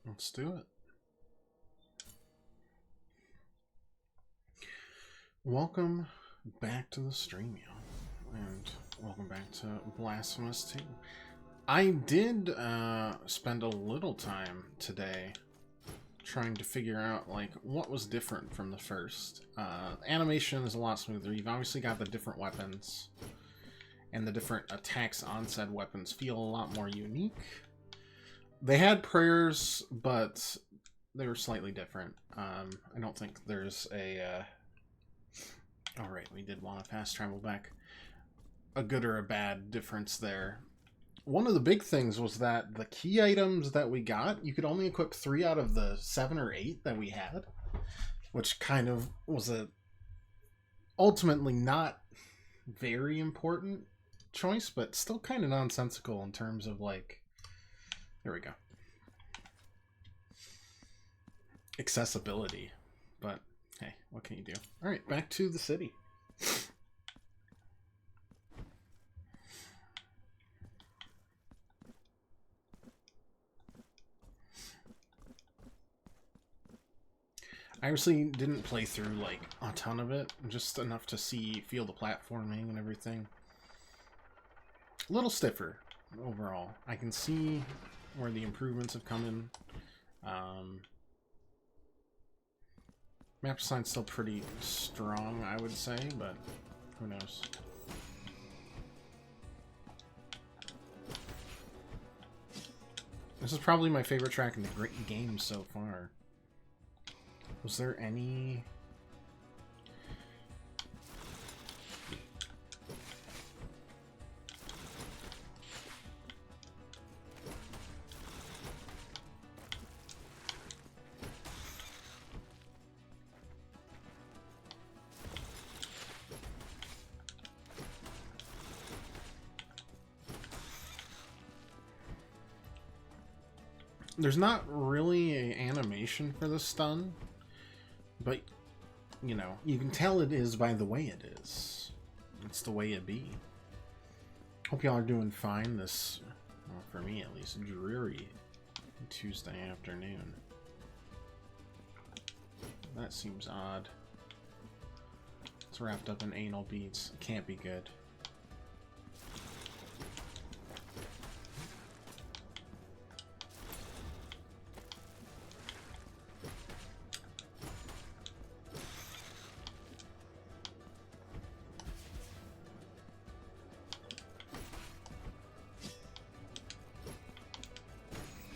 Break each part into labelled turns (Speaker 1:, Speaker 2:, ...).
Speaker 1: Let's do it. Welcome back to the stream, y'all. And welcome back to Blasphemous 2. I did spend a little time today trying to figure out like what was different from the first. Animation is a lot smoother. You've obviously got the different weapons, and the different attacks on said weapons feel a lot more unique. They had prayers, but they were slightly different. I don't think there's a... Alright, we did want to fast travel back. A good or a bad difference there. One of the big things was that the key items that we got, you could only equip 3 out of the 7 or 8 that we had. Which kind of was a ultimately not very important choice, but still kind of nonsensical in terms of like... There we go. Accessibility. But, hey, what can you do? Alright, back to the city. I obviously didn't play through, like, a ton of it. Just enough to feel the platforming and everything. A little stiffer, overall. I can see where the improvements have come in. Map design's still pretty strong, I would say, but who knows. This is probably my favorite track in the game so far. Was there any... There's not really an animation for the stun, but, you know, you can tell it is by the way it is. It's the way it be. Hope y'all are doing fine this, well, for me at least, dreary Tuesday afternoon. That seems odd. It's wrapped up in anal beads. It can't be good.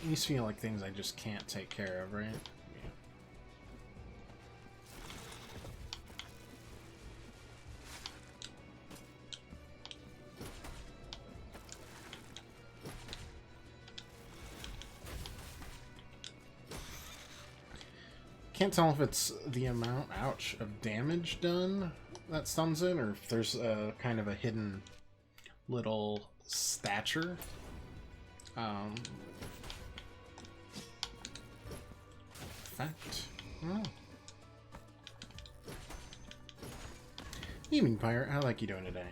Speaker 1: These feel like things I just can't take care of, right? Yeah. Can't tell if it's the amount, ouch, of damage done that stuns it, or if there's a kind of a hidden little stature. Effect. Oh. Evening, Pirate. How like you doing today?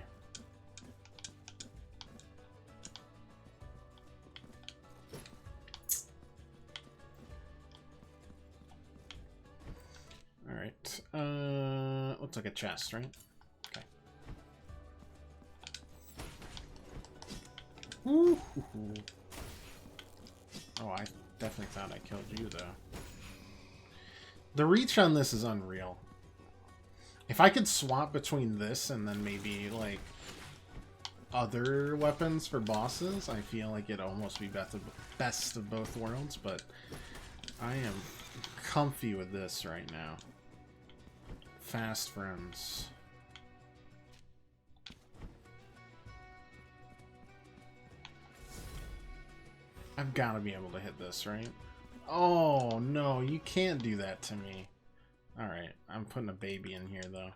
Speaker 1: Alright. Looks like a chest, right? Okay. Ooh. Oh, I definitely thought I killed you, though. The reach on this is unreal. If I could swap between this and then maybe, like, other weapons for bosses, I feel like it'd almost be best of both worlds, but I am comfy with this right now. Fast friends. I've got to be able to hit this, right? Oh, no, you can't do that to me. Alright, I'm putting a baby in here, though.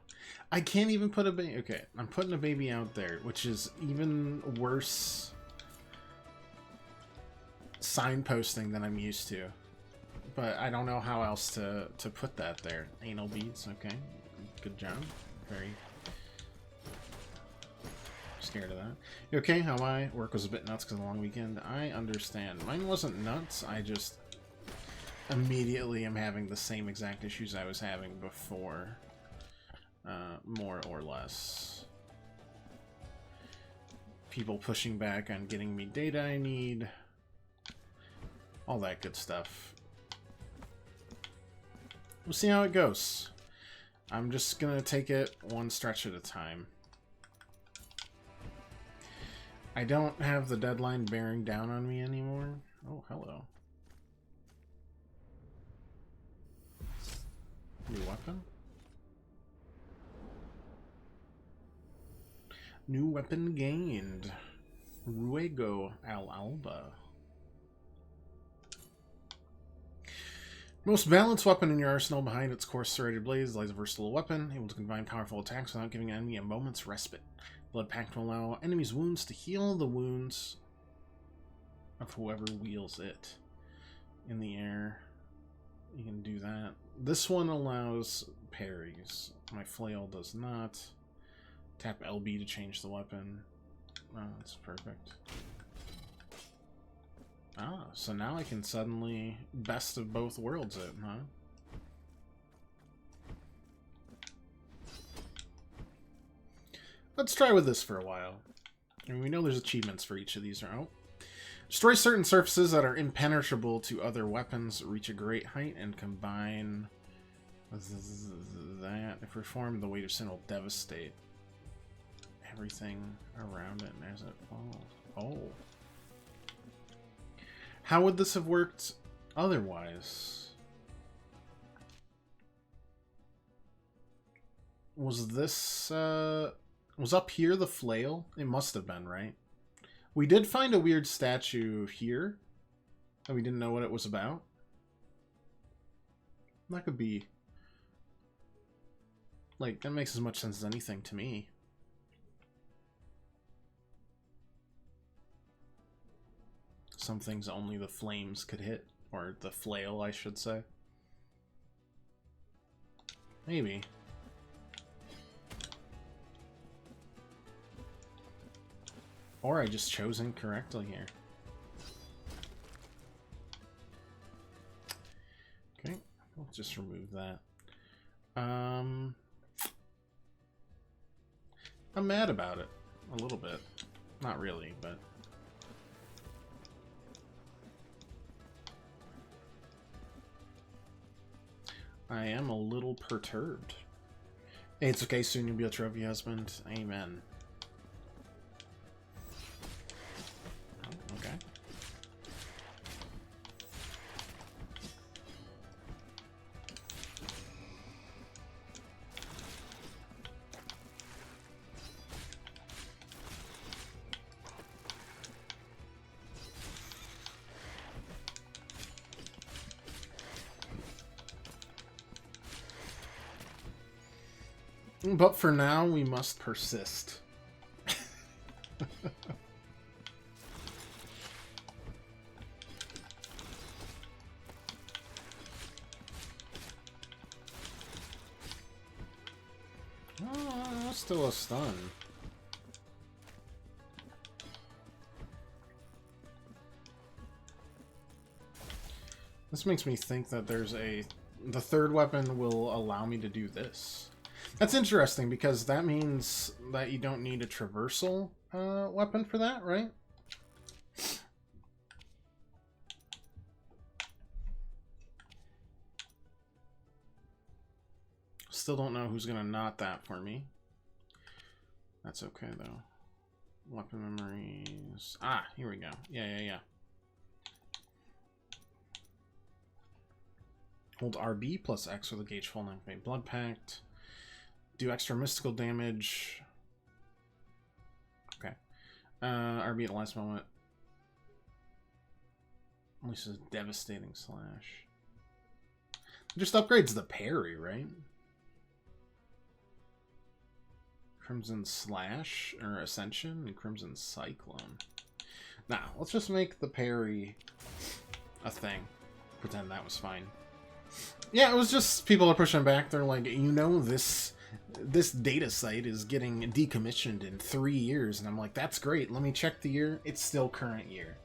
Speaker 1: I can't even put a baby... Okay, I'm putting a baby out there, which is even worse signposting than I'm used to. But I don't know how else to put that there. Anal beads, okay. Good job. Very scared of that. You okay? How am I? Work was a bit nuts because of the long weekend. I understand. Mine wasn't nuts, I just... immediately am having the same exact issues I was having before. More or less. People pushing back on getting me data I need. All that good stuff. We'll see how it goes. I'm just gonna take it one stretch at a time. I don't have the deadline bearing down on me anymore. Oh, hello. New weapon? New weapon gained. Ruego al Alba. Most balanced weapon in your arsenal. Behind its coarse serrated blades lies a versatile weapon, able to combine powerful attacks without giving an enemy a moment's respite. Blood Pact will allow enemies' wounds to heal the wounds of whoever wields it. In the air, you can do that. This one allows parries. My flail does not. Tap LB to change the weapon. Oh, that's perfect. Ah, so now I can suddenly best of both worlds it, huh? Let's try with this for a while. I mean, we know there's achievements for each of these. Oh. Destroy certain surfaces that are impenetrable to other weapons, reach a great height, and combine that. If performed, the weight of sin will devastate everything around it as it falls. Oh. How would this have worked otherwise? Was this, was up here the flail? It must have been, right? We did find a weird statue here that we didn't know what it was about. That could be... like, that makes as much sense as anything to me. Some things only the flames could hit. Or the flail, I should say. Maybe. Or I just chose incorrectly here. Okay, we'll just remove that. I'm mad about it. A little bit. Not really, but... I am a little perturbed. Hey, it's okay, soon you'll be a trophy husband. Amen. Oh, okay. But for now, we must persist. Oh, still a stun. This makes me think that there's a... the third weapon will allow me to do this. That's interesting, because that means that you don't need a traversal weapon for that, right? Still don't know who's gonna knot that for me. That's okay, though. Weapon memories... ah, here we go. Yeah. Hold RB plus X with a gauge full length Blood Pact. Do extra mystical damage. Okay. RB at the last moment. Unleashes devastating slash. Just upgrades the parry, right? Crimson Slash, or Ascension, and Crimson Cyclone. Nah, let's just make the parry a thing. Pretend that was fine. Yeah, it was just people are pushing back. They're like, you know, this data site is getting decommissioned in 3 years. And I'm like, that's great. Let me check the year. It's still current year.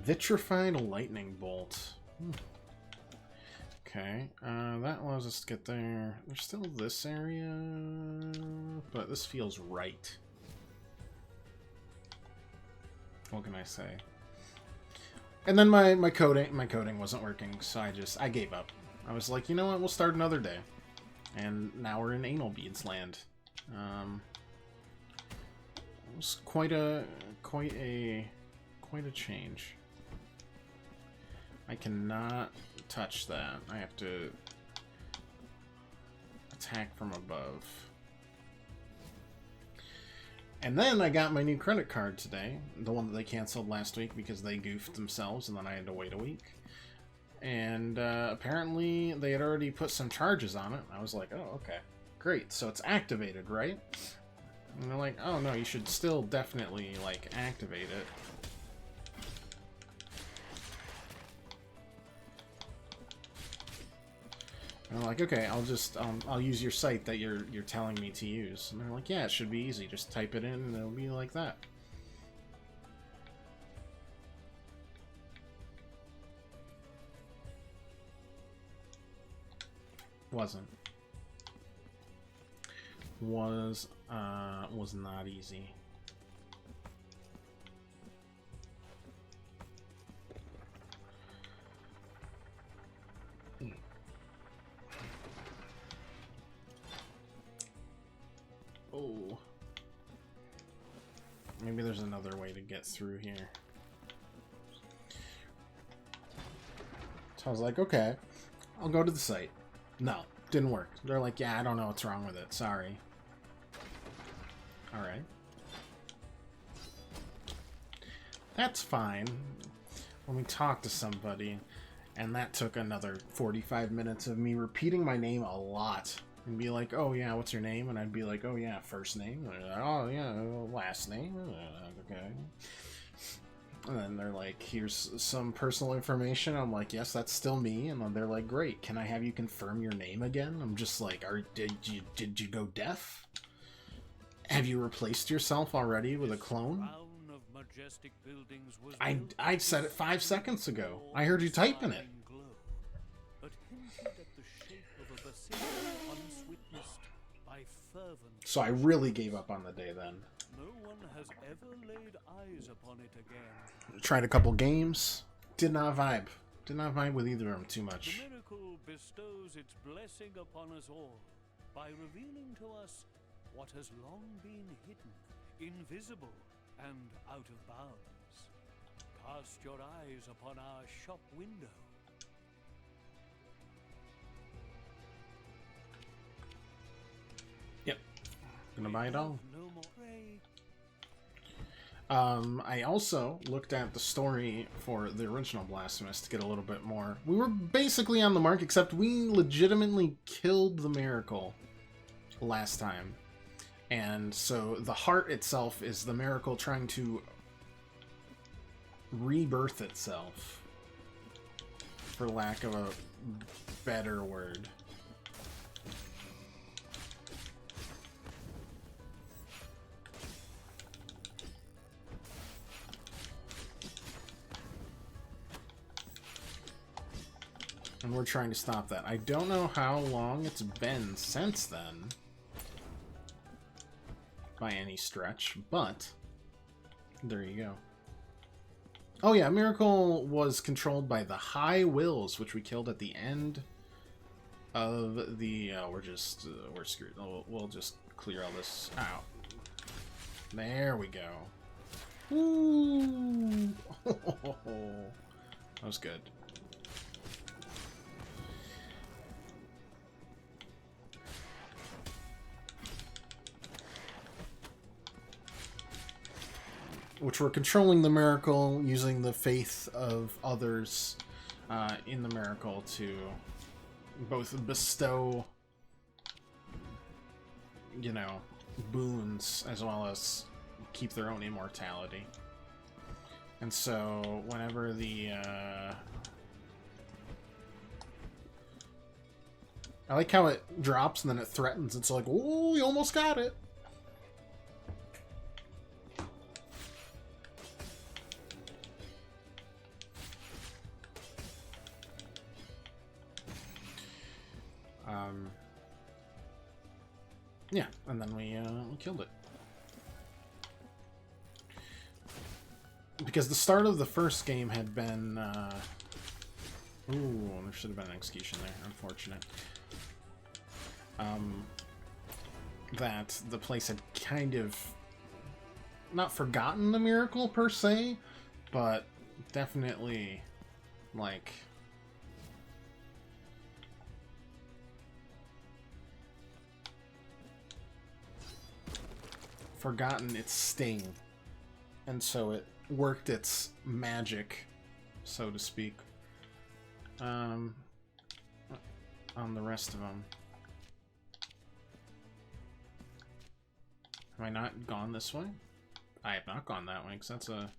Speaker 1: Vitrified lightning bolt. Okay, that allows us to get there. There's still this area, but this feels right. What can I say? And then my coding wasn't working, so I gave up. I was like, you know what? We'll start another day. And now we're in anal beads land. It was quite a change. I cannot touch that. I have to attack from above. And then I got my new credit card today, the one that they canceled last week because they goofed themselves, and then I had to wait a week. And apparently they had already put some charges on it. I was like, oh, okay, great. So it's activated, right? And they're like, oh no, you should still definitely like activate it. And I'm like, okay, I'll use your site that you're telling me to use. And they're like, yeah, it should be easy. Just type it in and it'll be like that. Wasn't. Was not easy. Oh. Maybe there's another way to get through here. So I was like, okay, I'll go to the site. No, didn't work. They're like, yeah, I don't know what's wrong with it. Sorry. Alright. That's fine. Let me talk to somebody. And that took another 45 minutes of me repeating my name a lot. And be like, oh yeah, what's your name? And I'd be like, oh yeah, first name. Oh yeah, last name. Okay. And then they're like, here's some personal information. I'm like, yes, that's still me. And then they're like, great, can I have you confirm your name again? I'm just like, did you go deaf? Have you replaced yourself already with a clone? I said it 5 seconds ago. I heard you typing it. So I really gave up on the day then.
Speaker 2: No one has ever laid eyes upon it again.
Speaker 1: Tried a couple games. Did not vibe. Did not vibe with either of them too much.
Speaker 2: The miracle bestows its blessing upon us all by revealing to us what has long been hidden, invisible, and out of bounds. Cast your eyes upon our shop window.
Speaker 1: Yep. Gonna buy it all.
Speaker 2: No more prey.
Speaker 1: I also looked at the story for the original Blasphemous to get a little bit more. We were basically on the mark, except we legitimately killed the Miracle last time. And so the heart itself is the Miracle trying to rebirth itself, for lack of a better word. And we're trying to stop that. I don't know how long it's been since then, by any stretch, but there you go. Oh yeah, Miracle was controlled by the High Wills, which we killed at the end of the... we're screwed. We'll just clear all this out. There we go. Ooh. That was good. Which we're controlling the Miracle, using the faith of others in the Miracle to both bestow, you know, boons as well as keep their own immortality. And so whenever the I like how it drops and then it threatens. It's like, oh, we almost got it. Yeah, and then we killed it. Because the start of the first game had been... Ooh, there should have been an execution there. Unfortunate. That the place had kind of... not forgotten the miracle, per se, but definitely, like... forgotten its sting. And so it worked its magic, so to speak, on the rest of them. Have I not gone this way? I have not gone that way, because that's a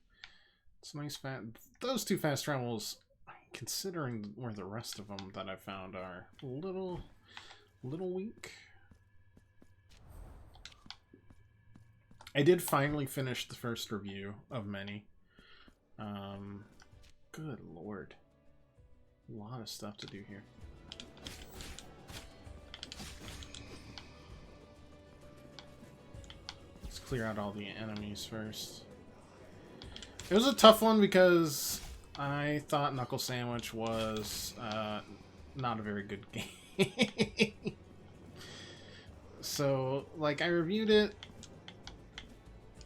Speaker 1: nice fast... Those two fast travels, considering where the rest of them that I found are, a little weak. I did finally finish the first review of many. Good lord. A lot of stuff to do here. Let's clear out all the enemies first. It was a tough one because I thought Knuckle Sandwich was not a very good game. So, like, I reviewed it,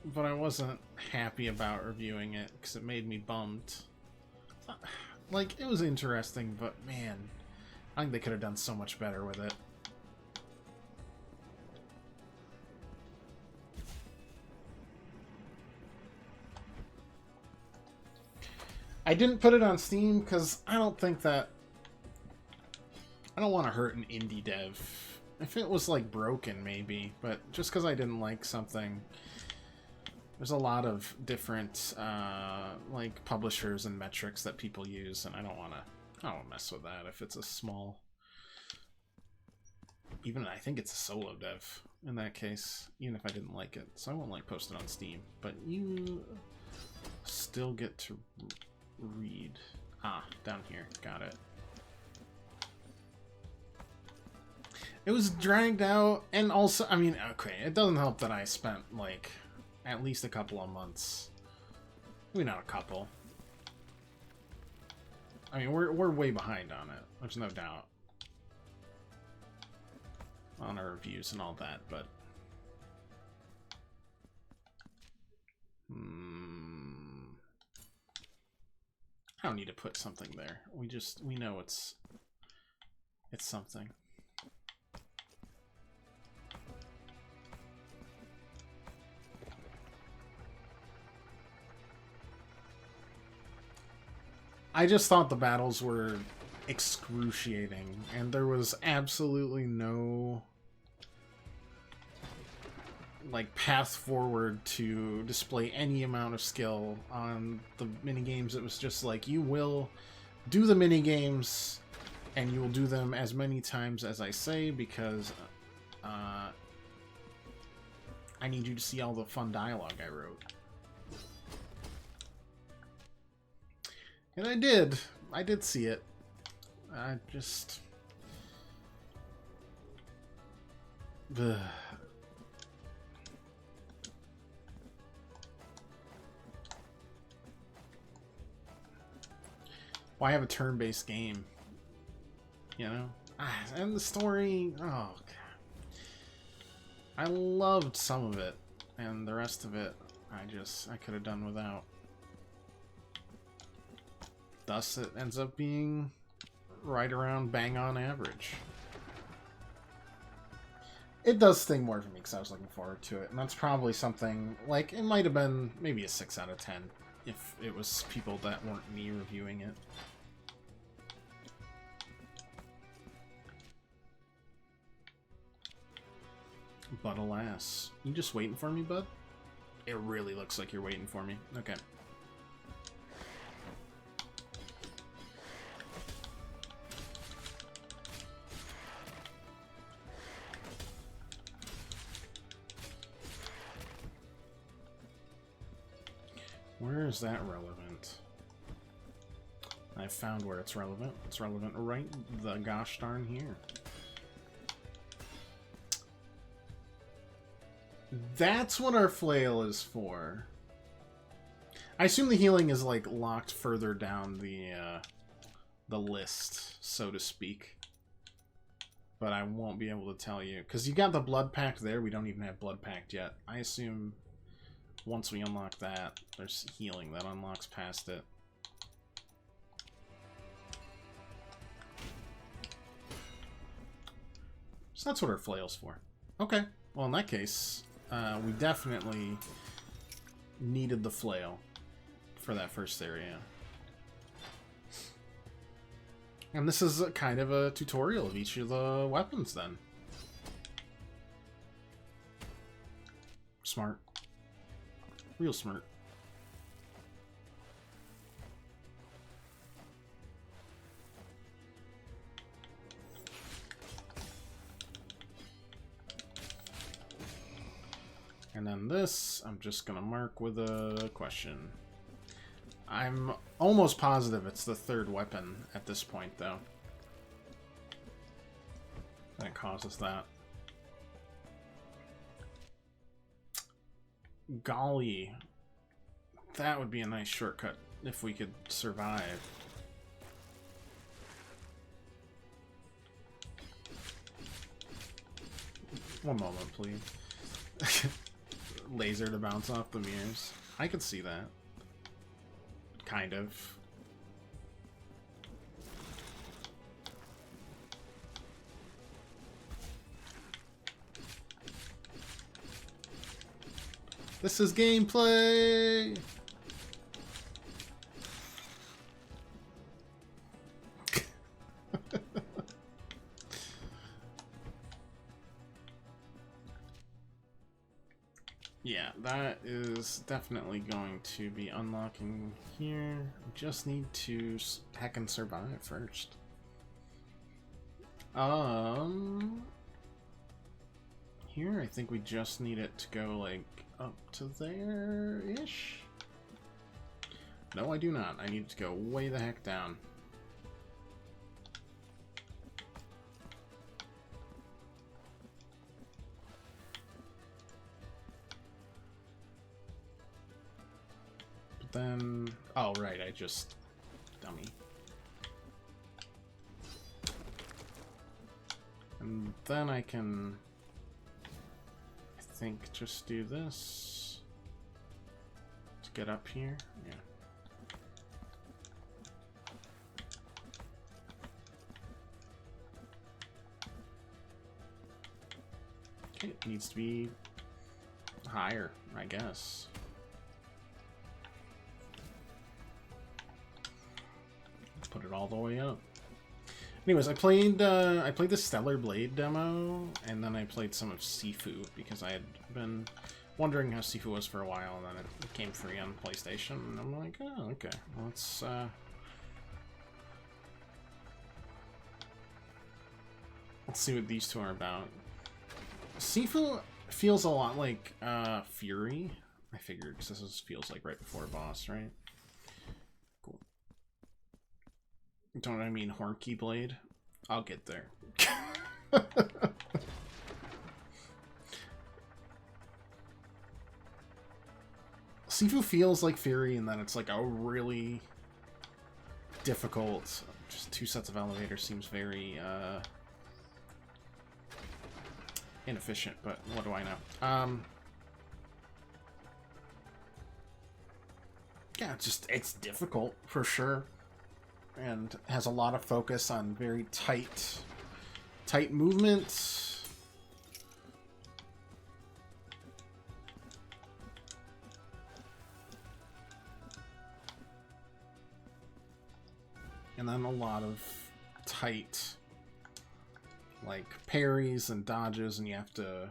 Speaker 1: but I wasn't happy about reviewing it because it made me bummed. Like, it was interesting, but man, I think they could have done so much better with it. I didn't put it on Steam because I don't think that... I don't want to hurt an indie dev. If it was, like, broken, maybe, but just because I didn't like something... There's a lot of different, like, publishers and metrics that people use, and I don't want to mess with that if it's a small... Even, I think it's a solo dev in that case, even if I didn't like it. So I won't, like, post it on Steam. But you still get to read. Ah, down here. Got it. It was dragged out, and also, I mean, okay, it doesn't help that I spent, like... at least a couple of months. Maybe not a couple. I mean, we're way behind on it. There's no doubt. On our reviews and all that, but... I don't need to put something there. We know it's something. I just thought the battles were excruciating, and there was absolutely no, like, path forward to display any amount of skill on the minigames. It was just like, you will do the minigames, and you will do them as many times as I say, because I need you to see all the fun dialogue I wrote. And I did. I did see it. I just... Ugh. Why have a turn-based game? You know? And the story... Oh, God. I loved some of it. And the rest of it, I could have done without. Thus, it ends up being right around bang on average. It does sting more for me because I was looking forward to it, and that's probably something, like, it might have been maybe a 6 out of 10 if it was people that weren't me reviewing it. But alas, you just waiting for me, bud? It really looks like you're waiting for me. Okay. Where is that relevant? I found where it's relevant. It's relevant right the gosh darn here. That's what our flail is for. I assume the healing is like locked further down the list, so to speak. But I won't be able to tell you because you got the blood pact there. We don't even have blood pact yet. I assume once we unlock that, there's healing that unlocks past it. So that's what our flail's for. Okay. Well, in that case, we definitely needed the flail for that first area. And this is a kind of a tutorial of each of the weapons, then. Smart. Real smart. And then this, I'm just gonna mark with a question. I'm almost positive it's the third weapon at this point, though. That causes that. Golly. That would be a nice shortcut if we could survive. One moment, please. Laser to bounce off the mirrors. I could see that. Kind of. This is gameplay! Yeah, that is definitely going to be unlocking here. We just need to heckin' survive first. Here, I think we just need it to go, like, up to there-ish? No, I do not. I need it to go way the heck down. But then... Oh, right, I just... Dummy. And then I can... I think just do this to get up here. Yeah. Okay, it needs to be higher, I guess. Put it all the way up. Anyways, I played the Stellar Blade demo, and then I played some of Sifu, because I had been wondering how Sifu was for a while, and then it came free on PlayStation, and I'm like, oh, okay, let's see what these two are about. Sifu feels a lot like Fury, I figured, because this feels like right before a boss, right? Don't I mean Hornky Blade? I'll get there. Sifu feels like Fury, and then it's like a really difficult... Just 2 sets of elevators seems very inefficient, but what do I know? Yeah, it's difficult, for sure. And has a lot of focus on very tight movements. And then a lot of tight, like, parries and dodges, and you have to...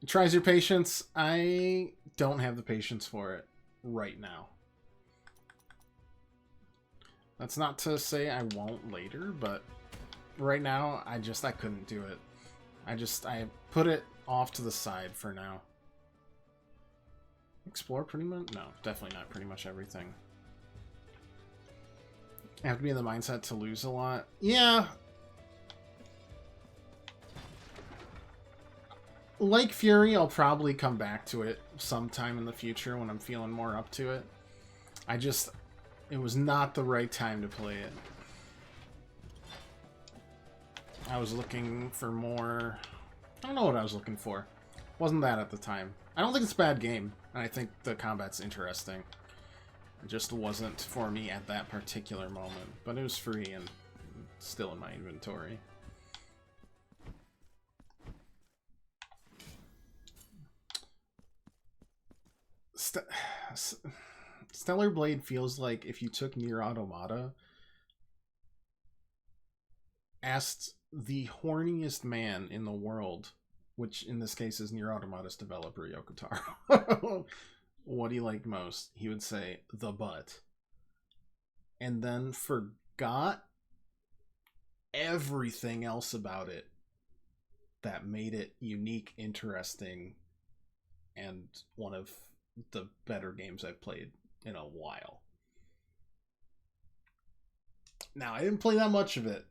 Speaker 1: It tries your patience. I don't have the patience for it right now. That's not to say I won't later, but right now, I couldn't do it. I put it off to the side for now. Explore pretty much? No, definitely not pretty much everything. I have to be in the mindset to lose a lot. Yeah. like Fury, I'll probably come back to it sometime in the future when I'm feeling more up to it. It was not the right time to play it. I was looking for more... I don't know what I was looking for. Wasn't that at the time. I don't think it's a bad game, and I think the combat's interesting. It just wasn't for me at that particular moment, but it was free and still in my inventory. Stellar Blade feels like if you took Nier Automata, asked the horniest man in the world, which in this case is Nier Automata's developer Yoko Taro, what he liked most, he would say the butt, and then forgot everything else about it that made it unique, interesting, and one of the better games I've played in a while. Now, I didn't play that much of it,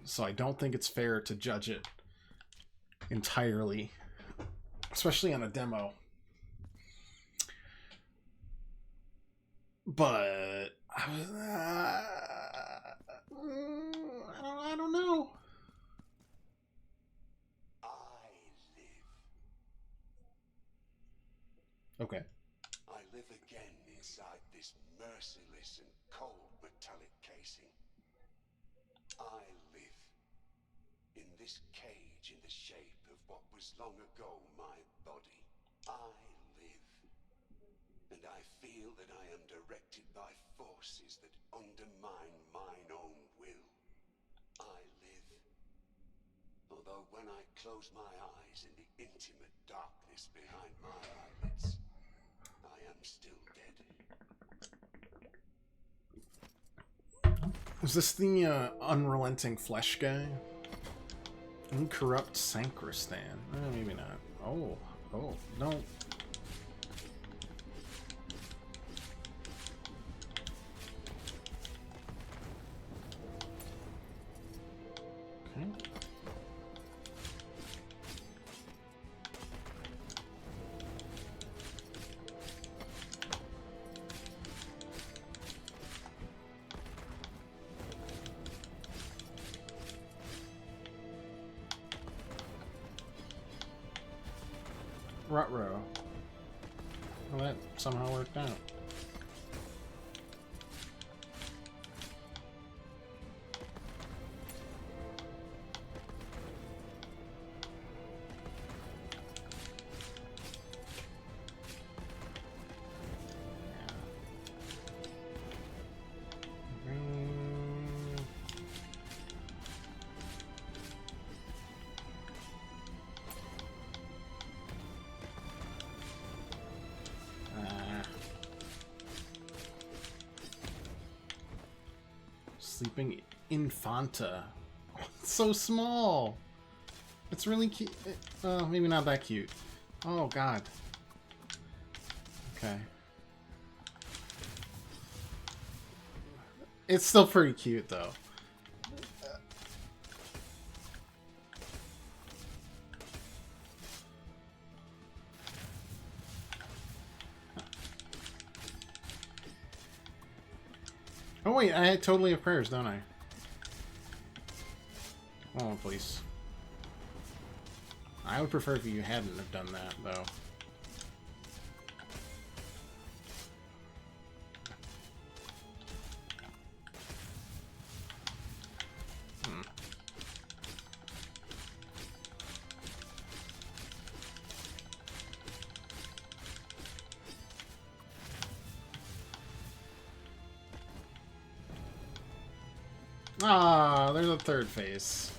Speaker 1: so I don't think it's fair to judge it entirely, especially on a demo. But I don't know.
Speaker 3: I live.
Speaker 1: Okay.
Speaker 3: I live again inside this merciless and cold metallic casing. I live in this cage in the shape of what was long ago my body. I live, and I feel that I am directed by forces that undermine mine own will. I live, although when I close my eyes in the intimate darkness behind my eyelids, I am still dead.
Speaker 1: Is this the unrelenting flesh guy? Incorrupt Sacristan. Maybe not. Oh, no. Okay. Ruh-roh. Well, that somehow worked out. Sleeping Infanta. Oh, it's so small. It's really cute. Maybe not that cute. Oh, God. Okay. It's still pretty cute, though. Oh wait, I totally have prayers, don't I? Oh, please. I would prefer if you hadn't have done that, though. Ah, there's a third face.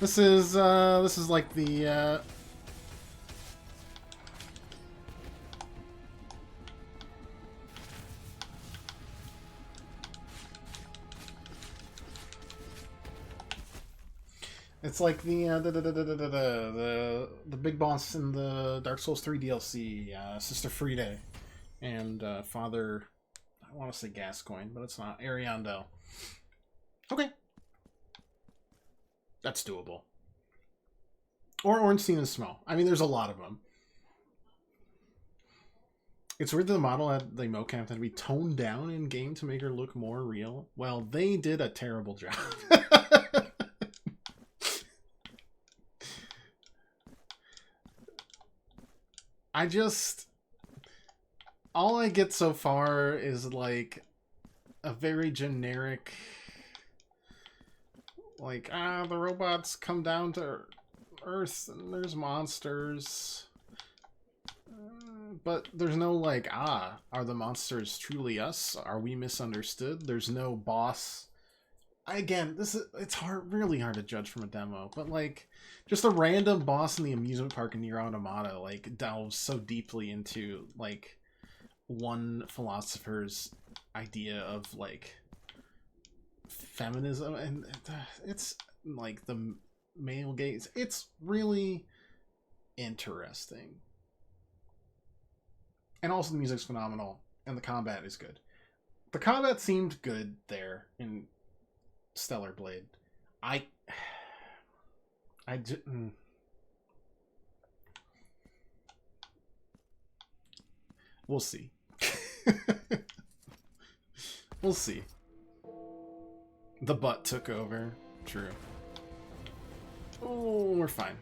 Speaker 1: This is like the It's like the big boss in the Dark Souls 3 DLC, Sister Friede, and Father, I want to say Gascoigne, but it's not, Ariandel. Okay. That's doable. Or Ornstein and Small. I mean, there's a lot of them. It's weird that the model at the mocap had to be toned down in game to make her look more real. Well, they did a terrible job. All I get so far is like a very generic, like, the robots come down to Earth and there's monsters. But there's no like, are the monsters truly us? Are we misunderstood? There's no boss. Again, it's really hard to judge from a demo, but like, just a random boss in the amusement park in Nier Automata like delves so deeply into like one philosopher's idea of like feminism, and it's like the male gaze. It's really interesting. And also the music's phenomenal, and the combat is good. The combat seemed good there in Stellar Blade. We'll see. We'll see. The butt took over. True. Oh, we're fine.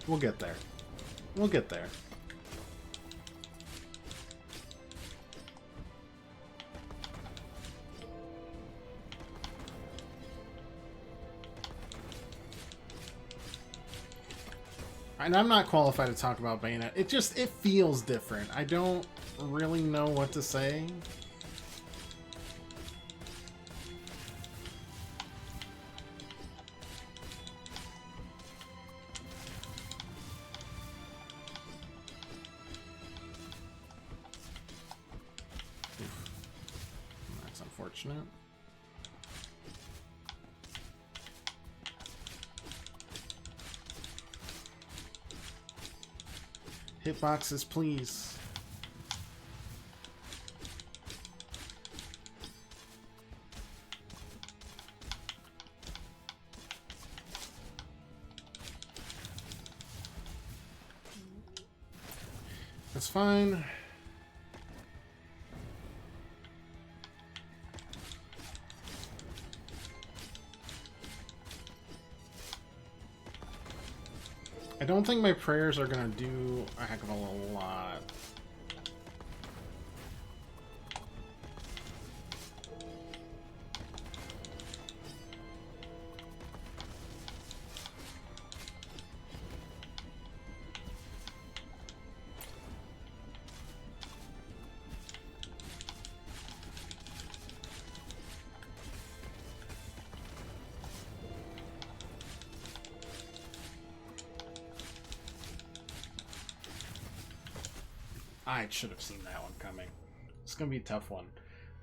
Speaker 1: We'll get there. We'll get there. And I'm not qualified to talk about Bayonetta. It feels different. I don't really know what to say. That's unfortunate. Hitboxes, please. That's fine. I don't think my prayers are gonna do a heck of a lot. I should have seen that one coming. It's gonna be a tough one.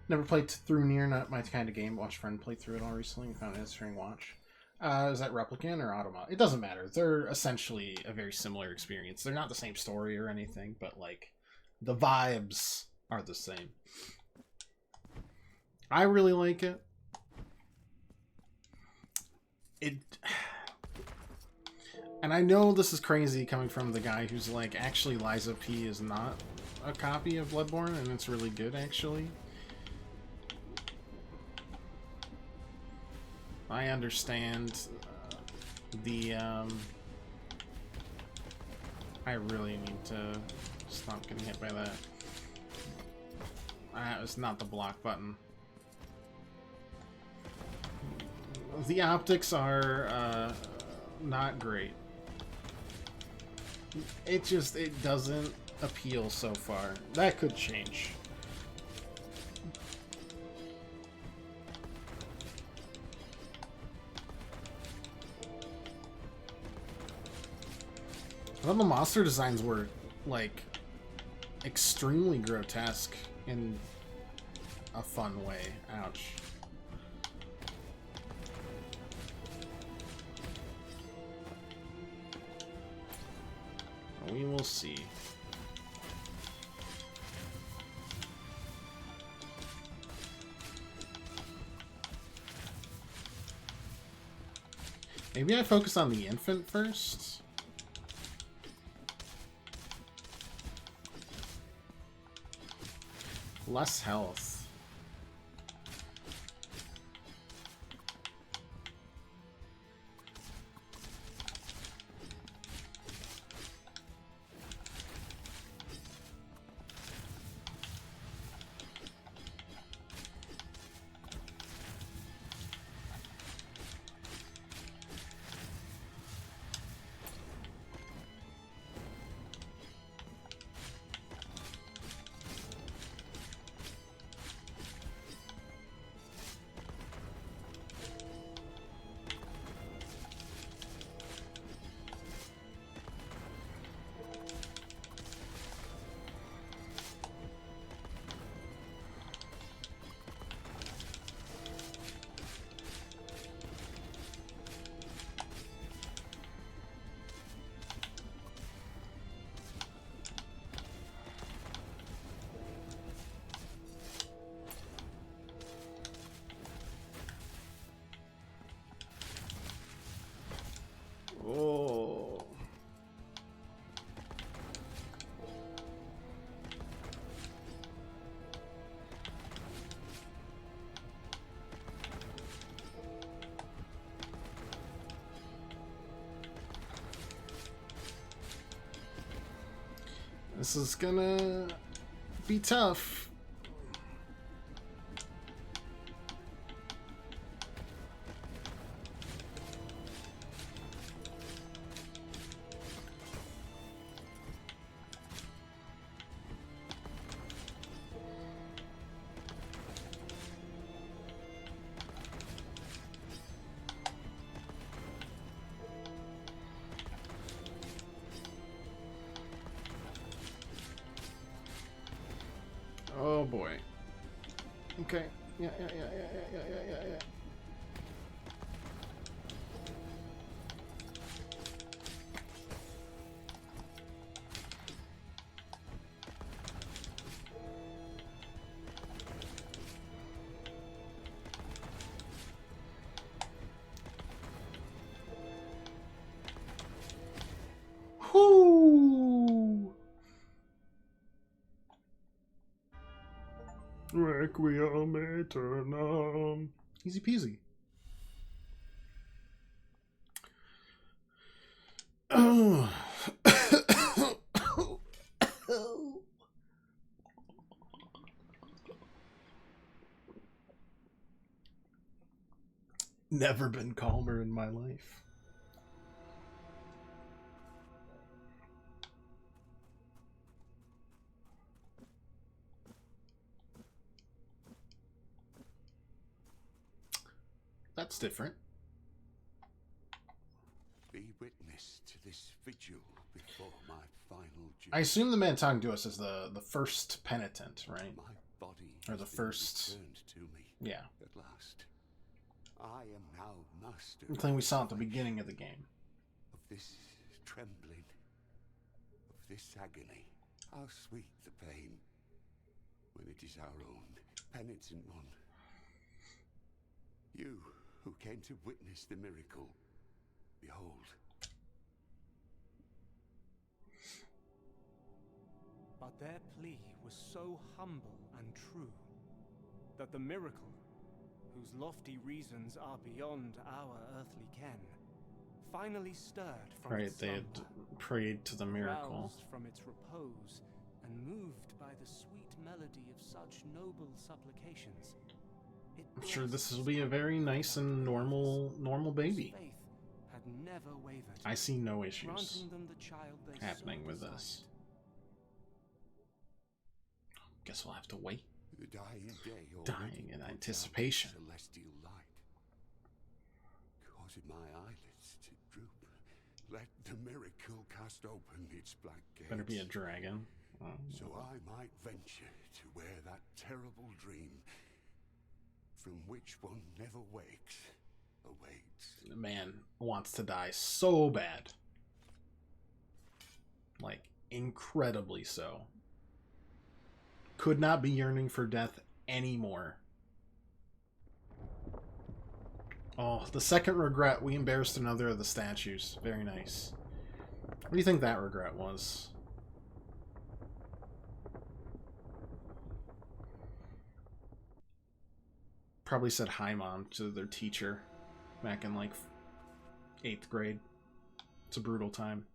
Speaker 1: Never played through Nier, not my kind of game. Watched a friend play through it all recently and found it during watch. Is that Replicant or Automata? It doesn't matter. They're essentially a very similar experience. They're not the same story or anything, but like the vibes are the same. I really like it. And I know this is crazy coming from the guy who's like, actually Lies of P is not a copy of Bloodborne, and it's really good, actually. I understand I really need to stop getting hit by that. It's not the block button. The optics are not great. It doesn't appeal so far. That could change. I thought the monster designs were, like, extremely grotesque in a fun way. Ouch. We will see. Maybe I focus on the infant first? Less health. Oh. This is gonna be tough. Oh boy. Okay. Yeah. Whoo! Requiem aeternam. Easy peasy. Oh. Never been calmer in my life. That's different.
Speaker 3: Be witness to this vigil before my final judgment.
Speaker 1: I assume the man talking to us is the first penitent, right?
Speaker 3: My body
Speaker 1: Or the
Speaker 3: has been
Speaker 1: first.
Speaker 3: returned to me.
Speaker 1: Yeah.
Speaker 3: At last, I am now master.
Speaker 1: The thing we saw at the beginning of the game.
Speaker 3: Of this trembling, of this agony. How sweet the pain when it is our own penitent one. You who came to witness the miracle, behold.
Speaker 4: But their plea was so humble and true that the miracle, whose lofty reasons are beyond our earthly ken, finally stirred from
Speaker 1: Right,
Speaker 4: its
Speaker 1: they had
Speaker 4: slumber,
Speaker 1: prayed to the miracle.
Speaker 4: roused from its repose, and moved by the sweet melody of such noble supplications.
Speaker 1: I'm sure this will be a very nice and normal baby.
Speaker 4: Faith had never wavered,
Speaker 1: I see no issues
Speaker 4: granting them the child they
Speaker 1: happening
Speaker 4: so
Speaker 1: with
Speaker 4: desired.
Speaker 1: this. Guess we'll have to wait.
Speaker 3: The dying day
Speaker 1: Dying in
Speaker 3: puts out
Speaker 1: anticipation.
Speaker 3: celestial light, causing my eyelids to droop. Let the miracle cast open its black gates.
Speaker 1: Better be a dragon. Oh.
Speaker 3: So I might venture to where that terrible dream, from which one never wakes, awaits.
Speaker 1: The man wants to die so bad. Like, incredibly so. Could not be yearning for death anymore. Oh, the second regret, we embarrassed another of the statues. Very nice. What do you think that regret was? Probably said hi, Mom, to their teacher back in, like, 8th grade. It's a brutal time.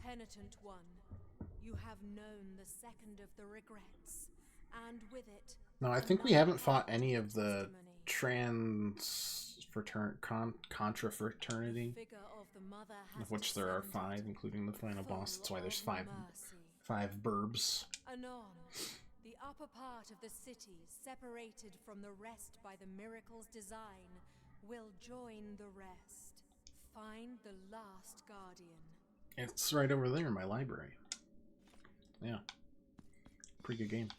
Speaker 5: Penitent one, you have known the second of the regrets, and with it...
Speaker 1: No, I think we haven't fought any of the contra fraternity, of which there are 5, including the final boss. That's why there's five burbs.
Speaker 5: Anon, the upper part of the city, separated from the rest by the miracle's design, will join the rest. Find the last guardian.
Speaker 1: It's right over there in my library. Yeah. Pretty good game.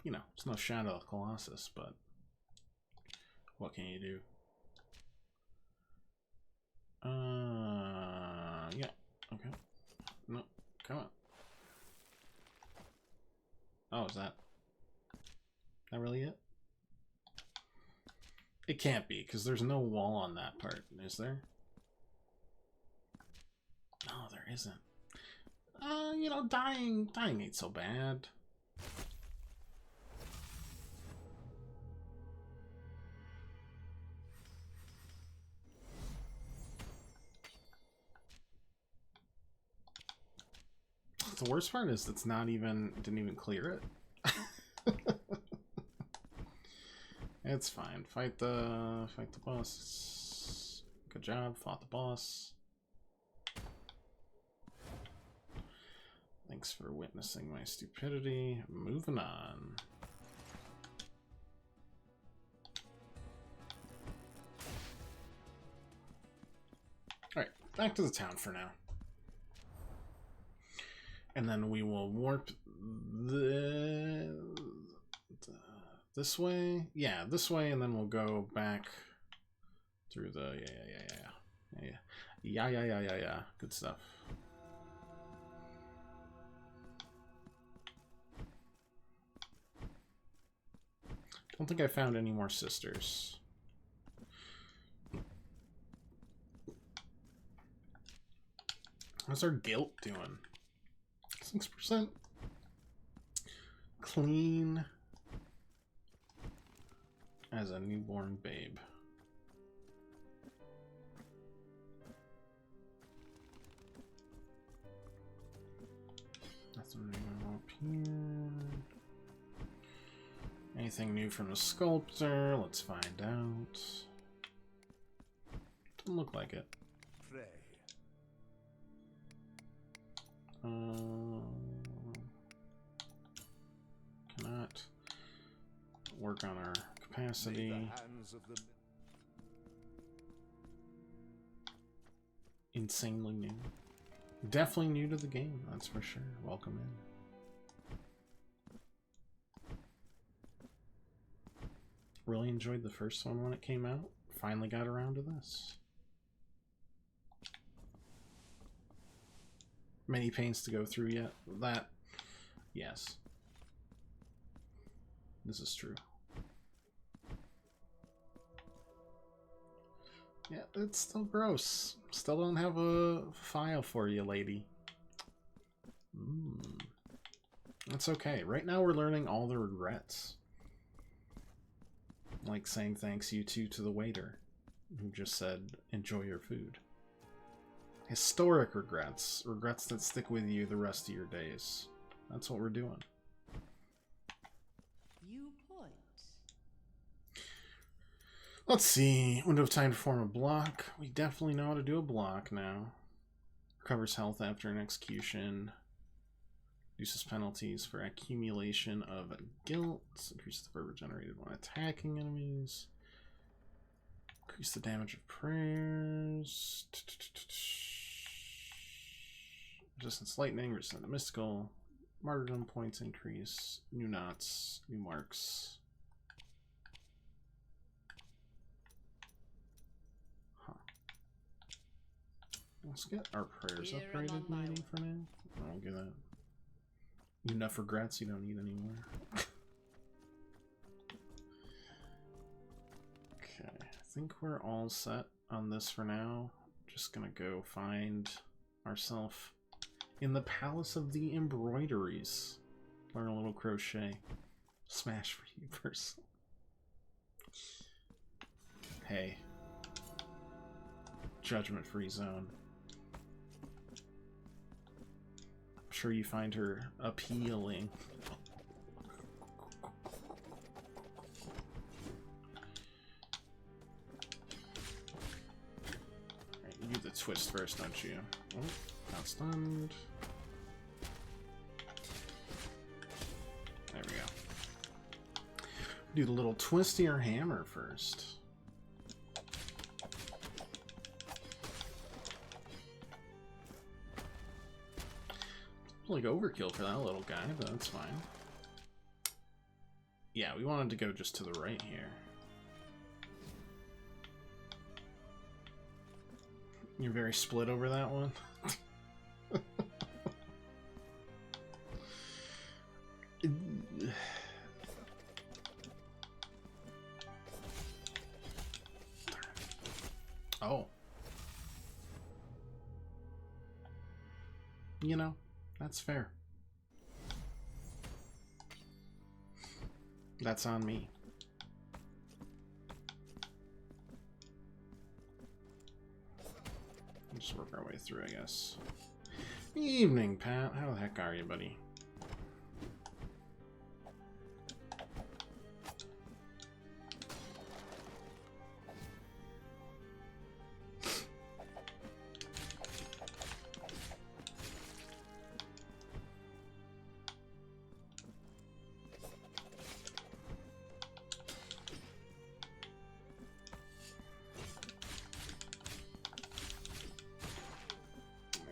Speaker 1: You know, it's no Shadow of Colossus, but what can you do? Yeah. Okay. No, come on. Oh, is that really it? It can't be, because there's no wall on that part, is there? No, there isn't. You know, dying ain't so bad. The worst part is it's not even, didn't even clear it. It's fine. Fight the boss. Good job, fought the boss. Thanks for witnessing my stupidity. Moving on. Alright, back to the town for now. And then we will warp this way. Yeah, this way, and then we'll go back through the yeah. Good stuff. Don't think I found any more sisters. How's our guilt doing? 6%. Clean as a newborn babe. Nothing new up here. Anything new from the sculptor? Let's find out. Doesn't look like it.
Speaker 3: Pray.
Speaker 1: Cannot work on our capacity. Insanely new. Definitely new to the game, that's for sure. Welcome in. Really enjoyed the first one when it came out. Finally got around to this. Many pains to go through yet. That, yes. This is true. Yeah, it's still gross. Still don't have a file for you, lady. That's okay. Right now we're learning all the regrets. Like saying thanks you to the waiter who just said, enjoy your food. Historic regrets. Regrets that stick with you the rest of your days. That's what we're doing.
Speaker 6: Viewpoint.
Speaker 1: Let's see. Window of time to form a block. We definitely know how to do a block now. Recovers health after an execution. Reduces penalties for accumulation of guilt. Increases the fervor generated when attacking enemies. Increase the damage of prayers. Resistance lightning, resistance to mystical. Martyrdom points increase. New knots, new marks. Huh. Let's get our prayers
Speaker 6: Here
Speaker 1: upgraded
Speaker 6: among my
Speaker 1: maybe for now. I'll get that. Enough regrets you don't need anymore. Okay, I think we're all set on this for now. Just gonna go find ourselves in the Palace of the Embroideries. Learn a little crochet. Smash for you personally. Hey. Judgment-free zone. I'm sure you find her appealing. Right, you do the twist first, don't you? Oh, not stunned. There we go. Do the little twistier hammer first. Like overkill for that little guy, but that's fine. Yeah, we wanted to go just to the right here. You're very split over that one. Oh. You know, that's fair. That's on me. We'll just work our way through, I guess. Evening, Pat. How the heck are you, buddy?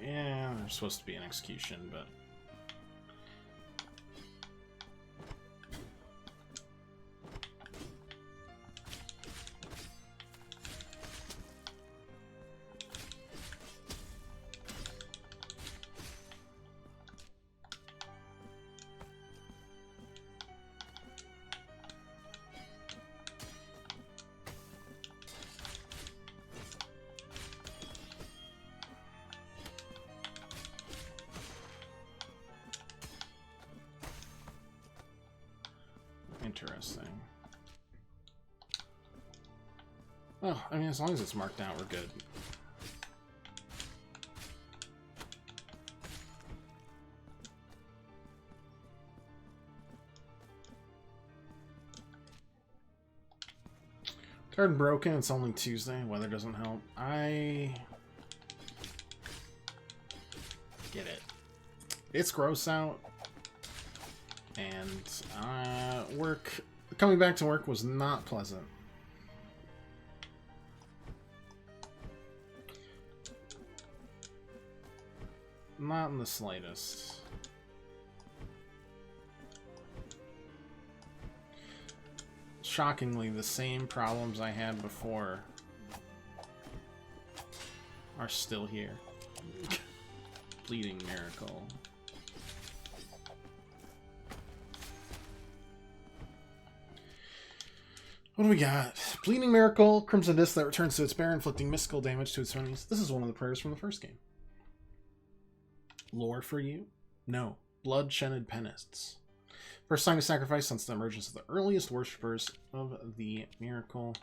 Speaker 1: Yeah, there's supposed to be an execution, but... Interesting. Well, I mean, as long as it's marked out, we're good. Card broken, it's only Tuesday, weather doesn't help. I get it. It's gross out. And coming back to work was not pleasant. Not in the slightest. Shockingly, the same problems I had before are still here. Bleeding Miracle. What do we got? Bleeding Miracle, Crimson Disc that returns to its bearer, inflicting mystical damage to its enemies. This is one of the prayers from the first game. Lore for you? No. Blood-Shened Penance. First sign of sacrifice since the emergence of the earliest worshippers of the miracle.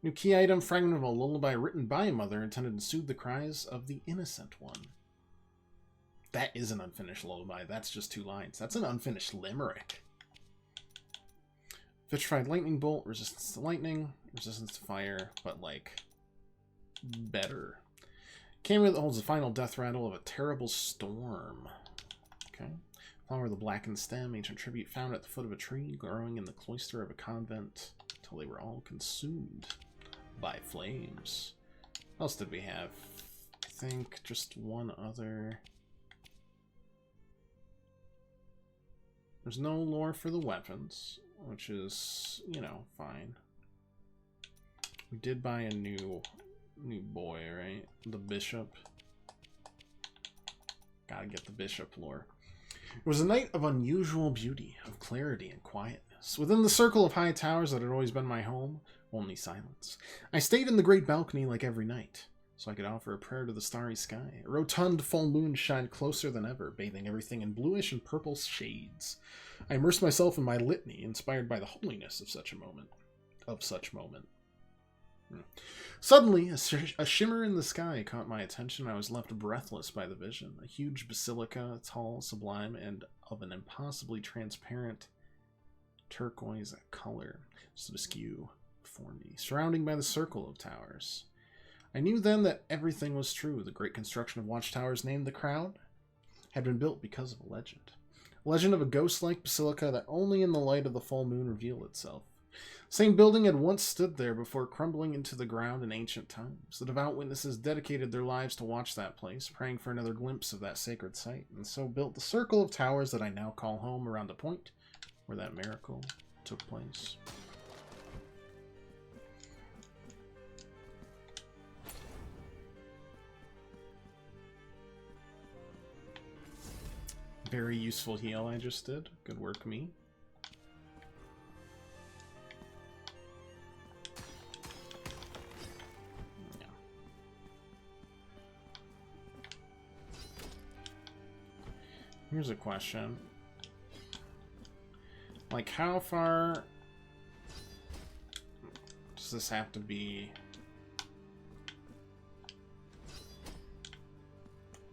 Speaker 1: New key item, fragment of a lullaby written by a mother intended to soothe the cries of the innocent one. That is an unfinished lullaby. That's just 2 lines. That's an unfinished limerick. Vitrified lightning bolt, resistance to lightning, resistance to fire, but like better. Cameo that holds the final death rattle of a terrible storm. Okay. Flower with a blackened stem, ancient tribute found at the foot of a tree, growing in the cloister of a convent, till they were all consumed by flames. What else did we have? I think just one other. There's no lore for the weapons, which is, you know, fine. We did buy a new boy, right? The bishop. Gotta get the bishop lore. It was a night of unusual beauty, of clarity and quietness. Within the circle of high towers that had always been my home, only silence. I stayed in the great balcony like every night, so I could offer a prayer to the starry sky. A rotund full moon shined closer than ever, bathing everything in bluish and purple shades. I immersed myself in my litany, inspired by the holiness of such a moment. Suddenly, a shimmer in the sky caught my attention. I was left breathless by the vision. A huge basilica, tall, sublime, and of an impossibly transparent turquoise color, stood askew before me, surrounding by the circle of towers. I knew then that everything was true. The great construction of watchtowers named the Crown had been built because of a legend. A legend of a ghost-like basilica that only in the light of the full moon revealed itself. The same building had once stood there before crumbling into the ground in ancient times. The devout witnesses dedicated their lives to watch that place, praying for another glimpse of that sacred site, and so built the circle of towers that I now call home around the point where that miracle took place. Very useful heal I just did. Good work, me. Yeah. Here's a question. Like, how far does this have to be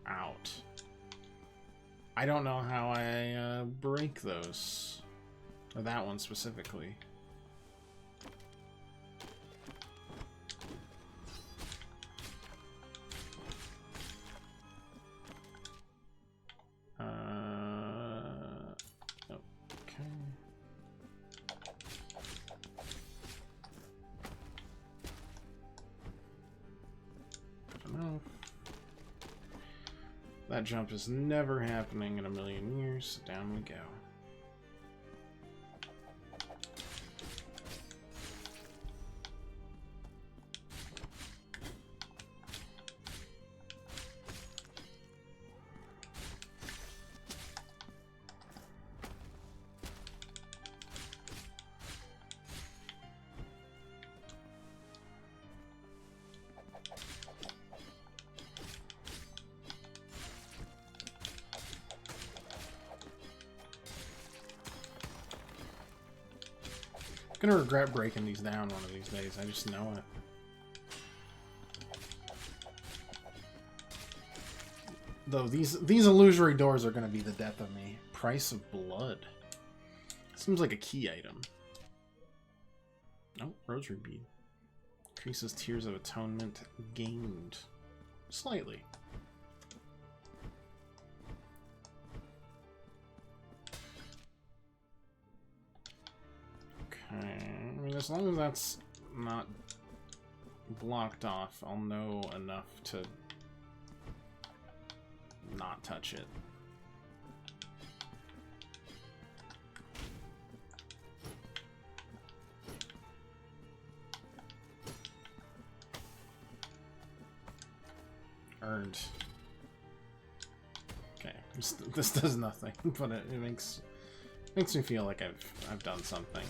Speaker 1: out? I don't know how I break those. Or that one specifically. Okay. Enough. That jump is never happening in a million years. Down we go. I'm gonna regret breaking these down one of these days. I just know it. Though these illusory doors are gonna be the death of me. Price of blood. Seems like a key item. Oh, rosary bead. Increases tears of atonement gained. Slightly. I mean, as long as that's not blocked off, I'll know enough to not touch it. Earned. Okay, this does nothing, but it makes me feel like I've done something.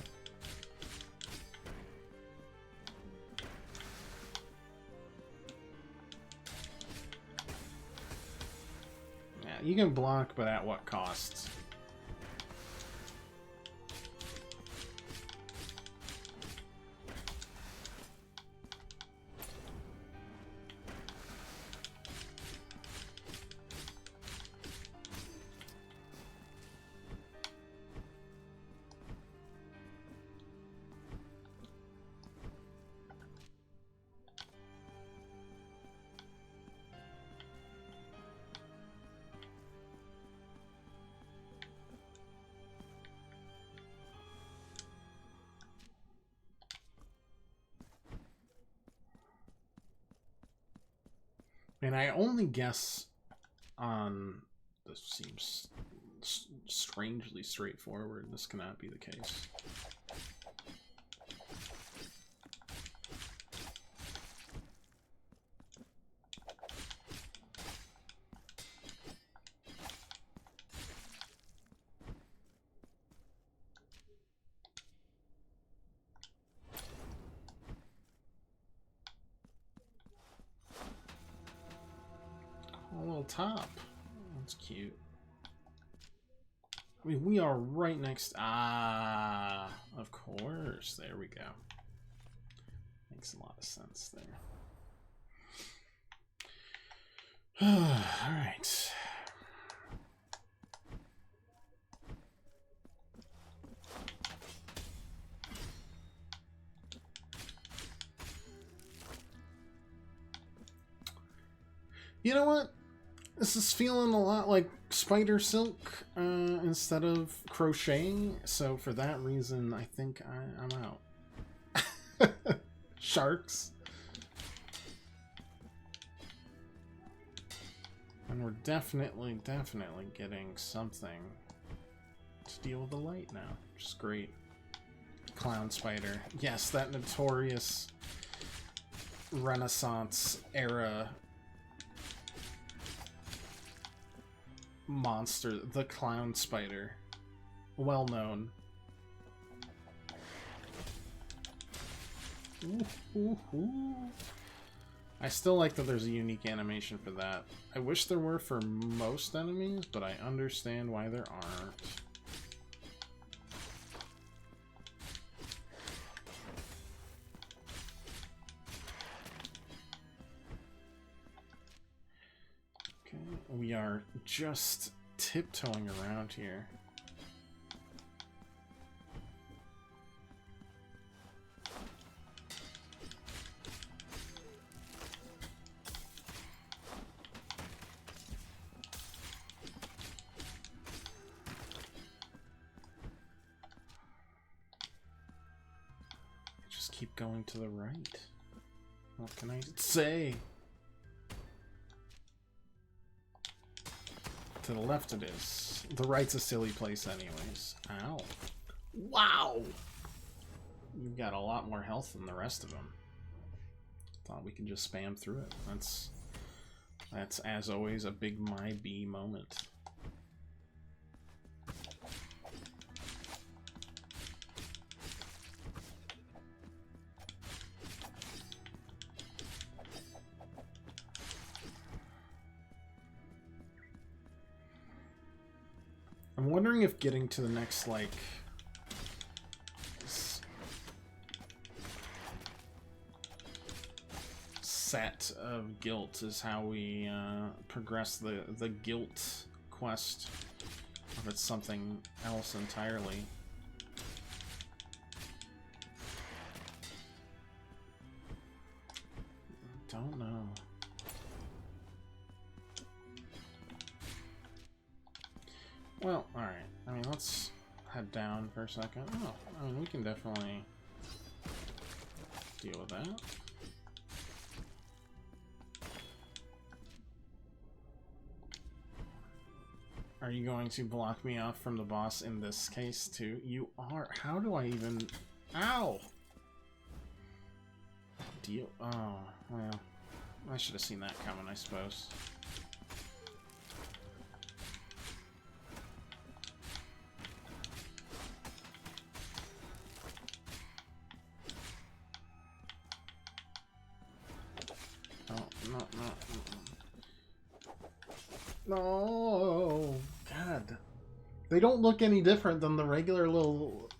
Speaker 1: You can block, but at what cost? And I only guess on... This seems strangely straightforward. This cannot be the case. A little top. That's cute. I mean, we are right next... Ah, of course. There we go. Makes a lot of sense there. Alright. You know what? This is feeling a lot like spider silk instead of crocheting, so for that reason, I think I'm out. Sharks. And we're definitely getting something to deal with the light now, which is great. Clown spider. Yes, that notorious Renaissance era monster, the clown spider. Well known. I still like that there's a unique animation for that. I wish there were for most enemies, but I understand why there aren't. We are just tiptoeing around here. Just keep going to the right. What can I say? To the left it is. The right's a silly place anyways. Ow. Wow! You've got a lot more health than the rest of them. Thought we could just spam through it. That's as always, a big my B moment. I'm wondering if getting to the next, like, set of guilt is how we progress the guilt quest, or if it's something else entirely. Don't know. Well, alright. I mean, let's head down for a second. Oh, I mean, we can definitely deal with that. Are you going to block me off from the boss in this case, too? You are. How do I even... Ow! Deal... Oh, well. I should have seen that coming, I suppose. No, God. They don't look any different than the regular little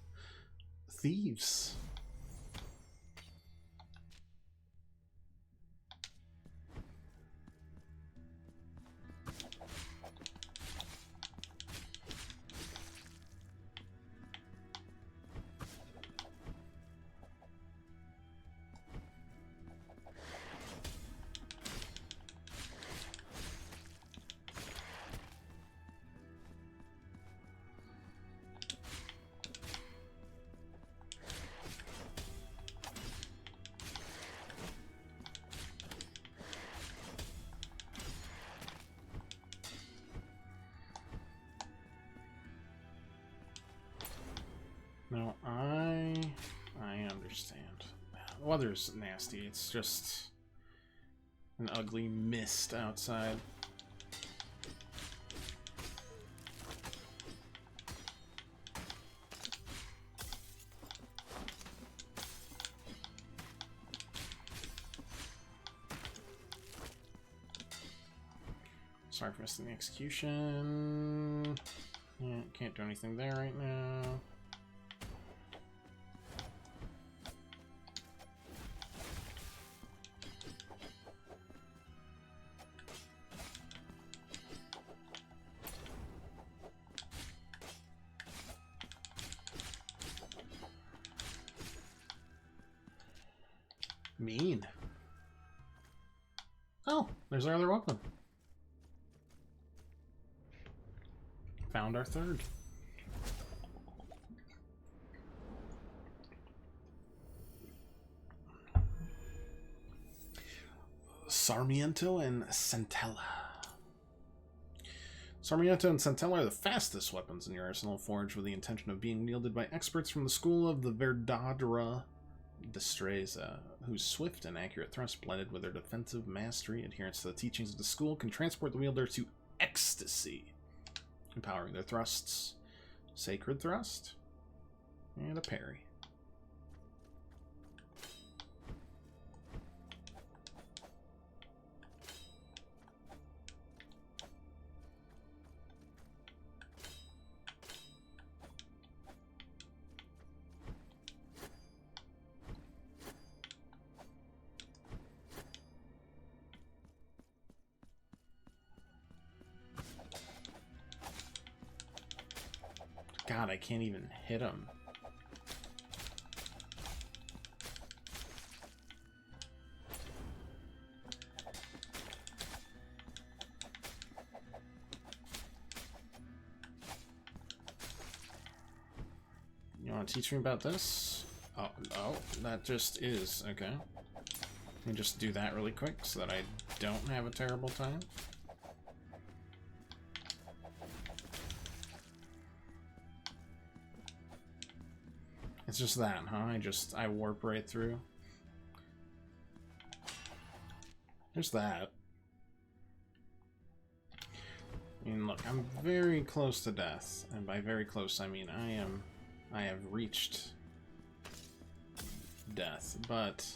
Speaker 1: thieves. No, I understand. The weather's nasty. It's just an ugly mist outside. Sorry for missing the execution. Yeah, can't do anything there right now. Mean. Oh, there's our other weapon. Found our third. Sarmiento and Centella. Sarmiento and Centella are the fastest weapons in your arsenal, forged with the intention of being wielded by experts from the school of the Verdadera Destreza, whose swift and accurate thrust, blended with their defensive mastery, adherence to the teachings of the school, can transport the wielder to ecstasy, empowering their thrusts. Sacred Thrust and a parry. God, I can't even hit him. You want to teach me about this? Oh, that just is. Okay. Let me just do that really quick so that I don't have a terrible time. It's just that, huh? I warp right through. There's that. I mean, look, I'm very close to death, and by very close, I mean I have reached death, but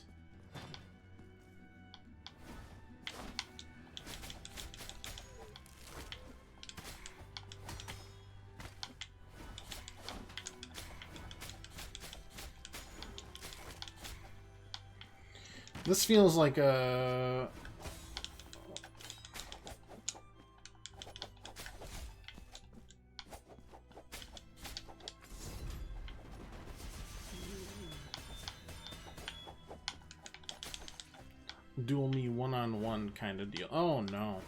Speaker 1: this feels like a... duel me one-on-one kind of deal. Oh, no.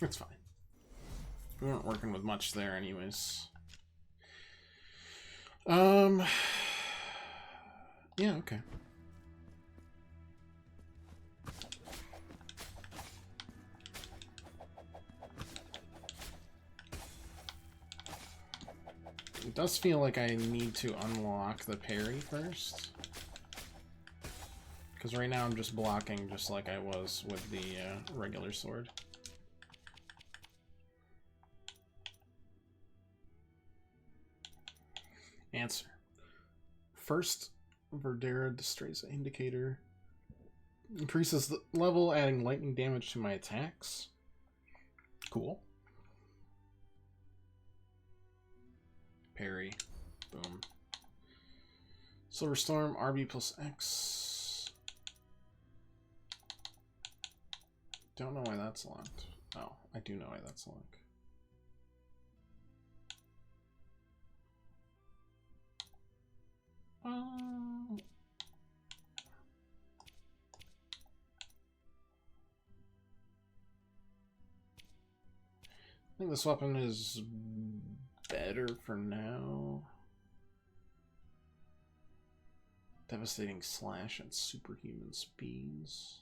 Speaker 1: It's fine. We weren't working with much there anyways. Yeah, okay. It does feel like I need to unlock the parry first. Because right now I'm just blocking just like I was with the regular sword. Answer. First, Verdera Destreza indicator increases the level, adding lightning damage to my attacks. Cool. Parry. Boom. Silver Storm, RB plus X. Don't know why that's locked. Oh, I do know why that's locked. I think this weapon is better for now. Devastating slash and superhuman speeds.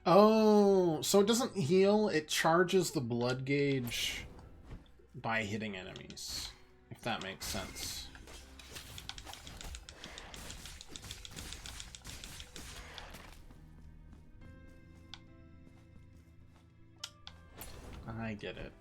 Speaker 1: Oh, so it doesn't heal, it charges the blood gauge by hitting enemies, if that makes sense. I get it.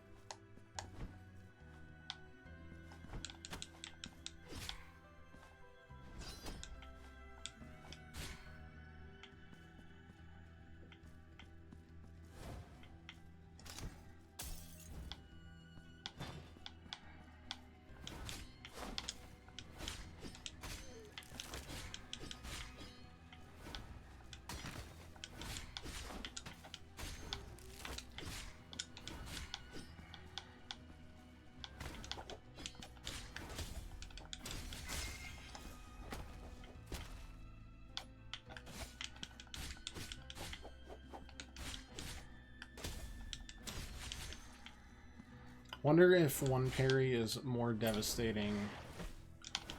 Speaker 1: Wonder if one parry is more devastating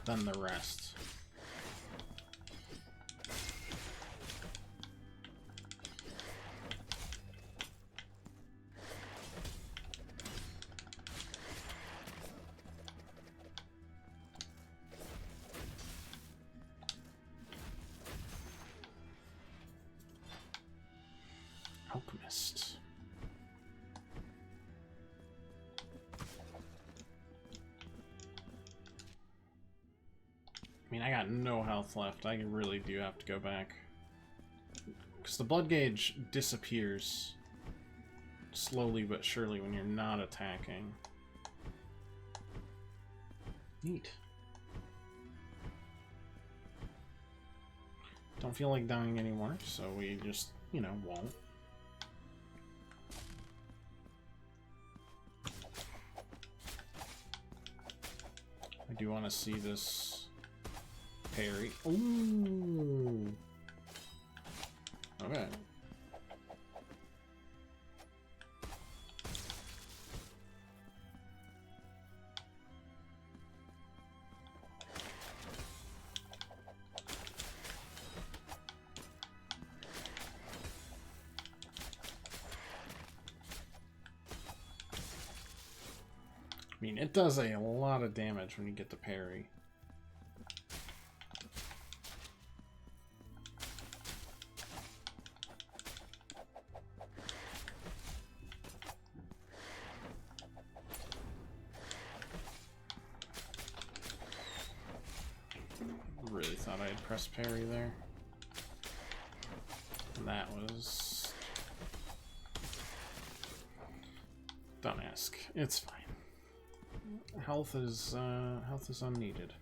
Speaker 1: than the rest. Alchemist. I mean, I got no health left. I really do have to go back. Because the blood gauge disappears slowly but surely when you're not attacking. Neat. Don't feel like dying anymore, so we just, you know, won't. I do want to see this parry. Ooh. Okay. I mean, it does a lot of damage when you get the parry. Really thought I had pressed parry there. And that was... Don't ask. It's fine. Health is unneeded.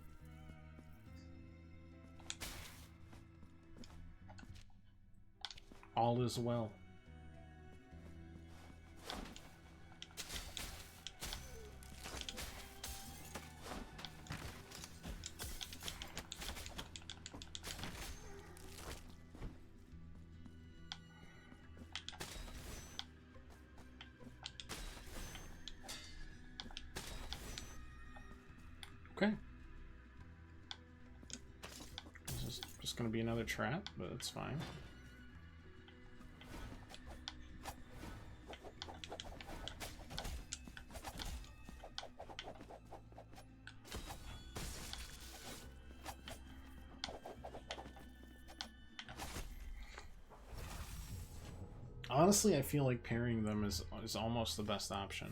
Speaker 1: All is well. Okay. This is just going to be another trap, but it's fine. Honestly, I feel like parrying them is almost the best option.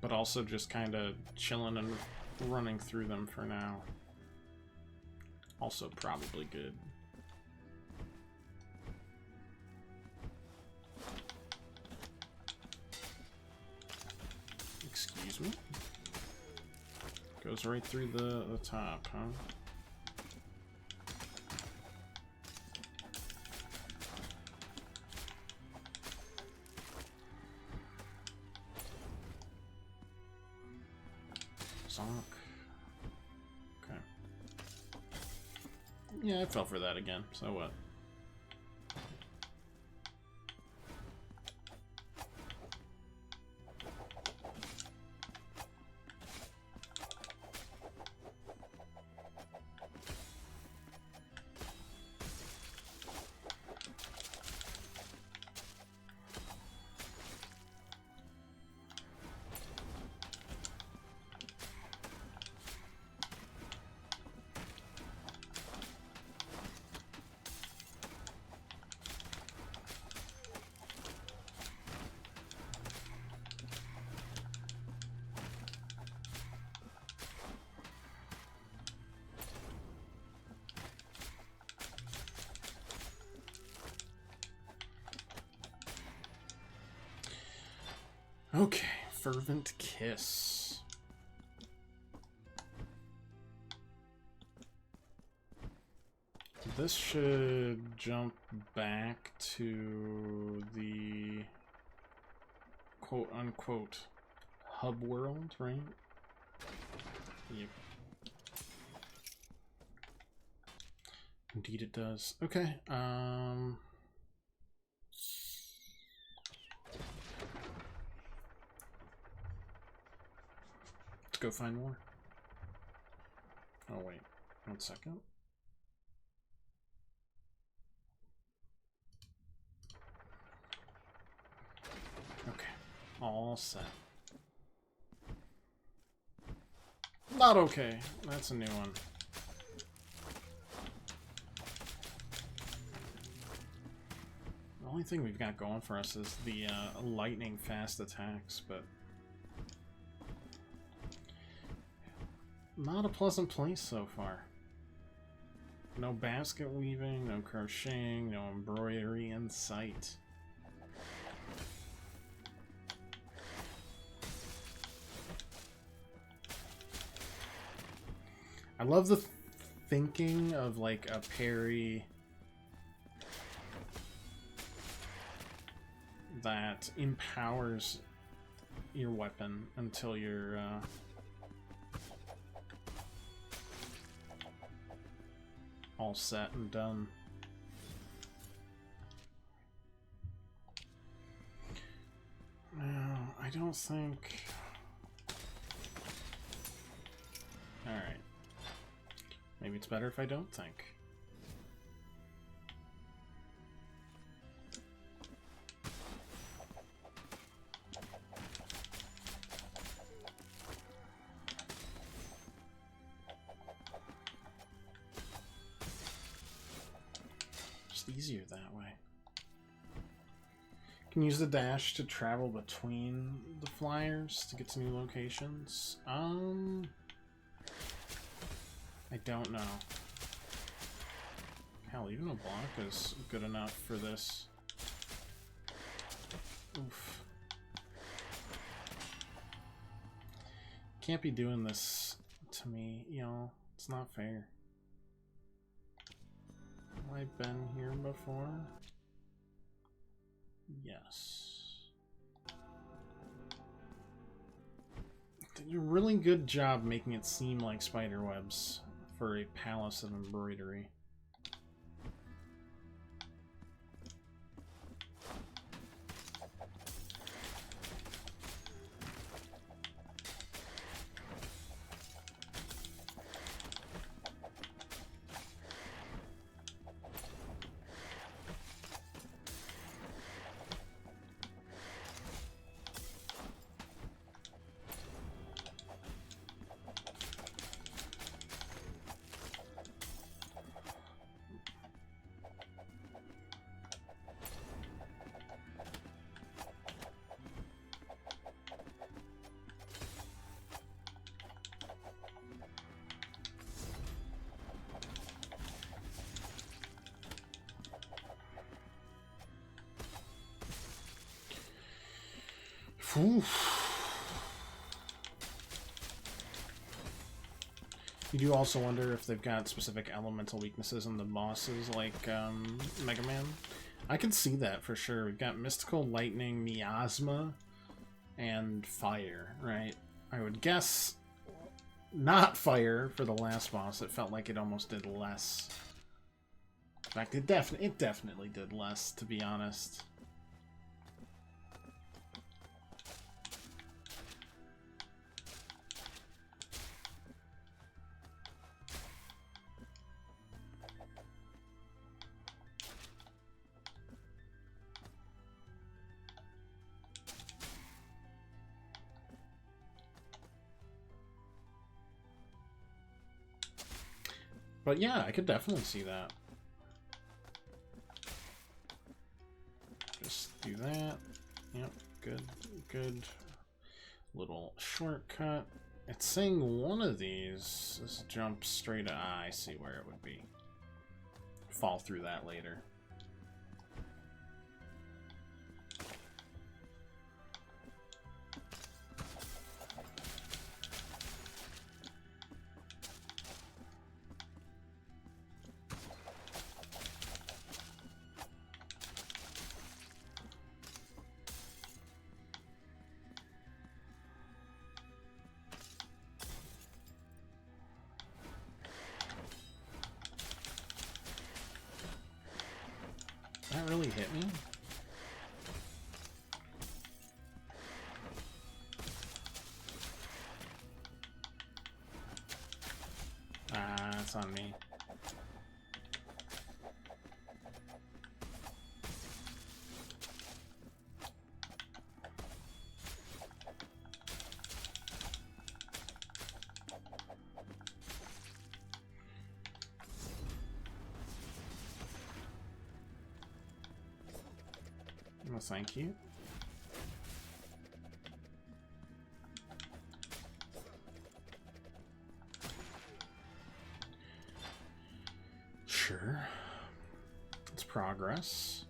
Speaker 1: But also just kind of chilling and running through them for now. Also probably good. Excuse me? Goes right through the top, huh? Zonk. Okay. Yeah, I fell for that again, so what? Okay, Fervent Kiss. This should jump back to the quote-unquote hub world, right? Yep. Indeed it does. Okay, let's go find more. Oh wait, 1 second. Okay, all set. Not okay. That's a new one. The only thing we've got going for us is the lightning fast attacks, but not a pleasant place so far. No basket weaving, no crocheting, no embroidery in sight. I love the thinking of like a parry that empowers your weapon until you're all set and done. No, I don't think... Alright. Maybe it's better if I don't think. Just easier that way. Can use the dash to travel between the flyers to get to new locations. I don't know. Hell, even a block is good enough for this. Oof. Can't be doing this to me, y'all. It's not fair. Have I been here before? Yes. Did a really good job making it seem like spiderwebs for a palace of embroidery. You do also wonder if they've got specific elemental weaknesses in the bosses, like Mega Man. I can see that for sure. We've got Mystical, Lightning, Miasma, and Fire, right? I would guess not Fire for the last boss. It felt like it almost did less. In fact, it definitely did less, to be honest. But yeah, I could definitely see that. Just do that. Yep, good. Little shortcut. It's saying one of these is jump straight. I see where it would be. Fall through that later. That really hit me? Ah, it's on me. Well, thank you. Sure. It's progress.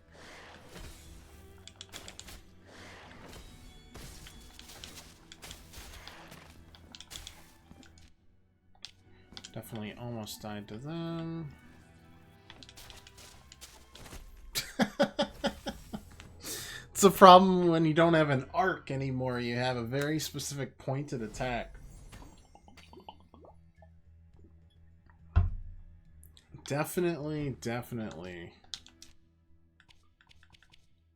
Speaker 1: Definitely almost died to them. It's a problem when you don't have an arc anymore. You have a very specific pointed attack. Definitely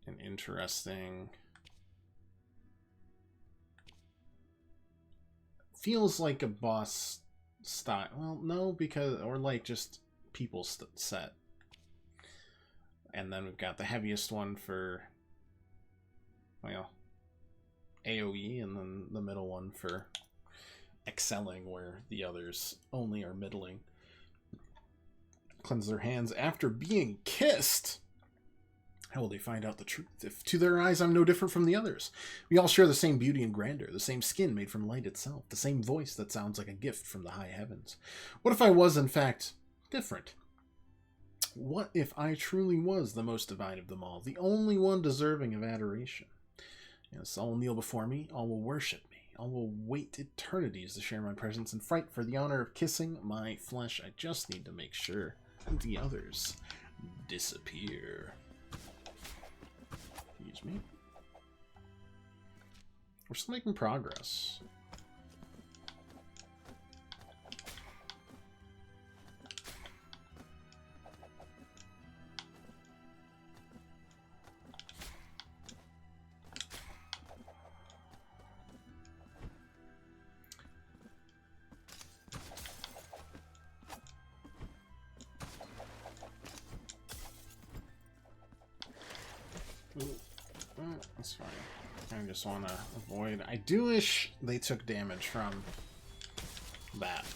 Speaker 1: an interesting... Feels like a boss style. Well, no, because... Or like just people set. And then we've got the heaviest one for... Well, AoE, and then the middle one for excelling, where the others only are middling. Cleanse their hands after being kissed. How will they find out the truth if to their eyes I'm no different from the others? We all share the same beauty and grandeur, the same skin made from light itself, the same voice that sounds like a gift from the high heavens. What if I was, in fact, different? What if I truly was the most divine of them all, the only one deserving of adoration? Yes, all will kneel before me, all will worship me, all will wait eternities to share my presence and fight for the honor of kissing my flesh. I just need to make sure the others disappear. Excuse me. We're still making progress. That's fine. I just want to avoid... I do wish they took damage from that.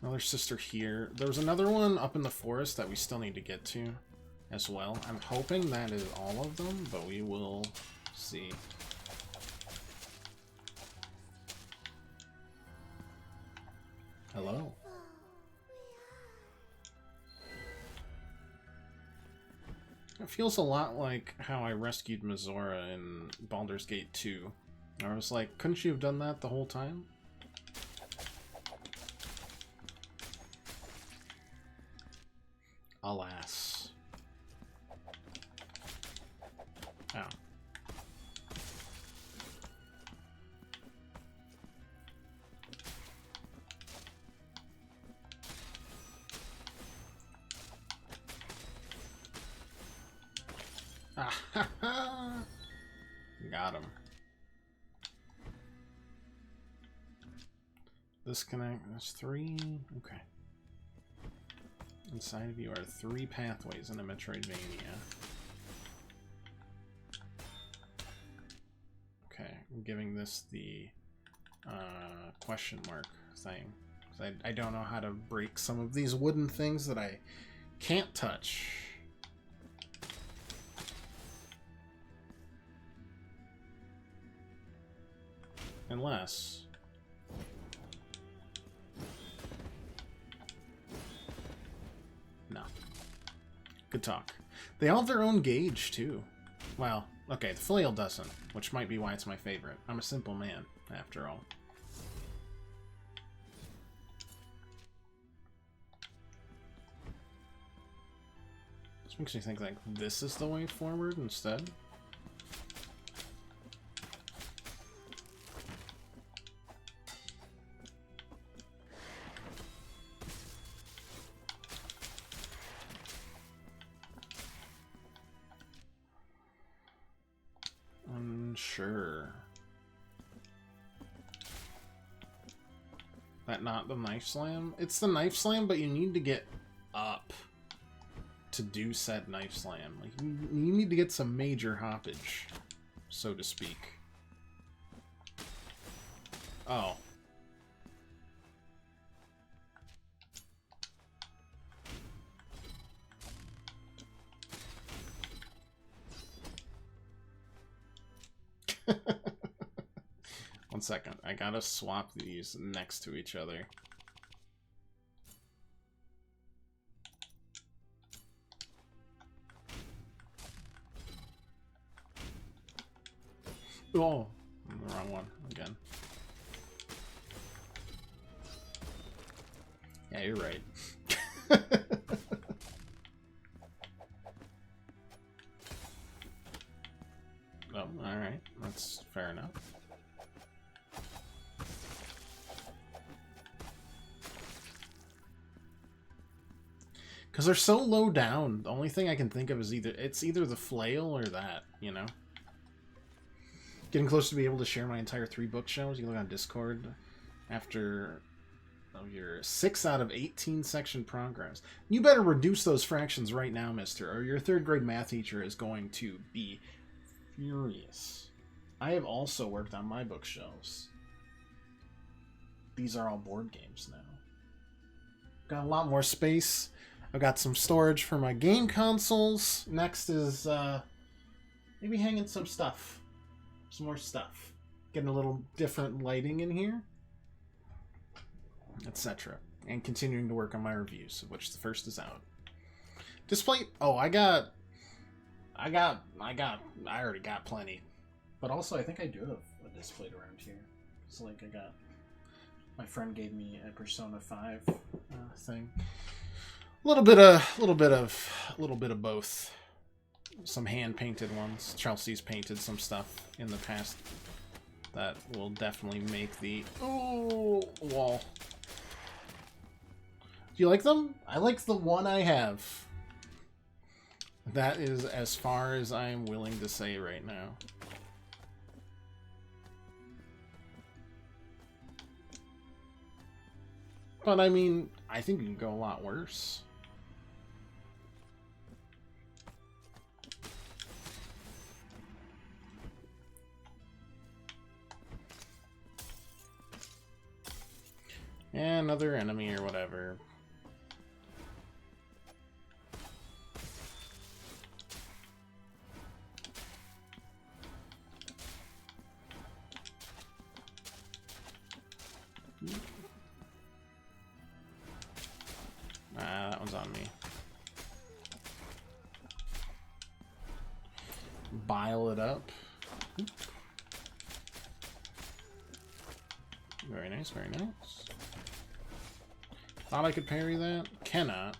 Speaker 1: Another sister here. There was another one up in the forest that we still need to get to as well. I'm hoping that is all of them, but we will see. Hello. It feels a lot like how I rescued Mizora in Baldur's Gate 2. I was like, couldn't you have done that the whole time? Alas. Oh. Got him. Disconnect. That's 3. Okay. Inside of you are 3 pathways in a Metroidvania. Okay, I'm giving this the question mark thing. I don't know how to break some of these wooden things that I can't touch. Unless... No. Good talk. They all have their own gauge, too. Well, okay, the flail doesn't, which might be why it's my favorite. I'm a simple man, after all. This makes me think, like, this is the way forward instead. Sure. That not the knife slam? It's the knife slam, but you need to get up to do said knife slam. Like, you need to get some major hoppage, so to speak. Oh. One second. I gotta swap these next to each other. Oh, I'm the wrong one again. Yeah, you're right. Oh, alright. That's fair enough. Because they're so low down, the only thing I can think of is either the flail or that, you know? Getting close to be able to share my entire 3 bookshelves. You can look on Discord after your 6 out of 18 section progress. You better reduce those fractions right now, mister, or your 3rd grade math teacher is going to be furious. I have also worked on my bookshelves. These are all board games now. Got a lot more space. I've got some storage for my game consoles. Next is maybe hanging some stuff. Some more stuff. Getting a little different lighting in here. Etc. And continuing to work on my reviews, of which the first is out. Display. Oh, I already got plenty. But also, I think I do have a display around here. It's like my friend gave me a Persona 5 thing. A little bit of both. Some hand-painted ones. Chelsea's painted some stuff in the past that will definitely make the wall. Do you like them? I like the one I have. That is as far as I am willing to say right now. But I mean, I think you can go a lot worse. Yeah, another enemy or whatever. That one's on me. Bile it up. Very nice, very nice. Thought I could parry that. Cannot.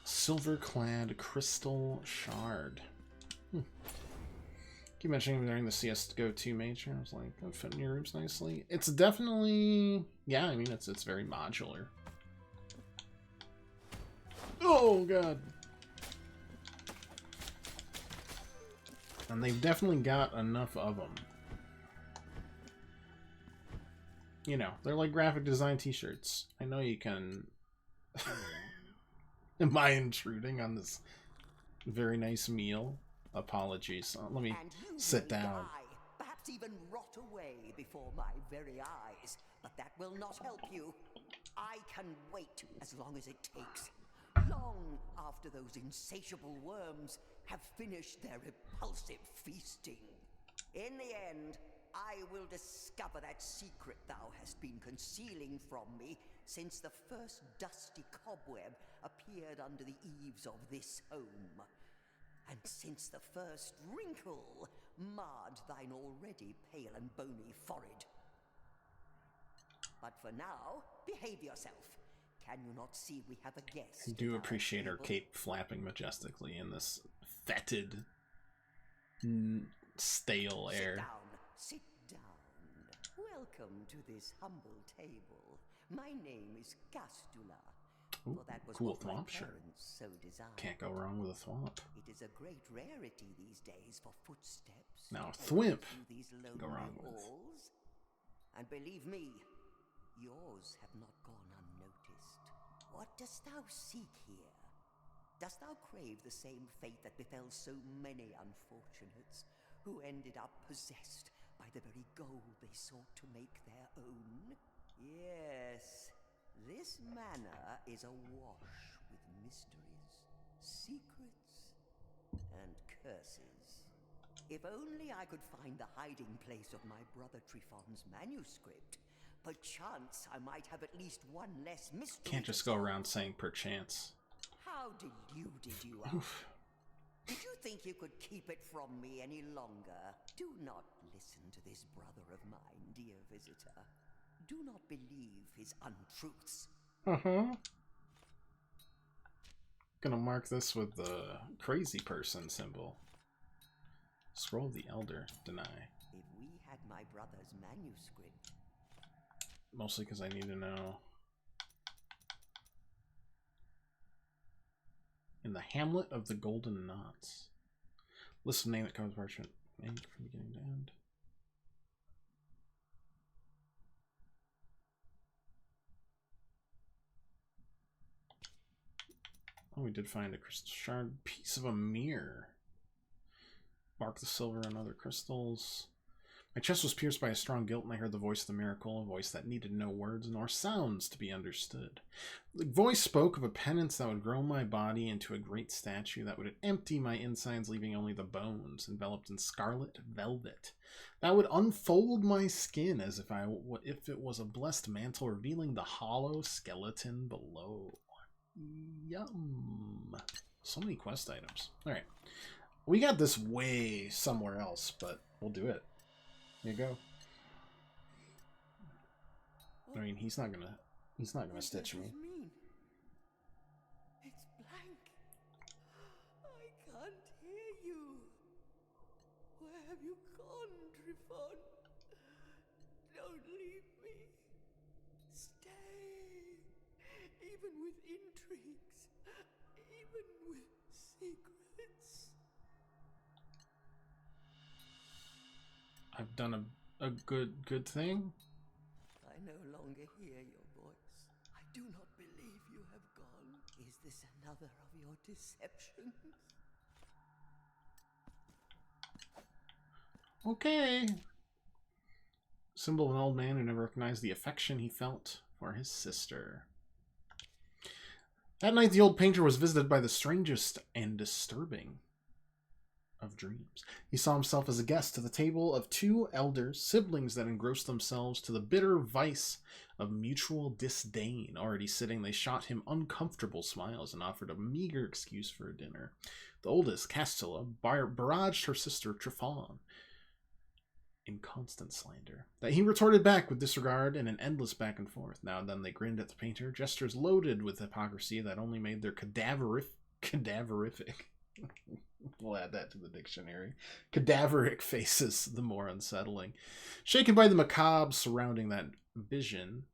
Speaker 1: Silver-clad crystal shard. Keep mentioning during the CSGO 2 major. I was like, oh, fit in your rooms nicely. It's definitely, yeah. I mean, it's very modular. Oh god. And they've definitely got enough of them. You know, they're like graphic design t-shirts. I know you can. Am I intruding on this very nice meal? Apologies. Let me sit down.
Speaker 6: Perhaps even rot away before my very eyes, but that will not help you. I can wait as long as it takes. Long after those insatiable worms have finished their repulsive feasting. In the end, I will discover that secret thou hast been concealing from me since the first dusty cobweb appeared under the eaves of this home. And since the first wrinkle marred thine already pale and bony forehead. But for now, behave yourself. Can you not see we have a guest?
Speaker 1: I do appreciate her cape flapping majestically in this fetid, stale air.
Speaker 6: Sit down. welcome to this humble table. My name is Castula.
Speaker 1: Ooh,
Speaker 6: For that was
Speaker 1: cool
Speaker 6: what my
Speaker 1: thwomp shirt.
Speaker 6: parents so designed.
Speaker 1: Can't go wrong with a thwomp.
Speaker 6: It is a great rarity these days for footsteps.
Speaker 1: Now,
Speaker 6: to
Speaker 1: a
Speaker 6: take you
Speaker 1: thwimp,
Speaker 6: through these
Speaker 1: can go
Speaker 6: lonely
Speaker 1: wrong with.
Speaker 6: halls. And believe me, yours have not gone unnoticed. What dost thou seek here? Dost thou crave the same fate that befell so many unfortunates who ended up possessed by the very gold they sought to make their own? Yes, this manor is awash with mysteries, secrets, and curses. If only I could find the hiding place of my brother Trifon's manuscript, perchance I might have at least one less mystery.
Speaker 1: Can't just go around saying perchance.
Speaker 6: How deluded you are.
Speaker 1: Oof.
Speaker 6: Did you think you could keep it from me any longer? Do not listen to this brother of mine, dear visitor. Do not believe his untruths.
Speaker 1: Gonna mark this with the crazy person symbol. Scroll of the Elder. Deny.
Speaker 6: If we had my brother's manuscript...
Speaker 1: Mostly because I need to know. In the Hamlet of the Golden Knots. List of name that covers parchment. Name from beginning to end. Oh, we did find a crystal shard. Piece of a mirror. Mark the silver and other crystals. My chest was pierced by a strong guilt, and I heard the voice of the miracle, a voice that needed no words nor sounds to be understood. The voice spoke of a penance that would grow my body into a great statue that would empty my insides, leaving only the bones, enveloped in scarlet velvet. That would unfold my skin as if it was a blessed mantle, revealing the hollow skeleton below. Yum. So many quest items. Alright. We got this way somewhere else, but we'll do it. Here you go. I mean, he's not gonna stitch me.
Speaker 6: It's blank. I can't hear you. Where have you gone, Trifon? Don't leave me. Stay. Even with intrigues, even with secrets.
Speaker 1: I've done a good thing.
Speaker 6: I no longer hear your voice. I do not believe you have gone. Is this another of your deceptions?
Speaker 1: Okay. Symbol of an old man who never recognized the affection he felt for his sister. That night, the old painter was visited by the strangest and disturbing of dreams. He saw himself as a guest to the table of two elders, siblings that engrossed themselves to the bitter vice of mutual disdain. Already sitting, they shot him uncomfortable smiles and offered a meager excuse for a dinner. The oldest, Castilla, barraged her sister Trifon in constant slander, that he retorted back with disregard and an endless back and forth. Now and then they grinned at the painter, gestures loaded with hypocrisy that only made their cadaverific we'll add that to the dictionary. Cadaveric faces the more unsettling. Shaken by the macabre surrounding that vision,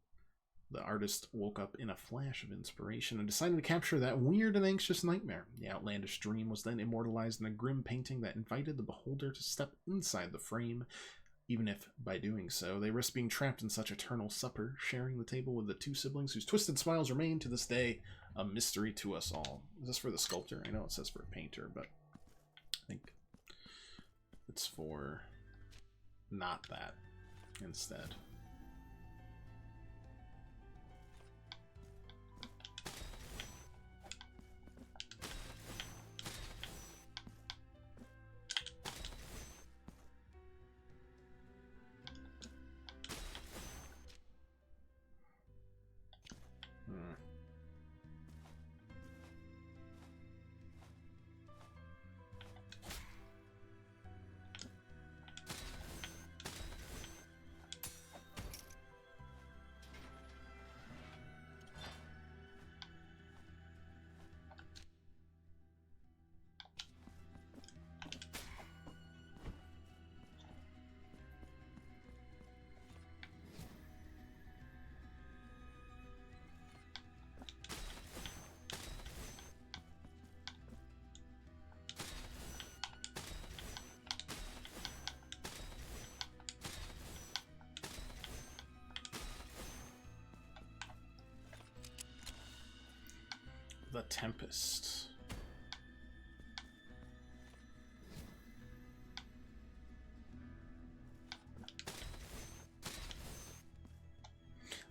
Speaker 1: the artist woke up in a flash of inspiration and decided to capture that weird and anxious nightmare. The outlandish dream was then immortalized in a grim painting that invited the beholder to step inside the frame, even if, by doing so, they risked being trapped in such eternal supper, sharing the table with the two siblings whose twisted smiles remain to this day a mystery to us all. Is this for the sculptor? I know it says for a painter, but I think it's for not that instead. the Tempest.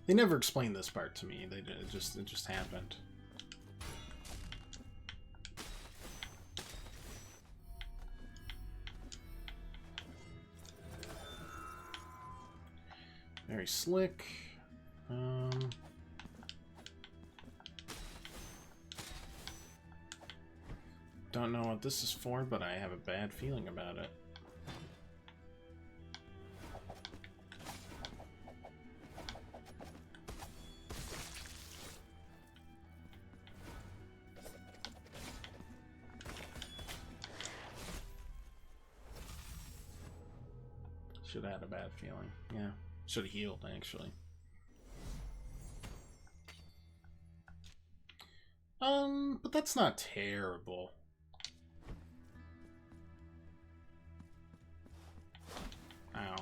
Speaker 1: They never explained this part to me. It just happened. Very slick. Don't know what this is for, but I have a bad feeling about it. Should have had a bad feeling. Yeah. Should have healed, actually. But that's not terrible. Ow.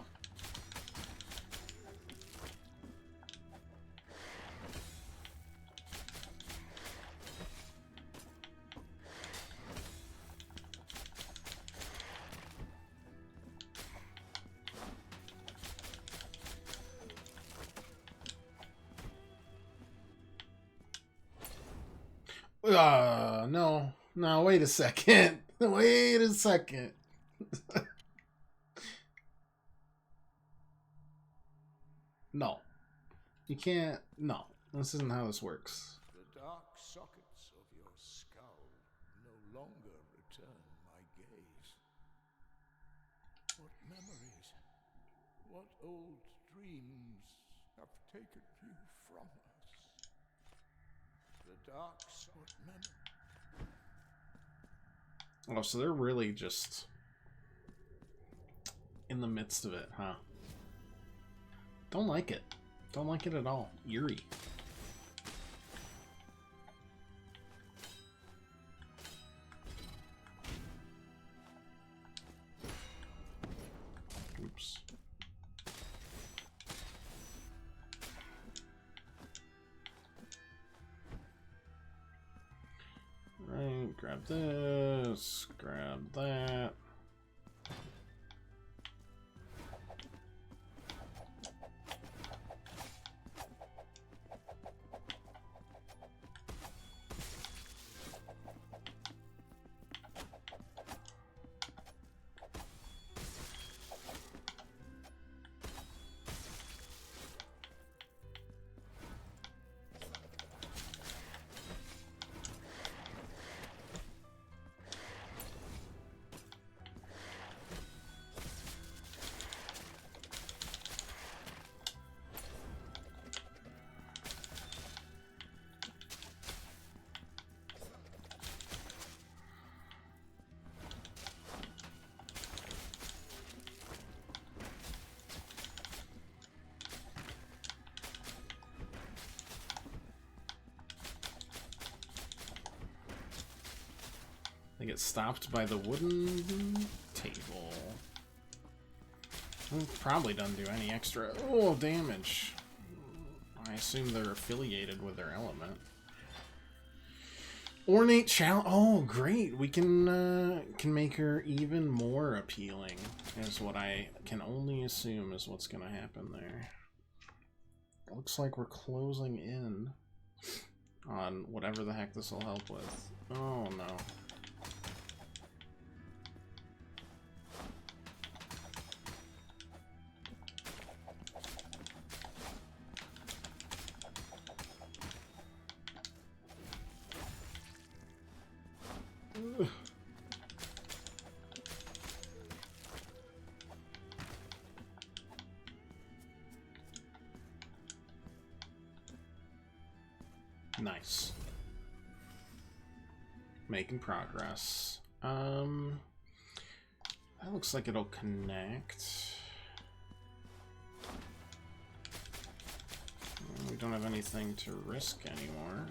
Speaker 1: No. No, wait a second. Wait a second. No. You can't. No. This isn't how this works.
Speaker 7: The dark sockets of your skull no longer return my gaze. What memories, what old dreams have taken you from us? The dark what memories.
Speaker 1: Oh, so they're really just in the midst of it, huh? Don't like it. Don't like it at all. Eerie. Oops. Right, grab this, grab that. They get stopped by the wooden table. Probably doesn't do any extra damage. I assume they're affiliated with their element. Ornate challenge. Oh, great! We can make her even more appealing. Is what I can only assume is what's gonna happen there. Looks like we're closing in on whatever the heck this will help with. Oh no. Nice. Making progress. That looks like it'll connect. We don't have anything to risk anymore.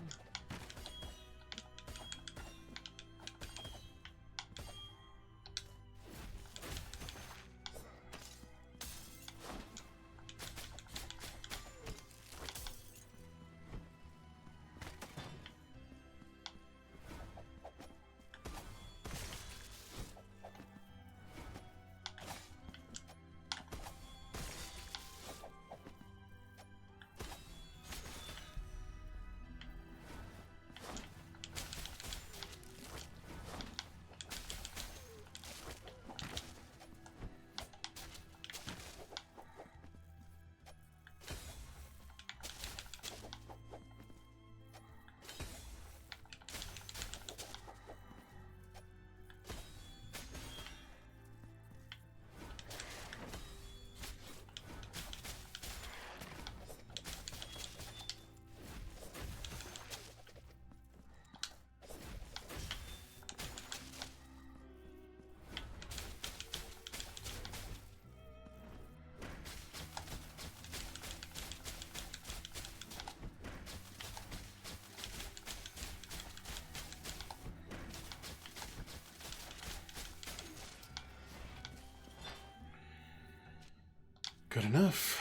Speaker 1: Good enough.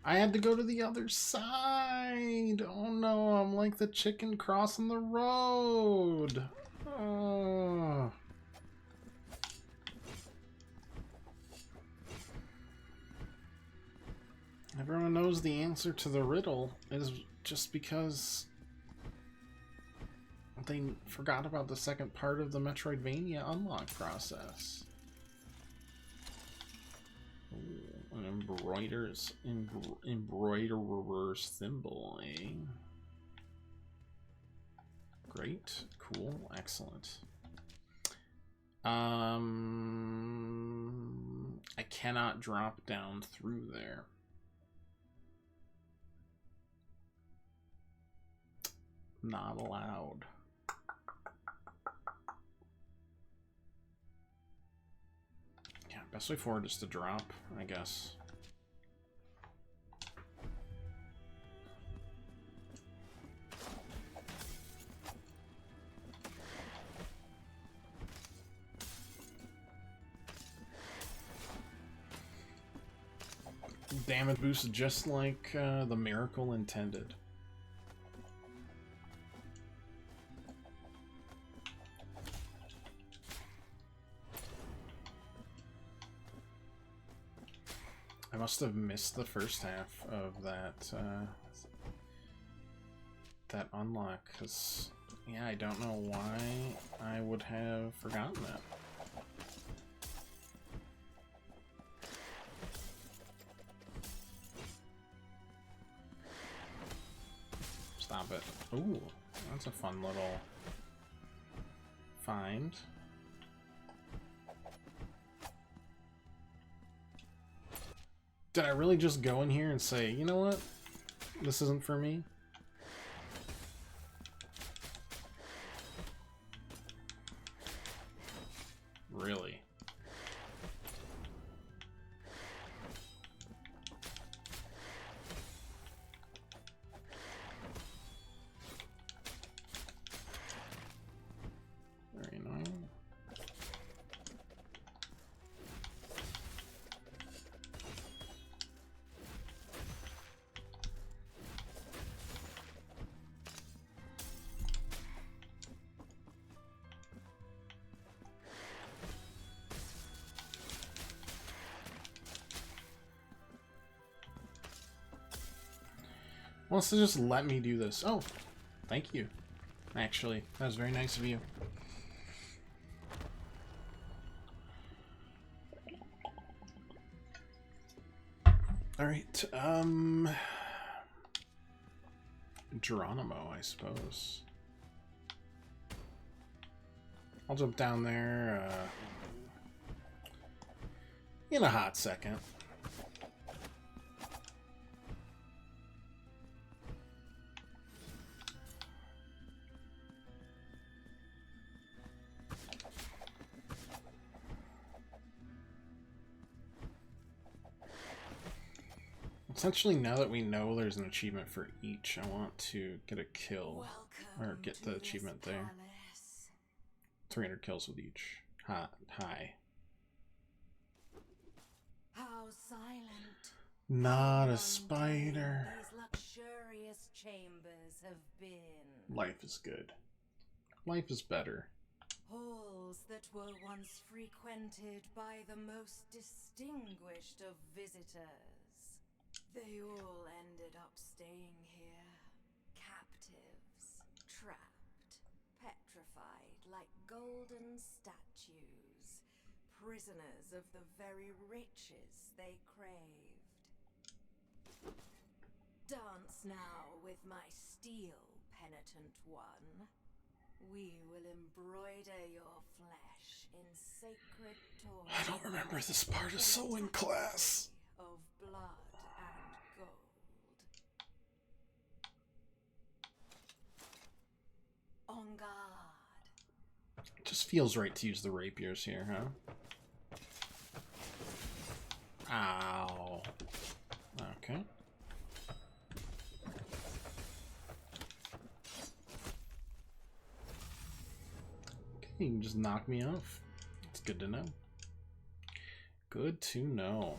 Speaker 1: I had to go to the other side. Oh no, I'm like the chicken crossing the road. Oh. Everyone knows the answer to the riddle is just because they forgot about the second part of the Metroidvania unlock process. Ooh, an embroiderer's thimble, eh? Great, cool, excellent. I cannot drop down through there. Not allowed. Yeah, best way forward is to drop, I guess. Damage boost just like the miracle intended. I must have missed the first half of that that unlock, because yeah, I don't know why I would have forgotten that. Stop it. Ooh, that's a fun little find. Did I really just go in here and say, you know what? This isn't for me? Really? Very annoying. Wants to just let me do this. Oh, thank you. Actually, that was very nice of you. Alright, Geronimo, I suppose. I'll jump down there, in a hot second. Essentially, now that we know there's an achievement for each, I want to get a kill, or get the achievement there. 300 kills with each. High.
Speaker 5: How silent.
Speaker 1: Not a spider.
Speaker 5: These luxurious chambers have been.
Speaker 1: Life is good. Life is better.
Speaker 5: Halls that were once frequented by the most distinguished of visitors. They all ended up staying here. Captives, trapped, petrified like golden statues. Prisoners of the very riches they craved. Dance now with my steel, penitent one. We will embroider your flesh in sacred toil.
Speaker 1: I don't remember this part of sewing class.
Speaker 5: Of blood and gold. On guard.
Speaker 1: It just feels right to use the rapiers here, huh? Ow. Okay. you can just knock me off. It's good to know. Good to know.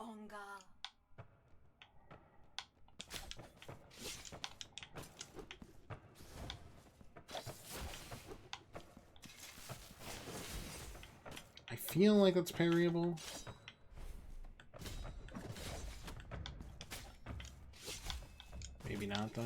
Speaker 5: Ongal.
Speaker 1: I feel like it's parryable. Maybe not, though.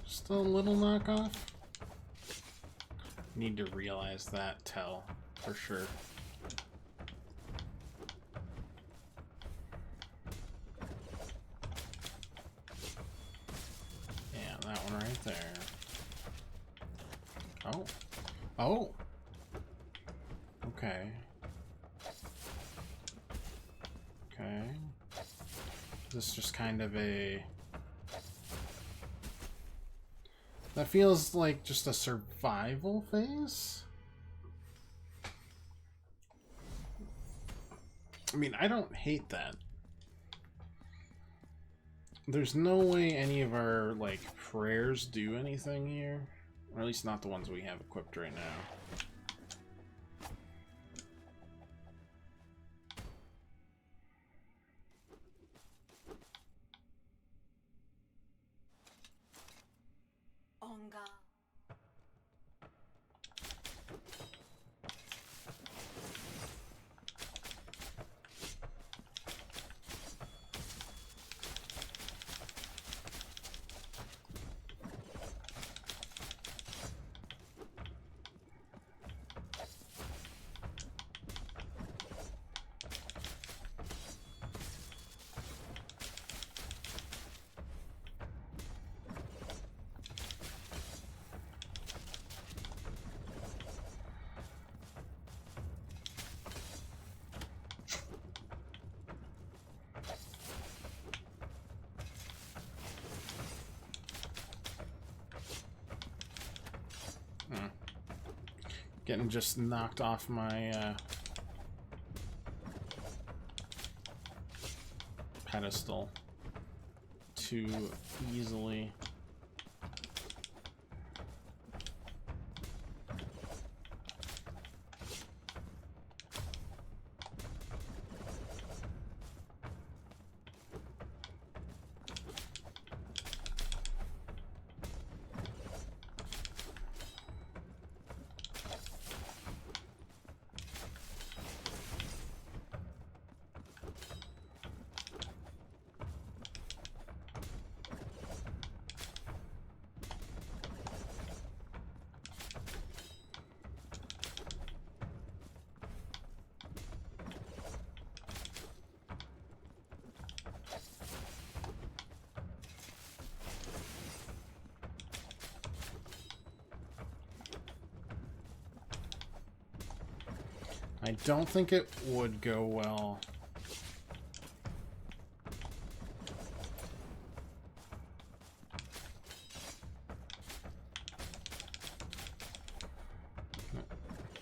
Speaker 1: Just a little knockoff. Need to realize that tell for sure. Yeah, that one right there. Oh. Oh! Okay. Okay. This is just kind of a... That feels like just a survival phase? I mean, I don't hate that. There's no way any of our, like, prayers do anything here. Or at least not the ones we have equipped right now.
Speaker 5: Ongal.
Speaker 1: Getting just knocked off my pedestal too easily. I don't think it would go well.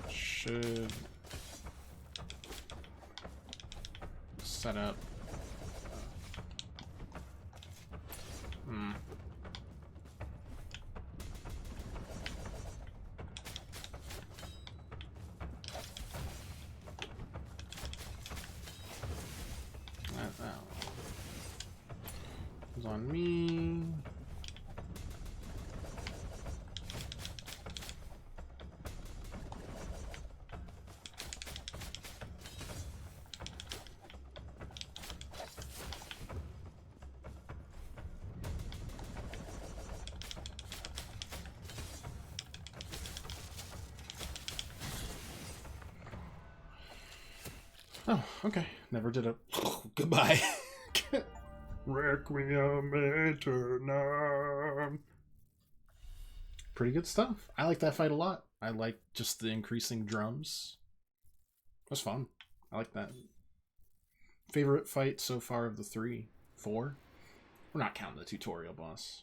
Speaker 1: Should set up. That was on me. Oh, okay. Never did it. Goodbye. Requiem aeternam. Pretty good stuff. I like that fight a lot. I like just the increasing drums. It was fun. I like that. Favorite fight so far of the 3? 4? We're not counting the tutorial boss.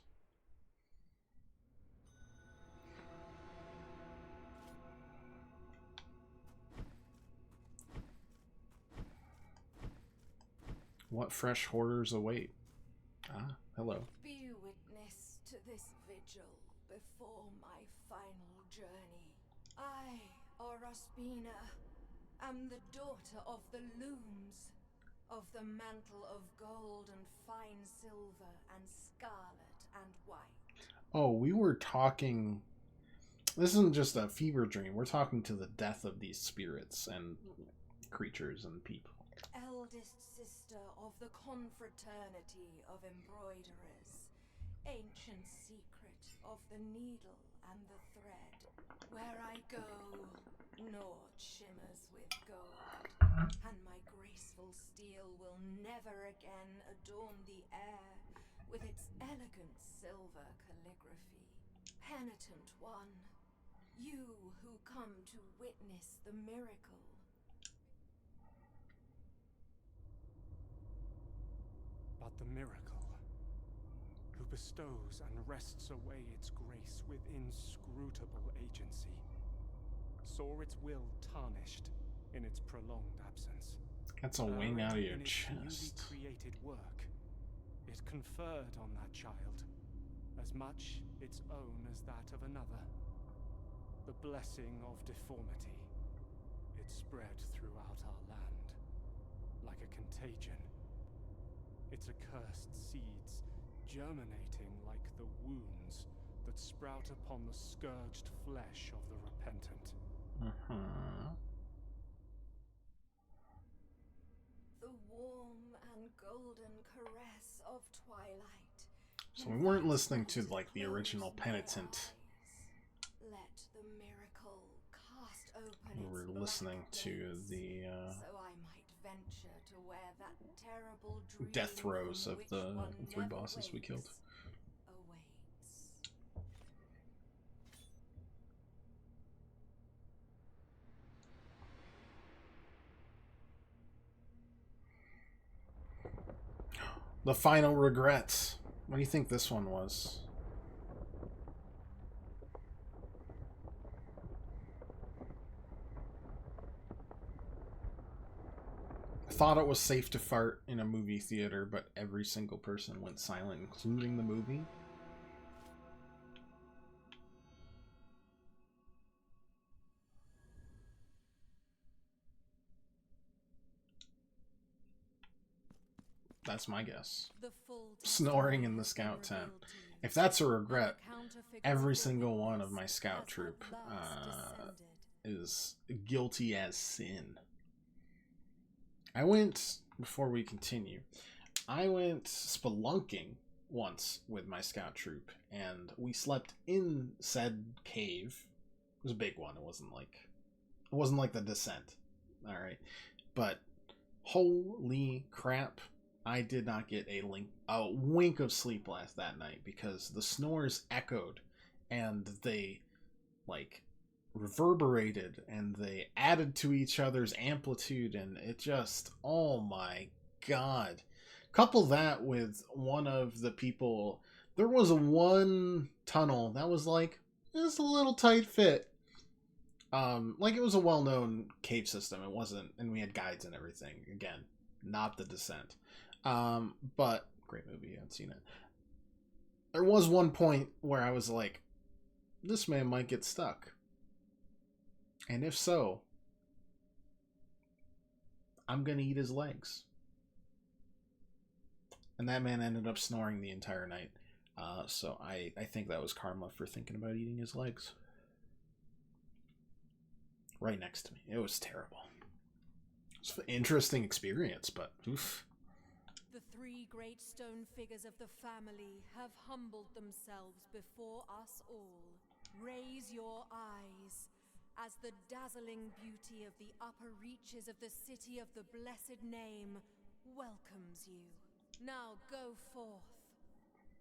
Speaker 1: What fresh horrors await? Ah, hello.
Speaker 5: Be witness to this vigil before my final journey. I, Orospina, am the daughter of the looms, of the mantle of gold and fine silver and scarlet and white.
Speaker 1: Oh, we were talking... This isn't just a fever dream. We're talking to the death of these spirits and creatures and people.
Speaker 5: Eldest sister of the confraternity of embroiderers, ancient secret of the needle and the thread. Where I go, naught shimmers with gold, and my graceful steel will never again adorn the air with its elegant silver calligraphy. Penitent one, you who come to witness the miracle.
Speaker 4: But the miracle, who bestows and wrests away its grace with inscrutable agency, saw its will tarnished in its prolonged absence.
Speaker 1: That's a wing out of your
Speaker 4: In its
Speaker 1: chest.
Speaker 4: newly created work, it conferred on that child as much its own as that of another. The blessing of deformity. It spread throughout our land like a contagion. Its accursed seeds germinating like the wounds that sprout upon the scourged flesh of the repentant.
Speaker 5: The warm and golden caress of twilight.
Speaker 1: So we weren't listening to like the original Penitent.
Speaker 5: Let the miracle cast open
Speaker 1: We were listening to the
Speaker 5: so I might venture to where that terrible dream
Speaker 1: death throes
Speaker 5: from
Speaker 1: of
Speaker 5: which
Speaker 1: the
Speaker 5: one
Speaker 1: 3
Speaker 5: never
Speaker 1: bosses we killed.
Speaker 5: awaits.
Speaker 1: The final regrets. What do you think this one was? I thought it was safe to fart in a movie theater, but every single person went silent, including the movie. That's my guess.
Speaker 5: The full
Speaker 1: Snoring in the
Speaker 5: testimony
Speaker 1: scout
Speaker 5: has been
Speaker 1: tent.
Speaker 5: revealed to you,
Speaker 1: If that's a
Speaker 5: and the
Speaker 1: regret,
Speaker 5: counterfeit
Speaker 1: every
Speaker 5: of your
Speaker 1: single one of
Speaker 5: witness
Speaker 1: my scout
Speaker 5: has
Speaker 1: troop
Speaker 5: at last descended.
Speaker 1: is guilty as sin. I went, before we continue, I went spelunking once with my scout troop, and we slept in said cave. It was a big one. It wasn't like the Descent. All right, but holy crap, I did not get a wink of sleep that night because the snores echoed, and they like reverberated and they added to each other's amplitude, and it just, oh my god. Couple that with one of the people, there was one tunnel that was like, it's a little tight fit. Like it was a well-known cave system. It wasn't, and we had guides and everything. Again, not The Descent. But great movie. I haven't seen it. There was one point where I was like, this man might get stuck. And if so, I'm gonna eat his legs. And that man ended up snoring the entire night. So I think that was karma for thinking about eating his legs. Right next to me. It was terrible. It was an interesting experience, but oof.
Speaker 5: The three great stone figures of the family have humbled themselves before us all. Raise your eyes as the dazzling beauty of the upper reaches of the city of the blessed name welcomes you. Now go forth.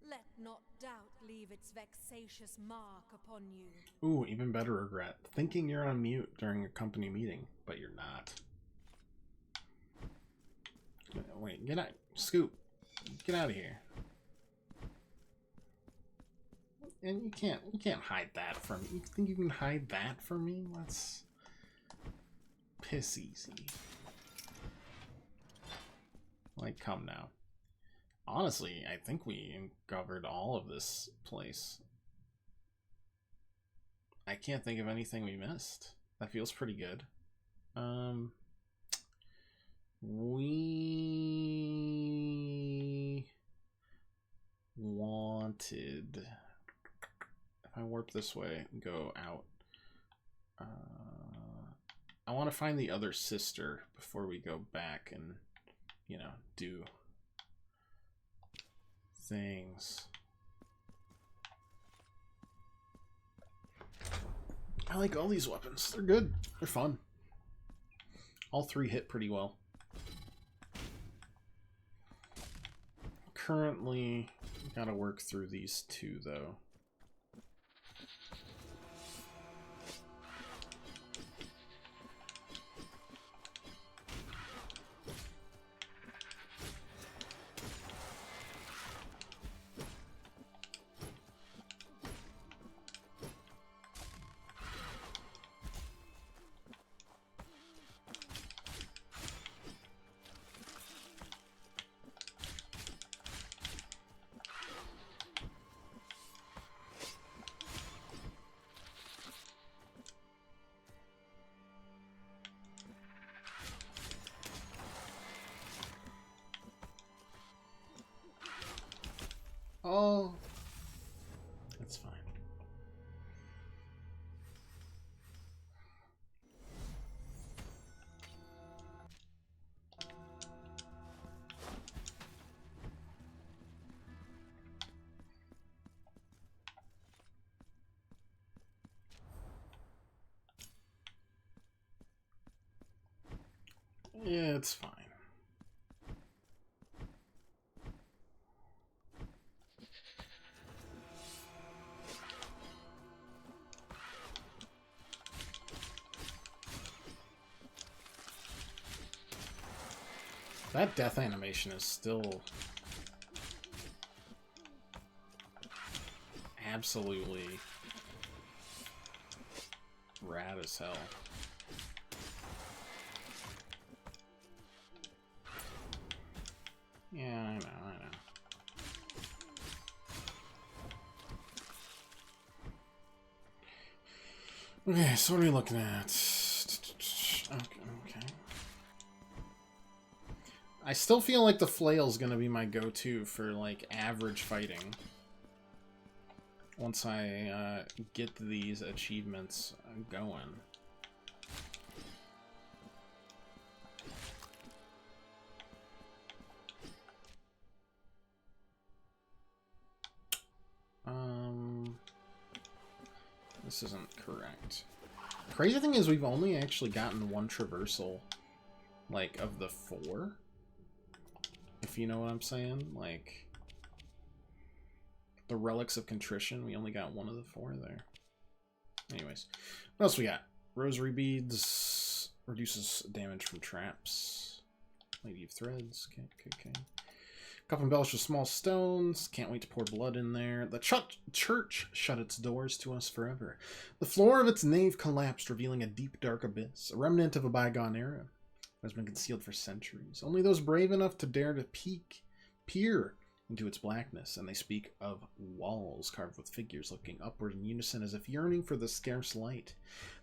Speaker 5: Let not doubt leave its vexatious mark upon you.
Speaker 1: Ooh, even better regret. Thinking you're on mute during a company meeting, but you're not. Wait, get out. Scoop. Get out of here. And you can't hide that from me. You think you can hide that from me? That's piss easy. Like, come now. Honestly, I think we covered all of this place. I can't think of anything we missed. That feels pretty good. We wanted... If I warp this way, go out. I want to find the other sister before we go back and, you know, do things. I like all these weapons. They're good. They're fun. All three hit pretty well. Currently, gotta work through these two, though. Oh, that's fine. Yeah, it's fine. That death animation is still absolutely rad as hell. Yeah, I know. Okay, so what are we looking at? Okay. I still feel like the flail is gonna be my go-to for, like, average fighting. Once I get these achievements going. This isn't correct. Crazy thing is we've only actually gotten one traversal, like, of the 4. If you know what I'm saying. Like, the Relics of Contrition, we only got one of the 4 there. Anyways, what else we got? Rosary beads reduces damage from traps. Lady of threads. Okay. Cup embellished with small stones. Can't wait to pour blood in there. The church shut its doors to us forever. The floor of its nave collapsed, revealing a deep, dark abyss, a remnant of a bygone era that has been concealed for centuries. Only those brave enough to dare to peer into its blackness, and they speak of walls carved with figures looking upward in unison as if yearning for the scarce light.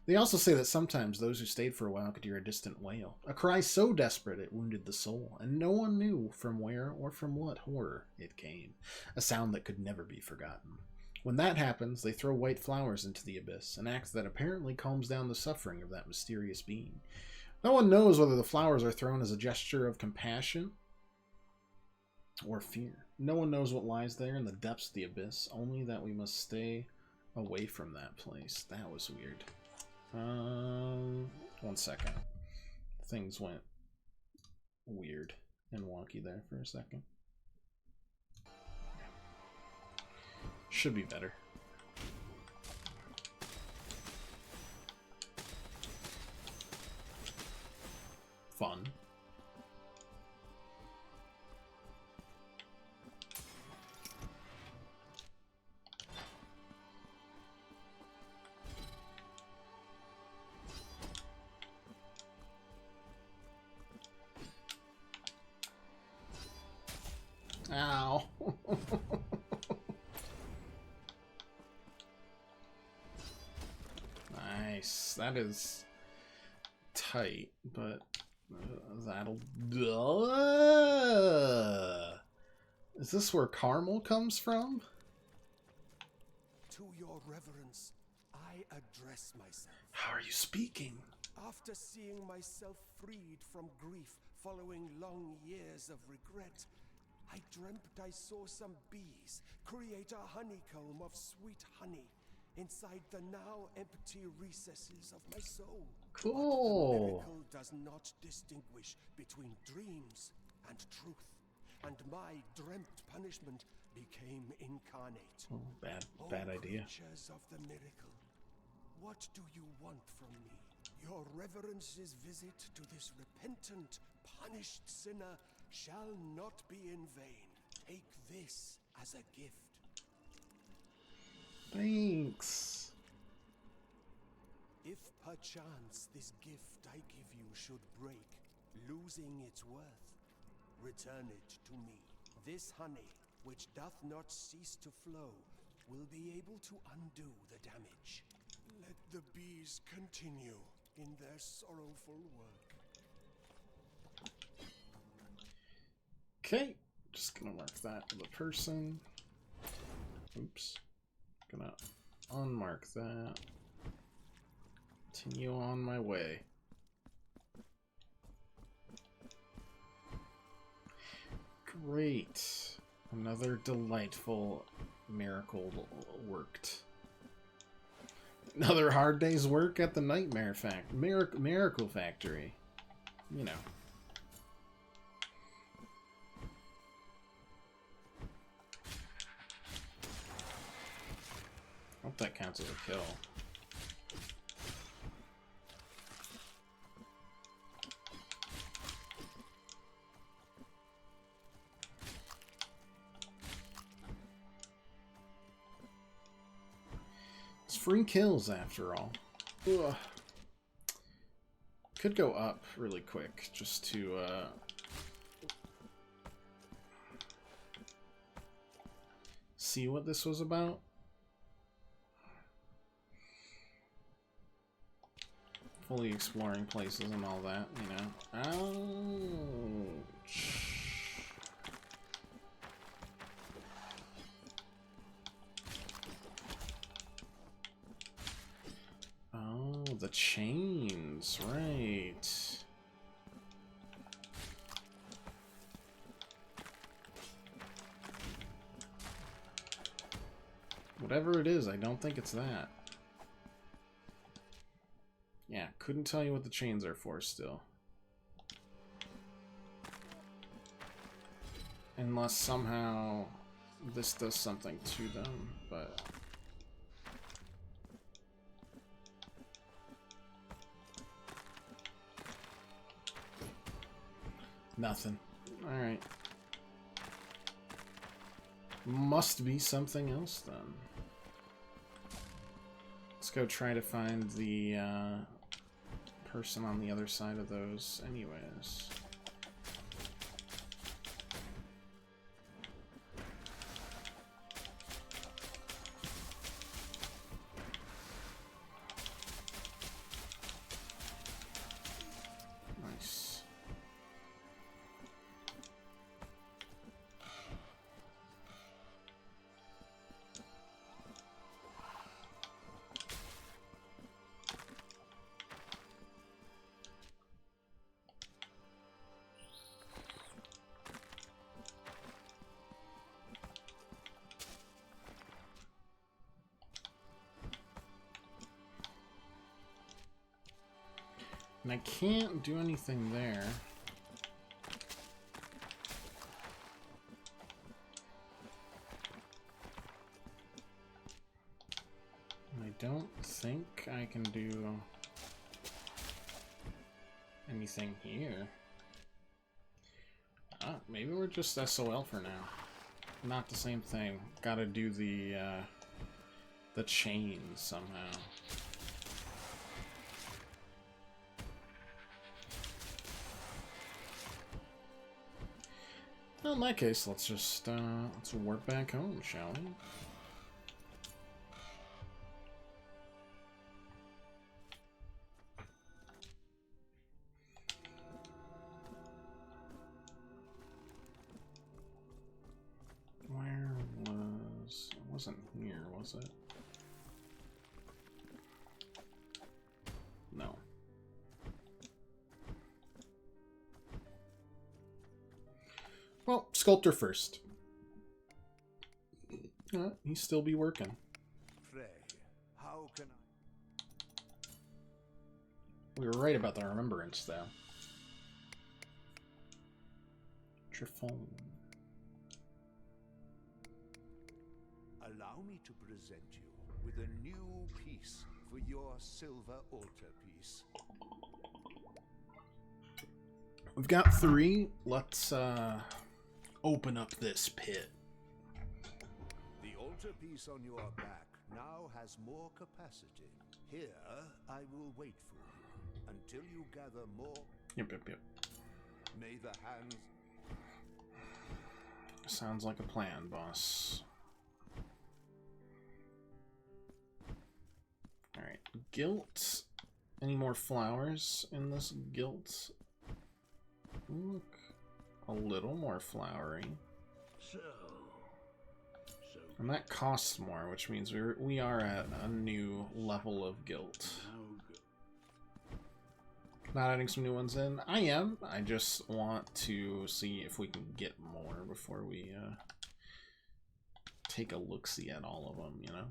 Speaker 1: They also say that sometimes those who stayed for a while could hear a distant wail, a cry so desperate it wounded the soul, and no one knew from where or from what horror it came, a sound that could never be forgotten. When that happens, they throw white flowers into the abyss, an act that apparently calms down the suffering of that mysterious being. No one knows whether the flowers are thrown as a gesture of compassion or fear. No one knows what lies there in the depths of the abyss, only that we must stay away from that place. That was weird. 1 second. Things went weird and wonky there for a second. Should be better. Fun. Ow. Nice. That is tight, but that'll... Is this where caramel comes from?
Speaker 8: To your reverence, I address myself.
Speaker 1: How are you speaking?
Speaker 8: After seeing myself freed from grief following long years of regret, I dreamt I saw some bees create a honeycomb of sweet honey inside the now empty recesses of my soul.
Speaker 1: Cool.
Speaker 8: But the miracle does not distinguish between dreams and truth, and my dreamt punishment became incarnate.
Speaker 1: Oh, bad idea.
Speaker 8: Creatures of the miracle, what do you want from me? Your reverence's visit to this repentant, punished sinner shall not be in vain. Take this as a gift.
Speaker 1: Thanks.
Speaker 8: If perchance this gift I give you should break, losing its worth, return it to me. This honey, which doth not cease to flow, will be able to undo the damage. Let the bees continue in their sorrowful work.
Speaker 1: Okay, just gonna mark that to the person. Oops. Gonna unmark that. Continue on my way. Great. Another delightful miracle worked. Another hard day's work at the Miracle Factory. You know. I hope that counts as a kill. It's free kills after all. Ugh. Could go up really quick just to see what this was about. Fully exploring places and all that, you know. Ouch. Oh, the chains, right. Whatever it is, I don't think it's that. Yeah, couldn't tell you what the chains are for still. Unless somehow this does something to them, but... Nothing. Alright. Must be something else then. Let's go try to find the person on the other side of those anyways. Nice. And I can't do anything there. I don't think I can do anything here. Maybe we're just SOL for now. Not the same thing. Gotta do the chain somehow. Well, in that case, let's just let's warp back home, shall we? Where was... It wasn't here, was it? No. Well, sculptor first. He still be working.
Speaker 7: Frey, how can I...
Speaker 1: We were right about the remembrance, though. Trifon.
Speaker 7: Allow me to present you with a new piece for your silver altarpiece.
Speaker 1: We've got 3. Let's open up this pit.
Speaker 7: The altarpiece on your back now has more capacity. Here, I will wait for you until you gather more.
Speaker 1: Yep.
Speaker 7: May the hands...
Speaker 1: Sounds like a plan, boss. Alright, guilt. Any more flowers in this guilt? Look, a little more flowery. And that costs more, which means we are at a new level of guilt. Not adding some new ones in? I am. I just want to see if we can get more before we take a look-see at all of them, you know?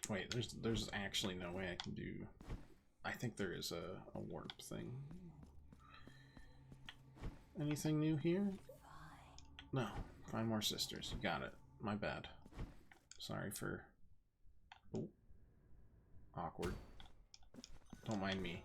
Speaker 1: Wait, there's actually no way I can do... I think there is a warp thing. Anything new here? No. 5 more sisters. You got it. My bad. Sorry for... Oh. Awkward. Don't mind me.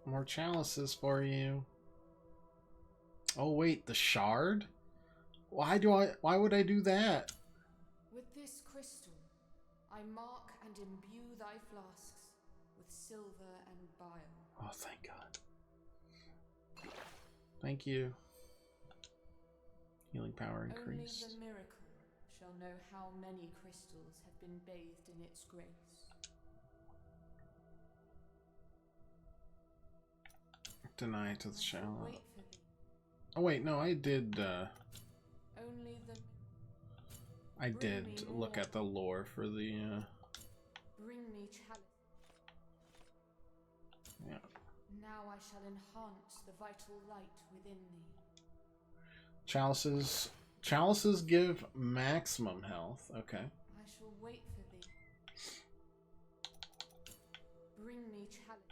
Speaker 1: More chalices for you. Oh wait, the shard? Why would I do that?
Speaker 5: With this crystal, I mark and imbue thy flasks with silver and bile.
Speaker 1: Oh, thank God. Thank you. Healing power increased.
Speaker 5: Only the miracle shall know how many crystals have been bathed in its grace.
Speaker 1: Deny to the chalice.
Speaker 5: Wait for thee.
Speaker 1: Oh wait, no, I did
Speaker 5: Only the
Speaker 1: I did look at the lore for the
Speaker 5: bring me chalice.
Speaker 1: yeah.
Speaker 5: Now I shall enhance the vital light within thee.
Speaker 1: Chalices give maximum health. Okay.
Speaker 5: I shall wait for thee. bring me challenge.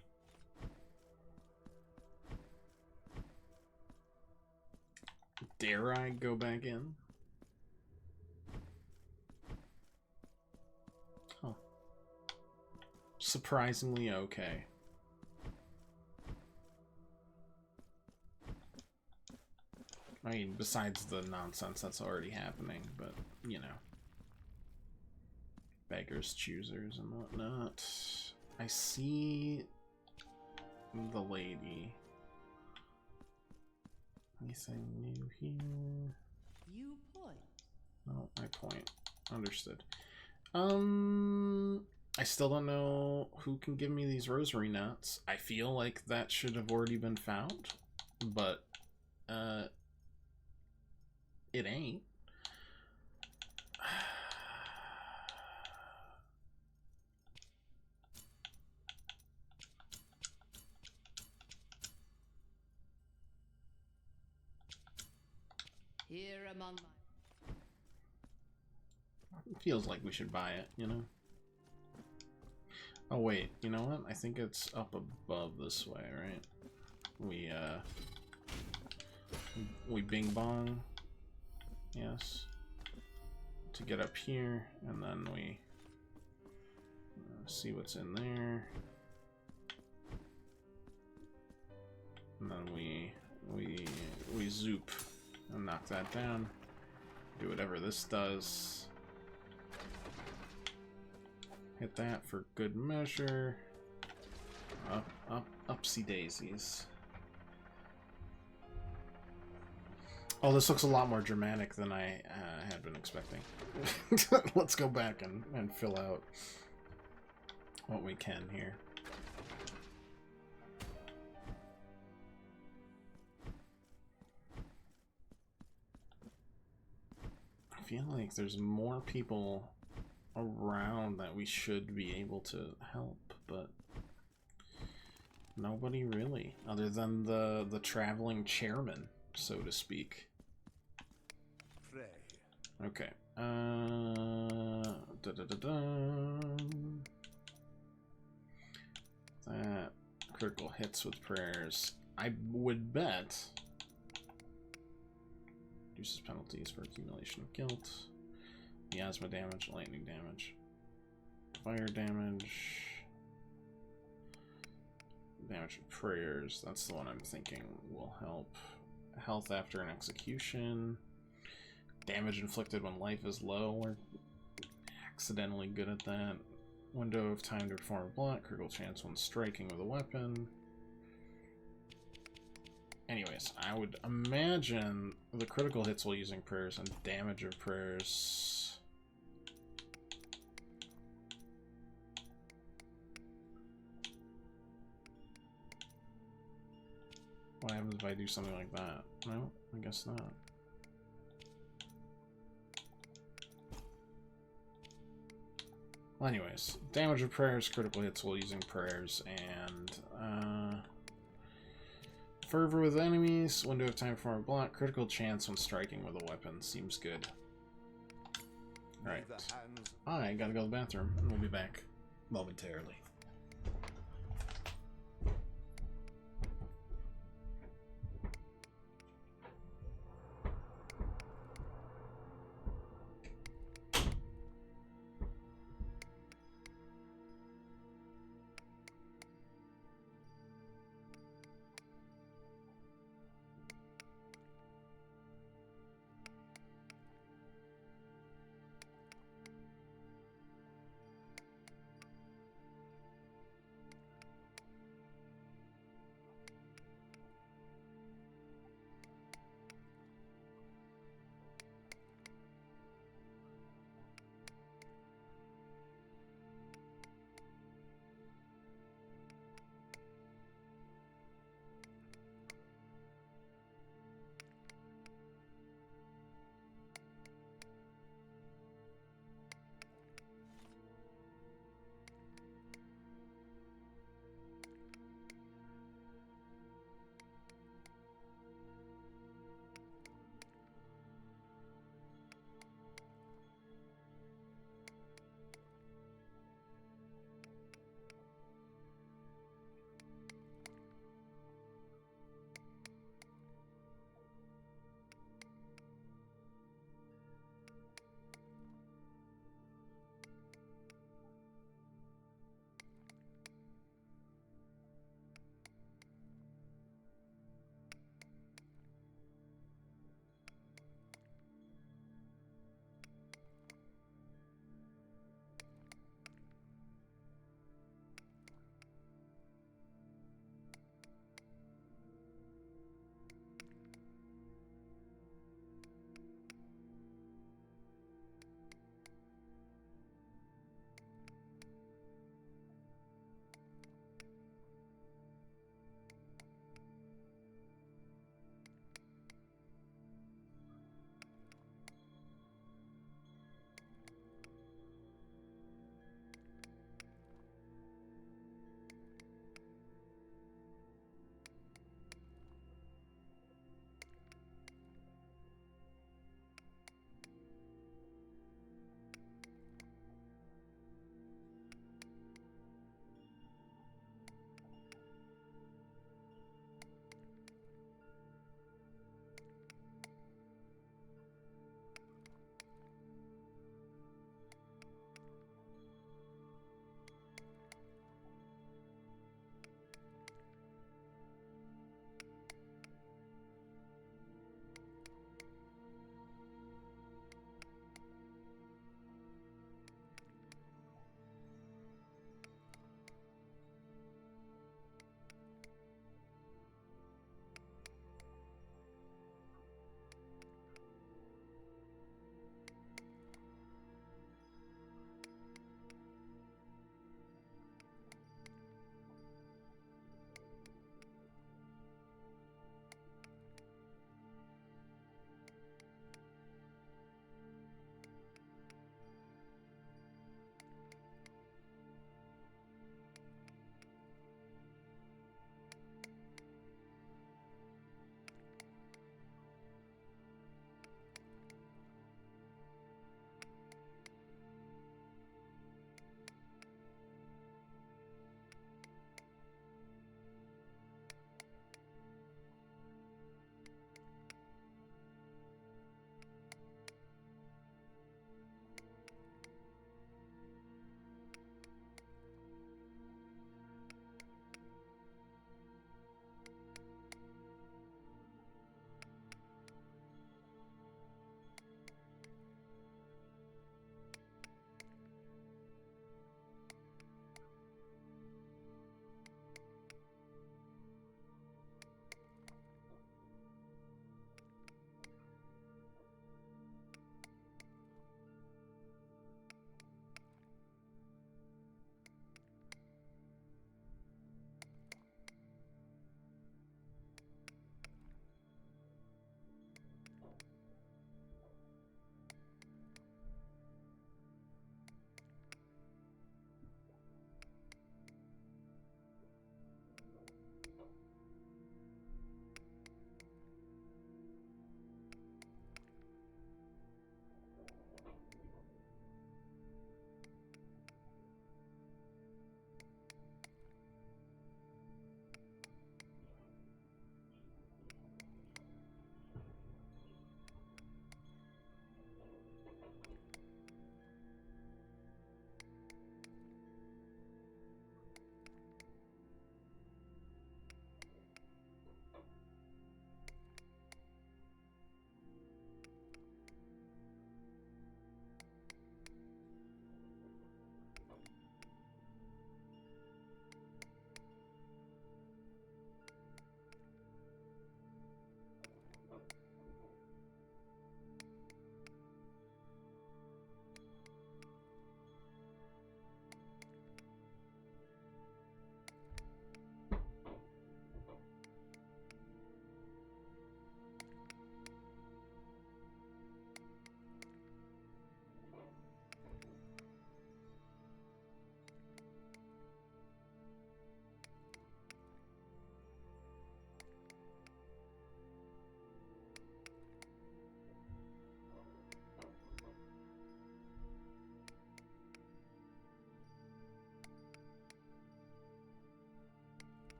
Speaker 1: Dare I go back in? Huh. Surprisingly okay. I mean, besides the nonsense that's already happening, but, you know. Beggars, choosers, and whatnot. I see the lady. Anything new here?
Speaker 6: You point.
Speaker 1: No, I point. Understood. I still don't know who can give me these rosary nuts. I feel like that should have already been found, but it ain't.
Speaker 6: Here among my...
Speaker 1: It feels like we should buy it, you know? Oh wait, you know what? I think it's up above this way, right? We bing bong. Yes. To get up here, and then we see what's in there. And then we zoop and knock that down. Do whatever this does. Hit that for good measure. Upsy daisies. Oh, this looks a lot more dramatic than I had been expecting. Let's go back and fill out what we can here. I feel like there's more people around that we should be able to help, but nobody really, other than the traveling chairman, so to speak. Okay. That critical hits with prayers. I would bet reduces penalties for accumulation of guilt. Miasma damage, lightning damage, fire damage, damage of prayers. That's the one I'm thinking will help. Health after an execution. Damage inflicted when life is low. We're accidentally good at that. Window of time to perform a block. Critical chance when striking with a weapon. Anyways, I would imagine the critical hits while using prayers and damage of prayers. What happens if I do something like that? No, I guess not. Well, anyways, damage of prayers, critical hits while using prayers, and fervor with enemies, window of time for a block, critical chance when striking with a weapon. Seems good. Alright. I gotta go to the bathroom, and we'll be back momentarily.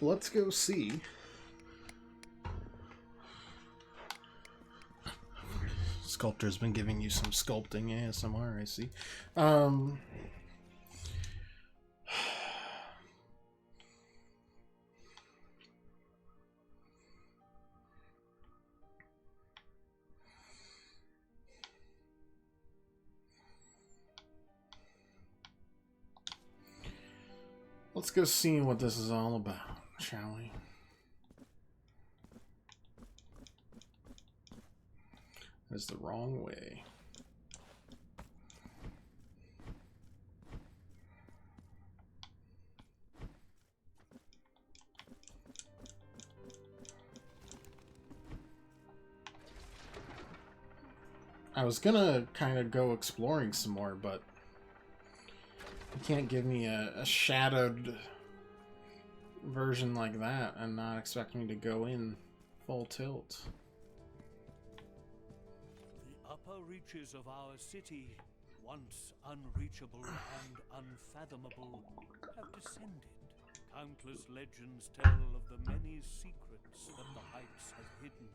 Speaker 1: let's go see. Sculptor's been giving you some sculpting ASMR, I see. Let's go see what this is all about, shall we? That's the wrong way. I was gonna kind of go exploring some more, but you can't give me a shadowed version like that and not expect me to go in full tilt.
Speaker 2: The upper reaches of our city, once unreachable and unfathomable, have descended. Countless legends tell of the many secrets that the heights have hidden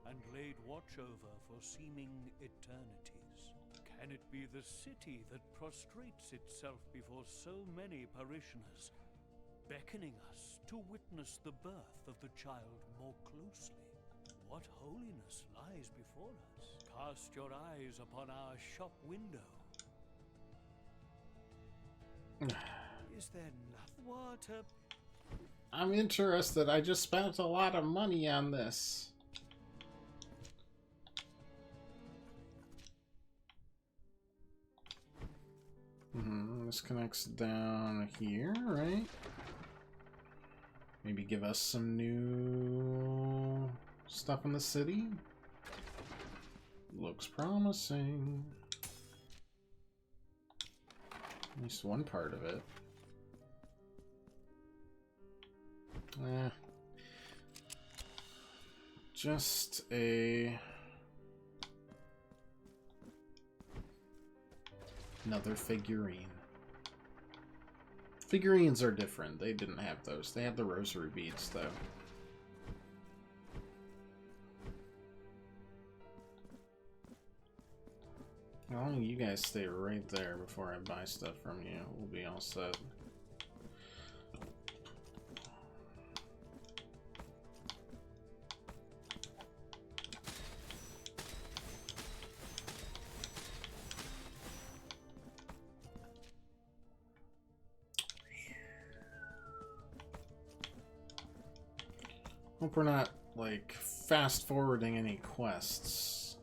Speaker 2: and laid watch over for seeming eternities. Can it be the city that prostrates itself before so many parishioners, beckoning us to witness the birth of the child more closely? What holiness lies before us? Cast your eyes upon our shop window. Is there nothing more to...
Speaker 1: I'm interested. I just spent a lot of money on this. This connects down here, right? Maybe give us some new stuff in the city. Looks promising. At least one part of it. Just another figurine. Figurines are different. They didn't have those. They had the rosary beads, though. As long as you guys stay right there before I buy stuff from you, we'll be all set. Hope we're not, like, fast-forwarding any quests.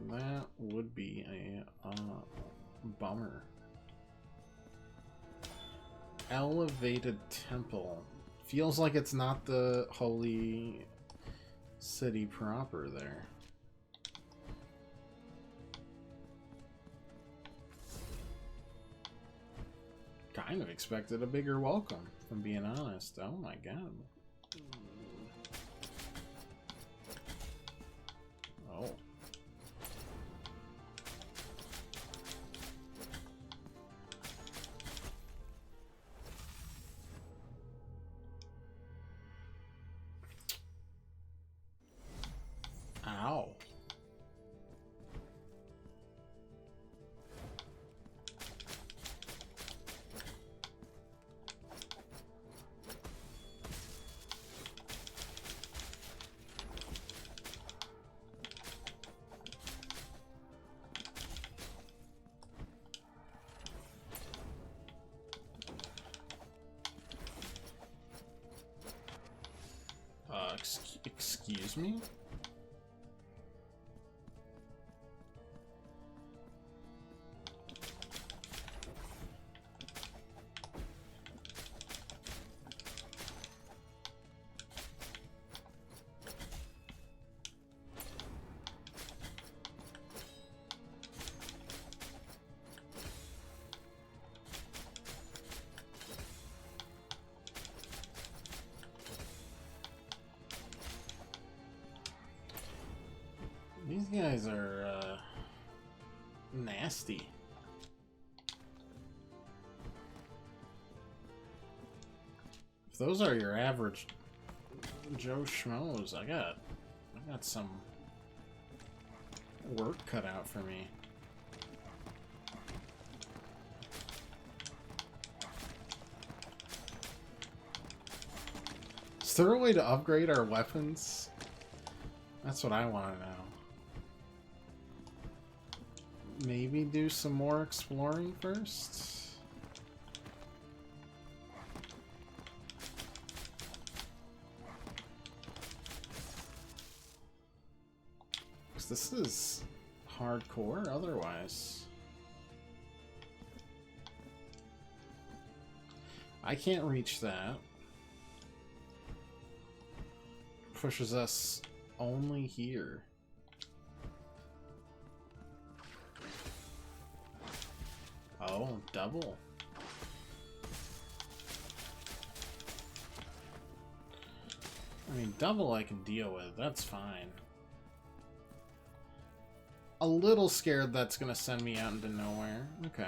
Speaker 1: That would be a bummer. Elevated temple. Feels like it's not the holy city proper there. Kind of expected a bigger welcome, if I'm being honest. Oh my god. Oh. Ow. Excuse me? These guys are, nasty. If those are your average Joe Schmoes, I got some work cut out for me. Is there a way to upgrade our weapons? That's what I want to know. Maybe do some more exploring first? Because this is hardcore otherwise. I can't reach that. Pushes us only here. Oh, double. I mean, double I can deal with. That's fine. A little scared that's gonna send me out into nowhere. Okay.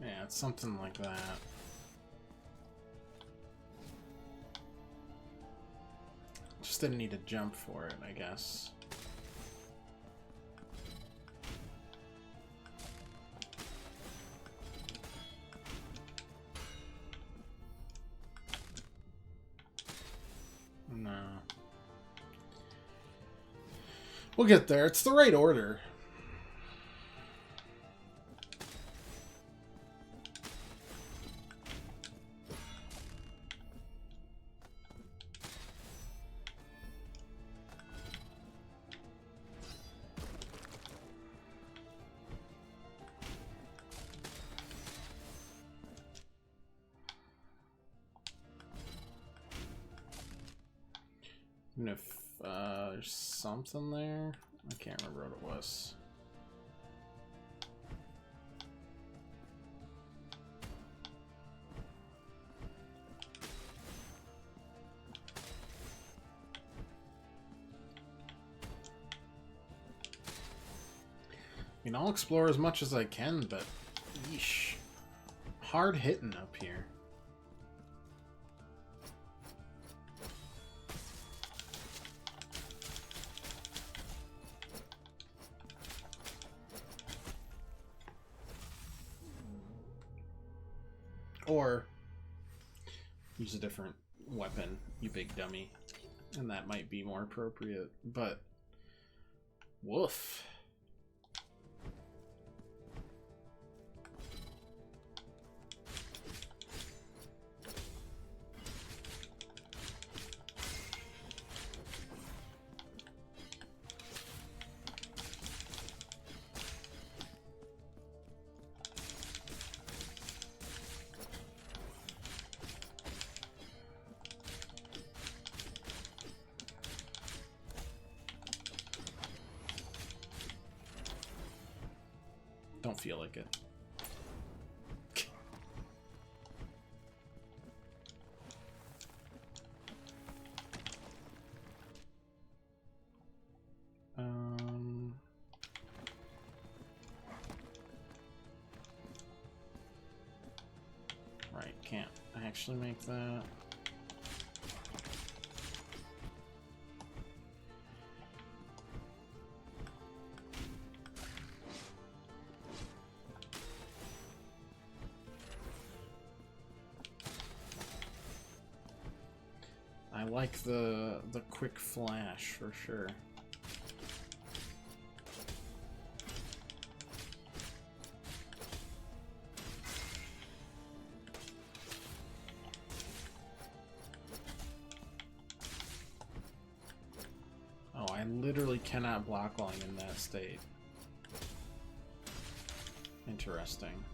Speaker 1: Yeah, it's something like that. Just didn't need to jump for it, I guess. No. We'll get there. It's the right order. And if there's something there, I can't remember what it was. I mean, I'll explore as much as I can, but yeesh. Hard hitting up here. Or use a different weapon, you big dummy. And that might be more appropriate, but woof. Don't feel like it. Right, can't actually make that. I like the quick flash for sure. Oh, I literally cannot block while I'm in that state. Interesting.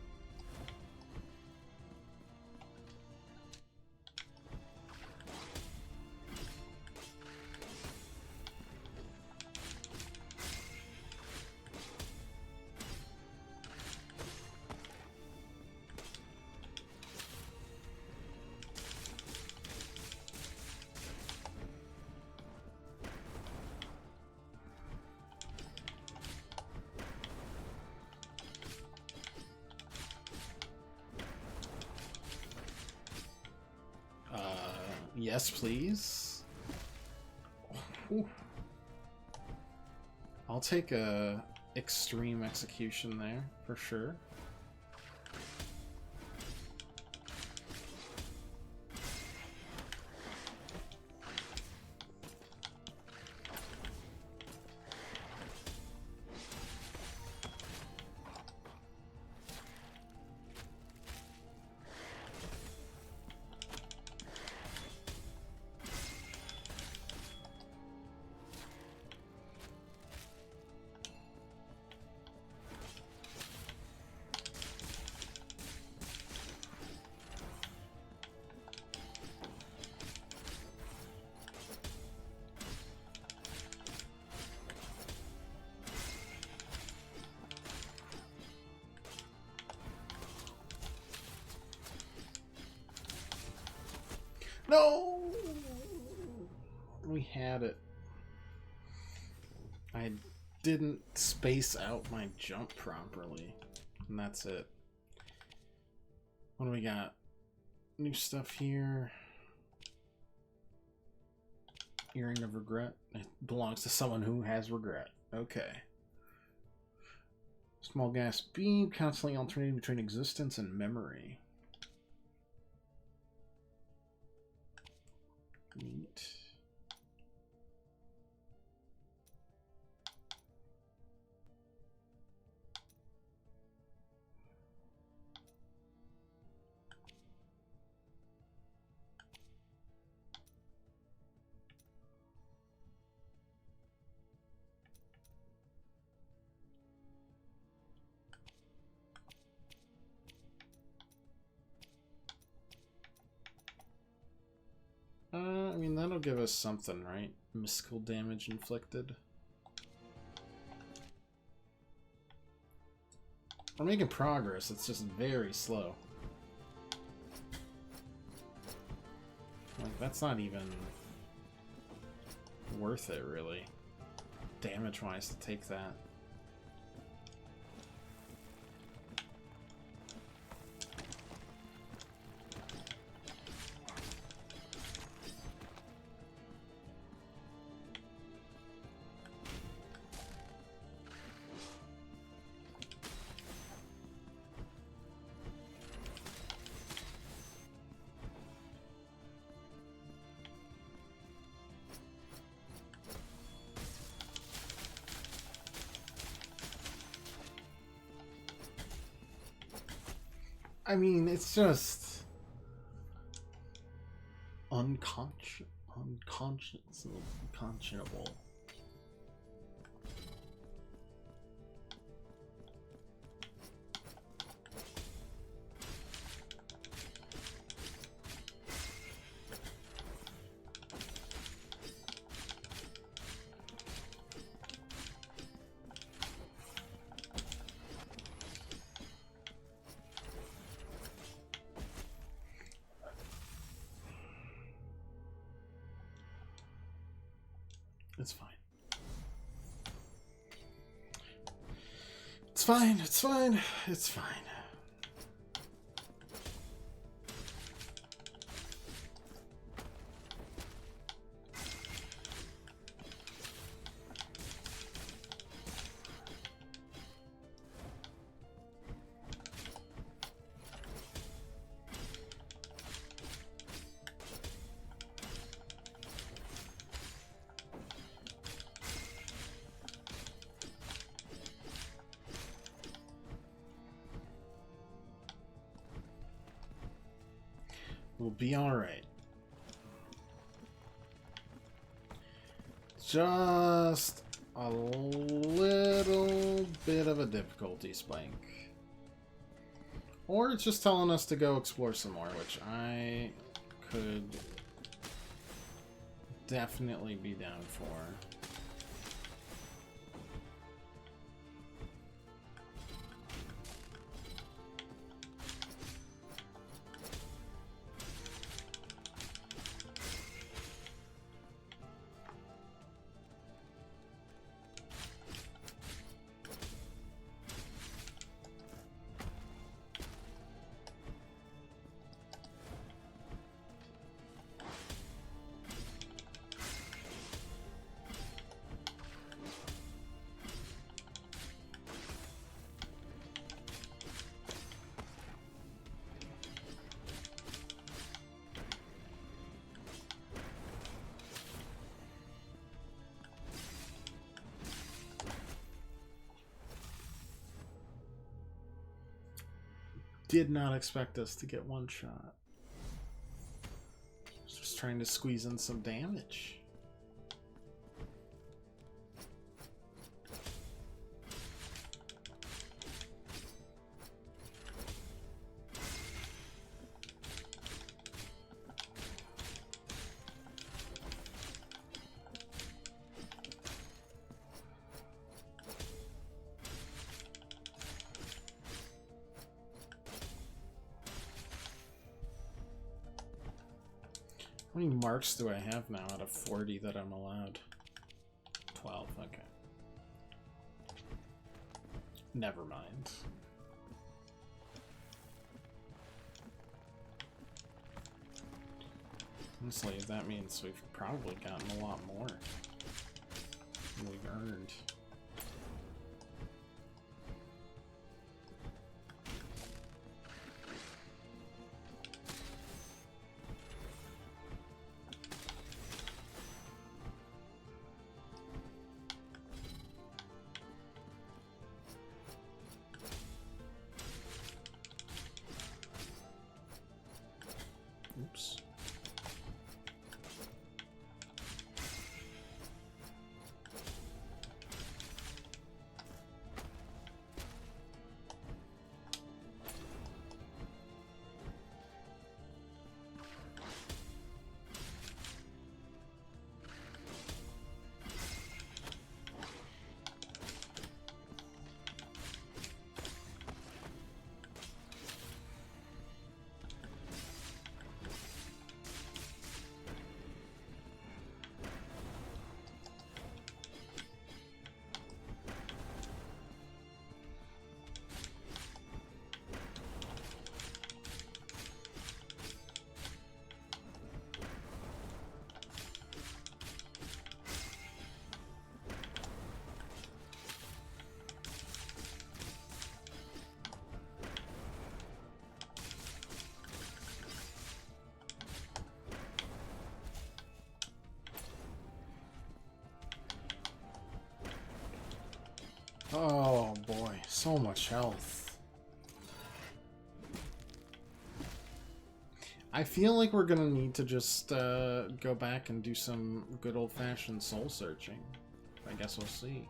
Speaker 1: Yes, please. Ooh. I'll take a extreme execution there, for sure. No! We had it. I didn't space out my jump properly. And that's it. What do we got? New stuff here. Earring of Regret. It belongs to someone who has regret. Okay. Small gas beam, constantly alternating between existence and memory. Neat. I mean, that'll give us something, right? Mystical damage inflicted. We're making progress, it's just very slow. Like, that's not even worth it, really. Damage-wise, to take that. I mean, it's just unconscionable. It's fine. It's fine, it's fine, it's fine. We'll be alright. Just a little bit of a difficulty spike. Or it's just telling us to go explore some more, which I could definitely be down for. did not expect us to get one shot. Just trying to squeeze in some damage. How many marks do I have now out of 40 that I'm allowed? 12, okay. Never mind. Honestly, that means we've probably gotten a lot more than we've earned. Oops. Oh boy, so much health. I feel like we're gonna need to just go back and do some good old-fashioned soul searching. I guess we'll see.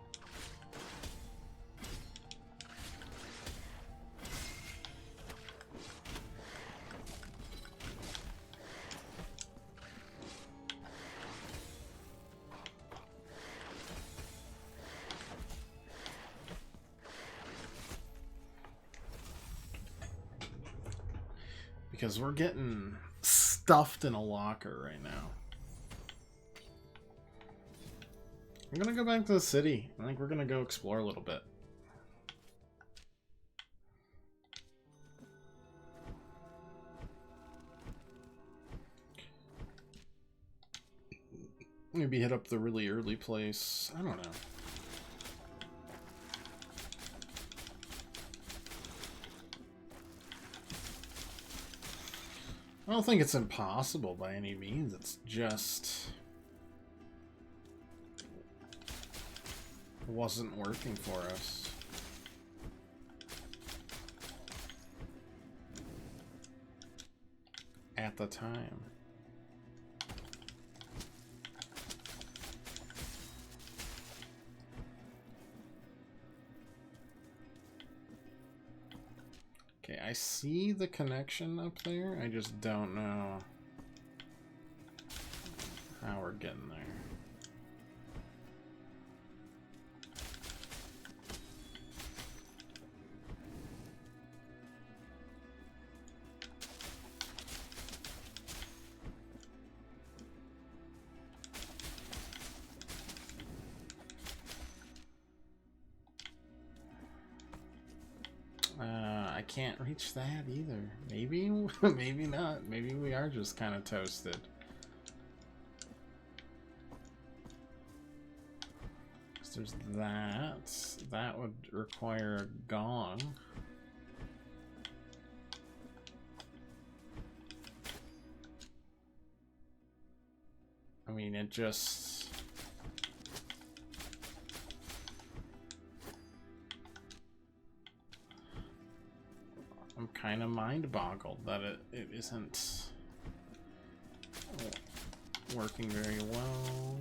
Speaker 1: Because we're getting stuffed in a locker right now. I'm gonna go back to the city. I think we're gonna go explore a little bit. Maybe hit up the really early place. I don't know. I don't think it's impossible by any means. It's just wasn't working for us. At the time. Okay, I see the connection up there. I just don't know how we're getting there. I can't reach that either. Maybe, maybe not. Maybe we are just kind of toasted. So there's that. That would require a gong. I mean, it just... I'm kind of mind-boggled that it isn't working very well.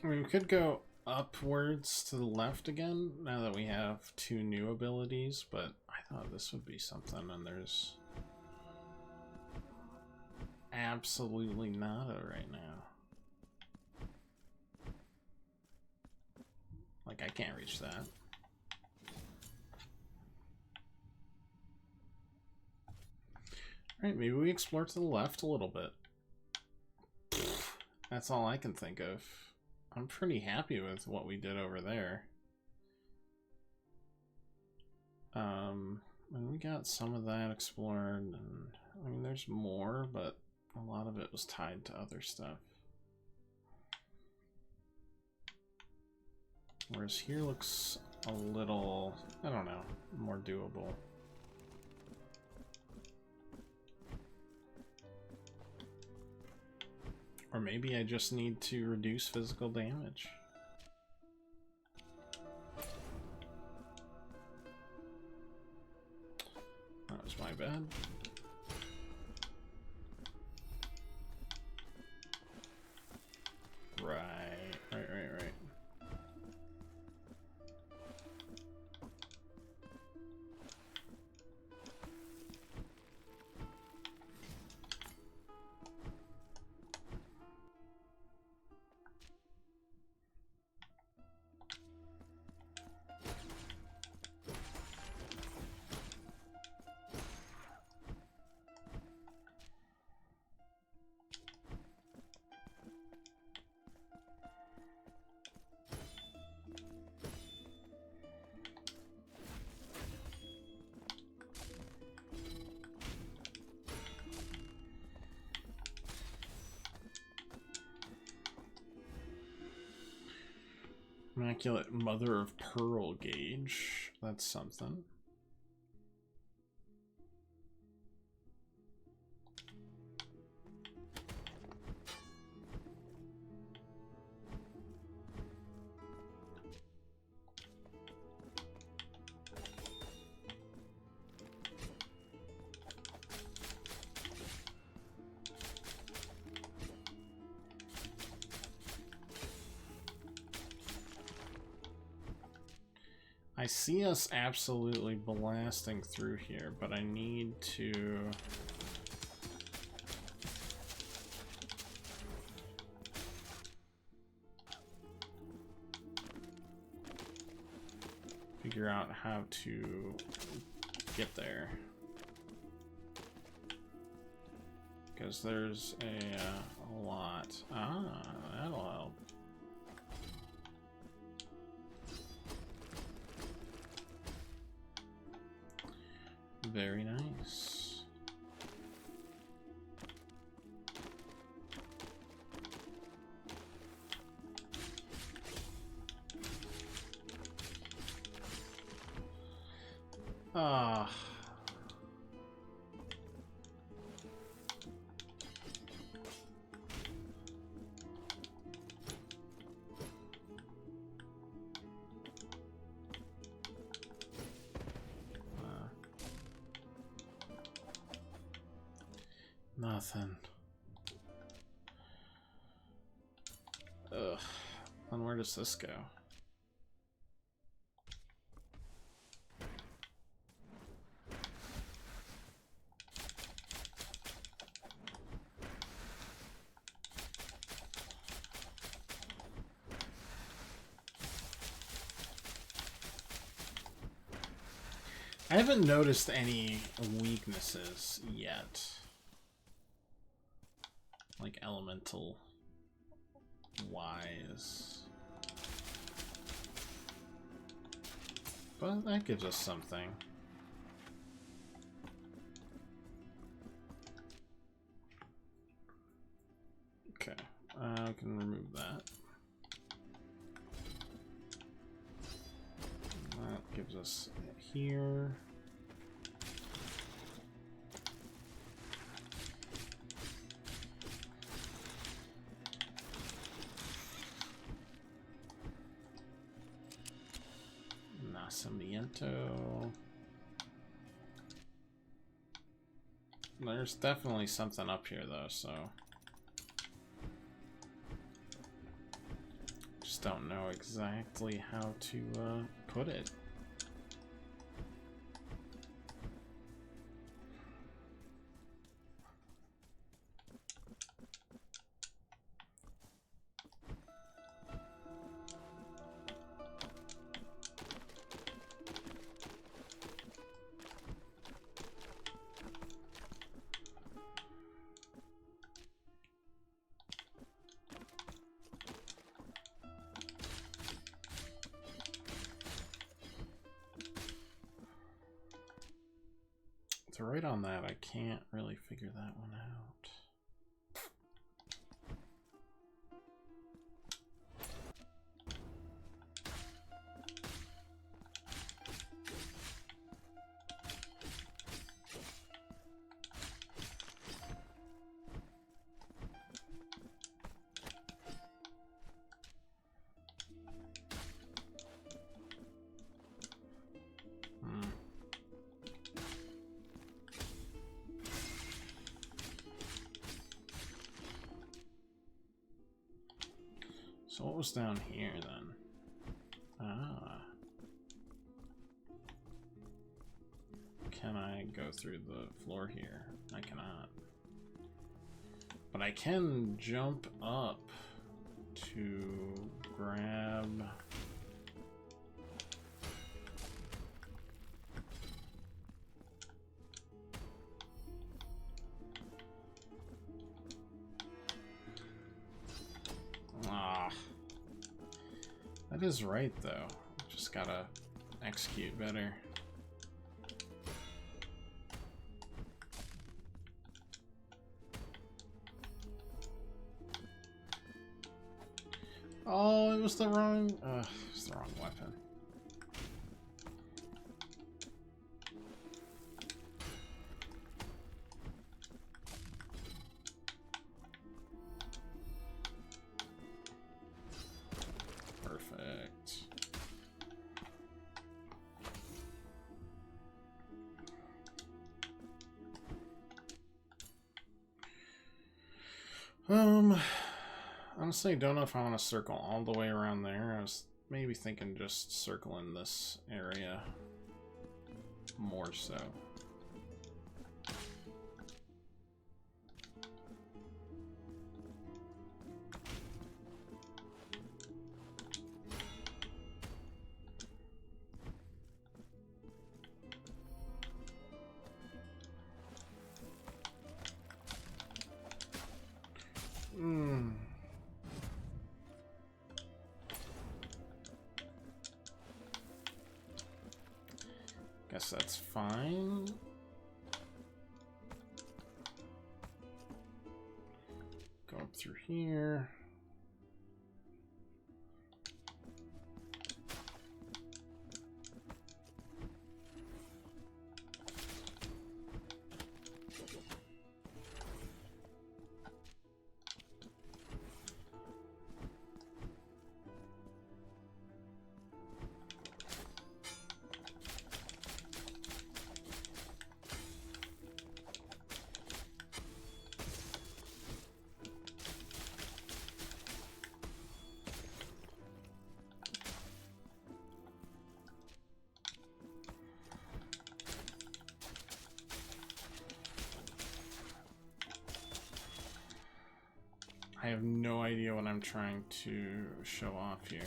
Speaker 1: I mean, we could go upwards to the left again now that we have 2 new abilities, but I thought this would be something, and there's absolutely nada right now. Like, I can't reach that. Alright, maybe we explore to the left a little bit. That's all I can think of. I'm pretty happy with what we did over there. And we got some of that explored, and I mean, there's more, but a lot of it was tied to other stuff. Whereas here looks a little, I don't know, more doable. Or maybe I just need to reduce physical damage. That was my bad. Right. Immaculate Mother of Pearl gauge. That's something. I see us absolutely blasting through here, but I need to... figure out how to get there. Because there's a lot. Ah, that'll help. Very nice. Ah. Nothing. Ugh. And where does this go? I haven't noticed any weaknesses yet. Like elemental wise. But that gives us something. Okay, I can remove that. gives us here. Nacimiento. There's definitely something up here though, so just don't know exactly how to put it. So right on that, I can't really figure that one out. So what was down here then? Ah. Can I go through the floor here? I cannot. But I can jump up to grab... That is right, though. Just gotta execute better. Oh, it was the wrong... it's the wrong weapon. Honestly, don't know if I want to circle all the way around there. I was maybe thinking just circling this area more so. Guess that's fine. Go up through here. I have no idea what I'm trying to show off here.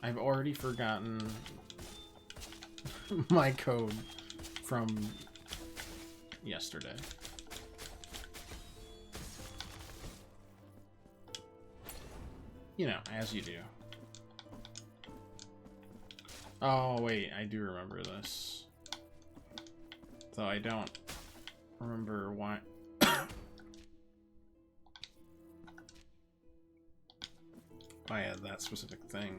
Speaker 1: I've already forgotten my code from yesterday. You know, as you do. Oh, wait, I do remember this. Though I don't remember why. I had that specific thing.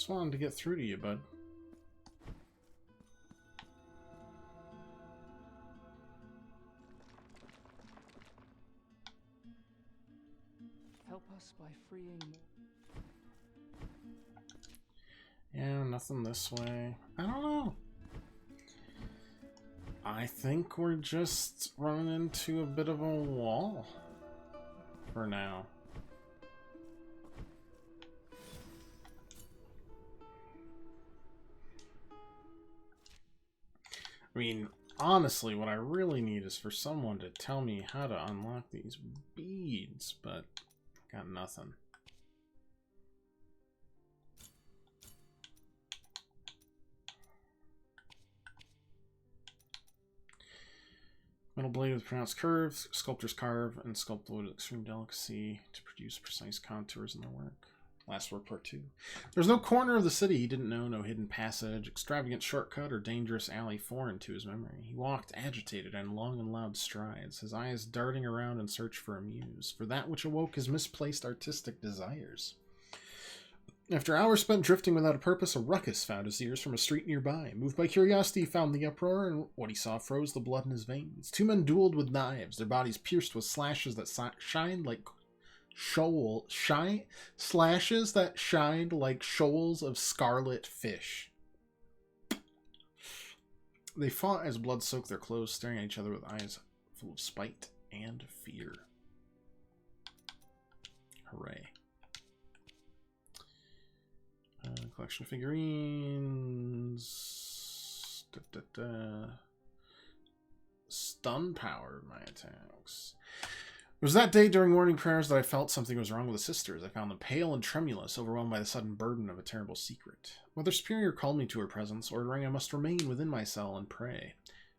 Speaker 1: Just wanted to get through to you, bud.
Speaker 4: Help us by freeing.
Speaker 1: Yeah, nothing this way. I don't know. I think we're just running into a bit of a wall for now. I mean, honestly, what I really need is for someone to tell me how to unlock these beads, but got nothing. Metal blade with pronounced curves, sculptors carve and sculpt the wood with extreme delicacy to produce precise contours in their work. Last work part 2. There's no corner of the city he didn't know, no hidden passage, extravagant shortcut, or dangerous alley foreign to his memory. He walked agitated and long and loud strides, his eyes darting around in search for a muse, for that which awoke his misplaced artistic desires. After hours spent drifting without a purpose, a ruckus found his ears from a street nearby. Moved by curiosity, he found the uproar, and what he saw froze the blood in his veins. 2 men dueled with knives, their bodies pierced with slashes that shined like shoals of scarlet fish. They fought as blood soaked their clothes, staring at each other with eyes full of spite and fear. Hooray. Collection of figurines. Stun power my attacks. It was that day during morning prayers that I felt something was wrong with the sisters. I found them pale and tremulous, overwhelmed by the sudden burden of a terrible secret. Mother Superior called me to her presence, ordering I must remain within my cell and pray.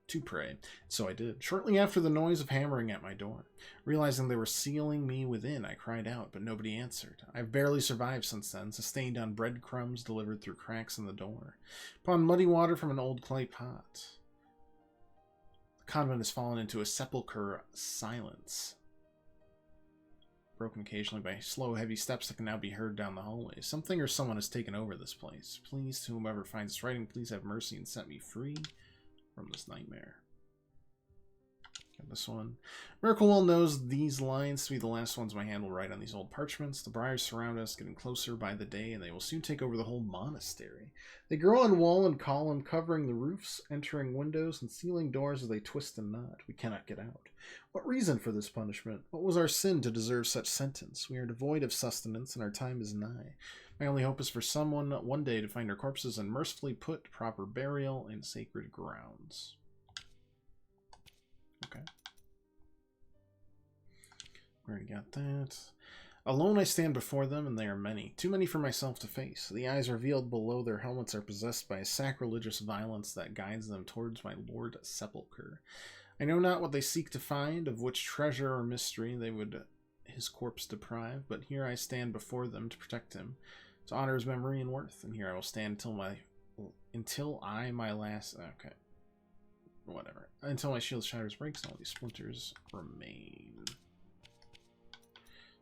Speaker 1: To pray. So I did. Shortly after the noise of hammering at my door. Realizing they were sealing me within, I cried out, but nobody answered. I've barely survived since then, sustained on breadcrumbs delivered through cracks in the door, upon muddy water from an old clay pot. The convent has fallen into a sepulchre silence, broken occasionally by slow, heavy steps that can now be heard down the hallways. Something or someone has taken over this place. Please, to whomever finds this writing, please have mercy and set me free from this nightmare. Got this one. Miracle well knows these lines to be the last ones my hand will write on these old parchments. The briars surround us, getting closer by the day, and they will soon take over the whole monastery. They grow on wall and column, covering the roofs, entering windows, and sealing doors as they twist and knot. We cannot get out. What reason for this punishment? What was our sin to deserve such sentence? We are devoid of sustenance, and our time is nigh. My only hope is for someone one day to find our corpses and mercifully put proper burial in sacred grounds. Okay. We already got that. Alone I stand before them, and they are many. Too many for myself to face. The eyes revealed below their helmets are possessed by a sacrilegious violence that guides them towards my lord sepulchre. I know not what they seek to find, of which treasure or mystery they would his corpse deprive, but here I stand before them to protect him, to honor his memory and worth, and here I will stand until my shield shatters, breaks, and all these splinters remain.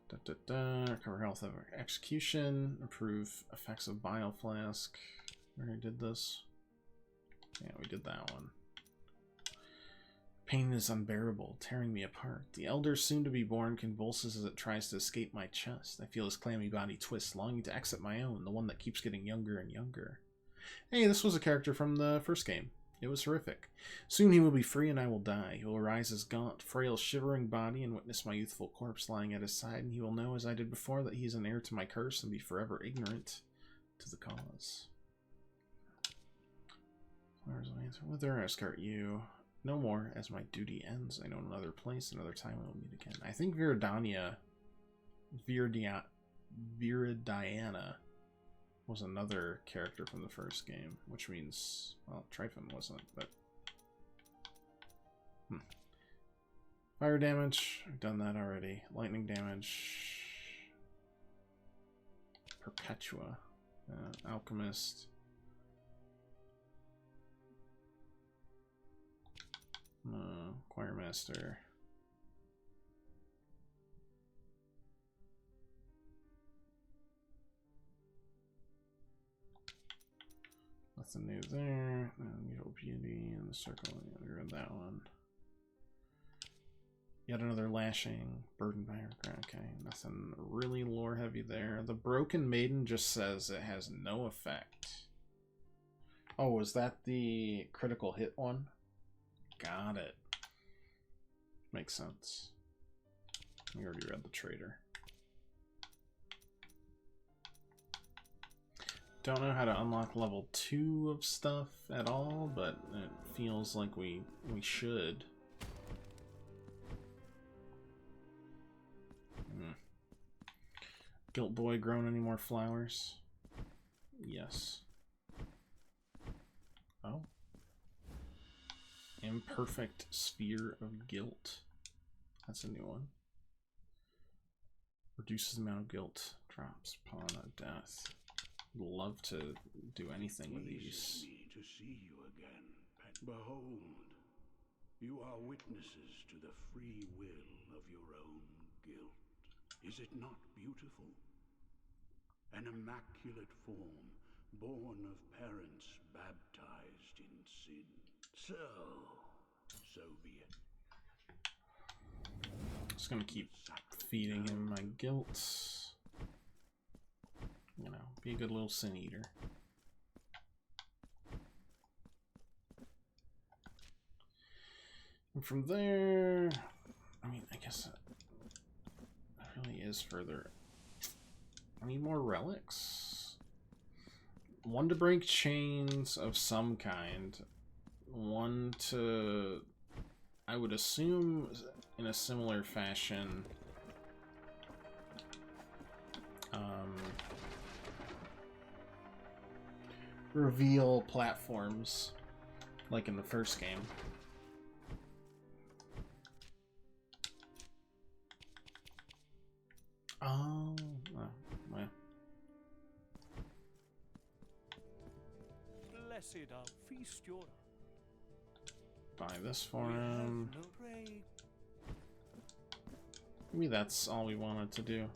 Speaker 1: Recover health of execution, improve effects of bile flask. We already did this. Yeah, we did that one. Pain is unbearable, tearing me apart. The elder soon-to-be-born convulses as it tries to escape my chest. I feel his clammy body twist, longing to exit my own, the one that keeps getting younger and younger. Hey, this was a character from the first game. It was horrific. Soon he will be free and I will die. He will arise his gaunt, frail, shivering body and witness my youthful corpse lying at his side, and he will know, as I did before, that he is an heir to my curse and be forever ignorant to the cause. Whither escort you? No more, as my duty ends. I know another place, another time we will meet again. I think Viridiana was another character from the first game, which means, well, Tryphon wasn't, but... Fire damage, I've done that already. Lightning damage... Perpetua. Alchemist... Choir Master. Nothing new there. Unusual beauty in the circle. I read that one. Yet another lashing. Burdened by her. Okay, nothing really lore heavy there. The Broken Maiden just says it has no effect. Oh, was that the critical hit one? Got it. Makes sense. We already read the Trader. Don't know how to unlock level 2 of stuff at all, but it feels like we should. Guilt Boy grown any more flowers? Yes. Oh. Imperfect Sphere of Guilt. That's a new one. Reduces the amount of guilt. Drops upon a death. Love to do anything with these.
Speaker 3: Me to see you again, pet. Behold, you are witnesses to the free will of your own guilt. Is it not beautiful? An immaculate form, born of parents baptized in sin. So be it.
Speaker 1: Just gonna keep feeding him my guilt. You know, be a good little sin eater. And from there, I mean, I guess it really is further. I need more relics. One to break chains of some kind. One to, I would assume, in a similar fashion, reveal platforms like in the first game. Oh, well.
Speaker 2: Blessed are feast your.
Speaker 1: Buy this for him.
Speaker 2: No break.
Speaker 1: Maybe that's all we wanted to do.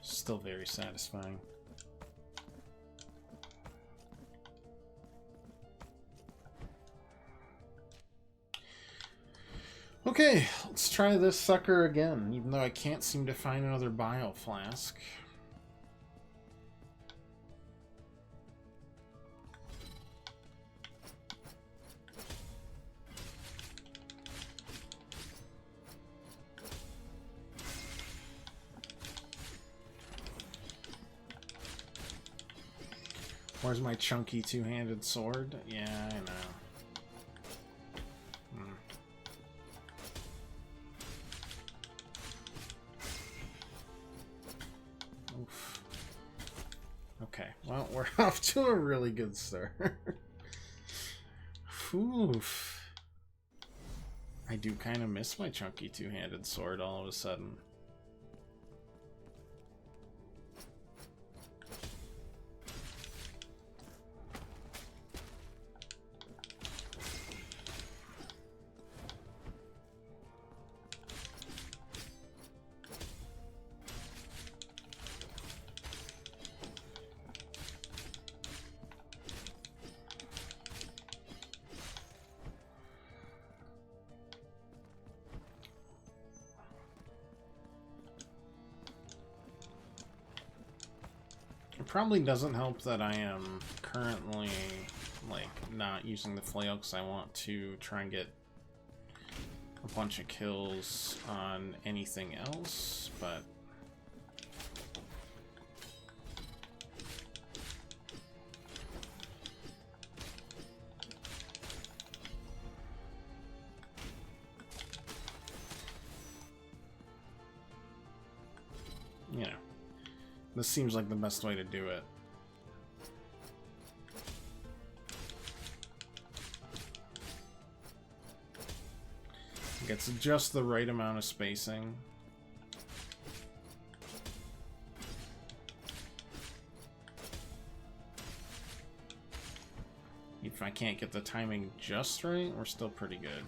Speaker 1: Still very satisfying. Okay, let's try this sucker again, even though I can't seem to find another bio flask. Where's my chunky two-handed sword? Yeah, I know. Oof. Okay, well, we're off to a really good start. Oof. I do kind of miss my chunky two-handed sword all of a sudden. Probably doesn't help that I am currently like not using the flail because I want to try and get a bunch of kills on anything else, but you know. This seems like the best way to do it. Gets just the right amount of spacing. If I can't get the timing just right, we're still pretty good.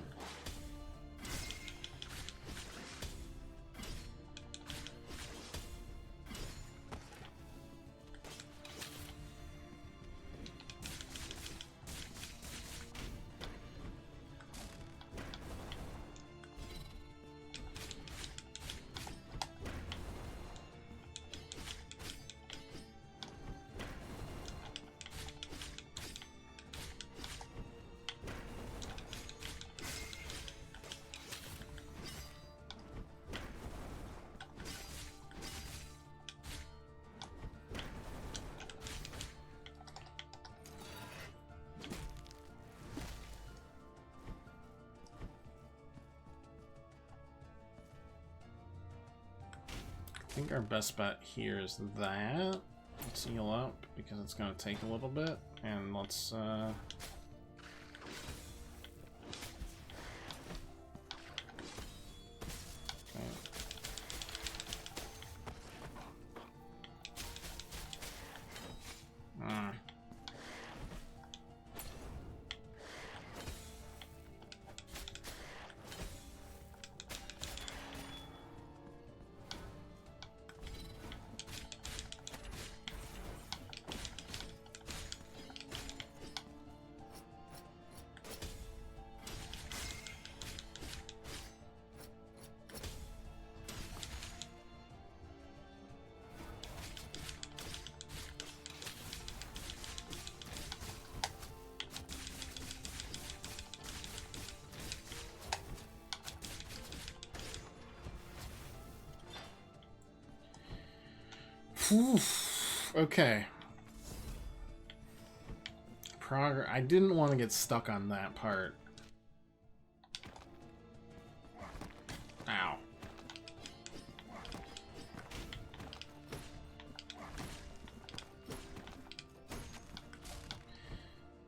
Speaker 1: think our best bet here is that. Let's heal up because it's going to take a little bit, and let's okay. Okay. I didn't want to get stuck on that part. Ow.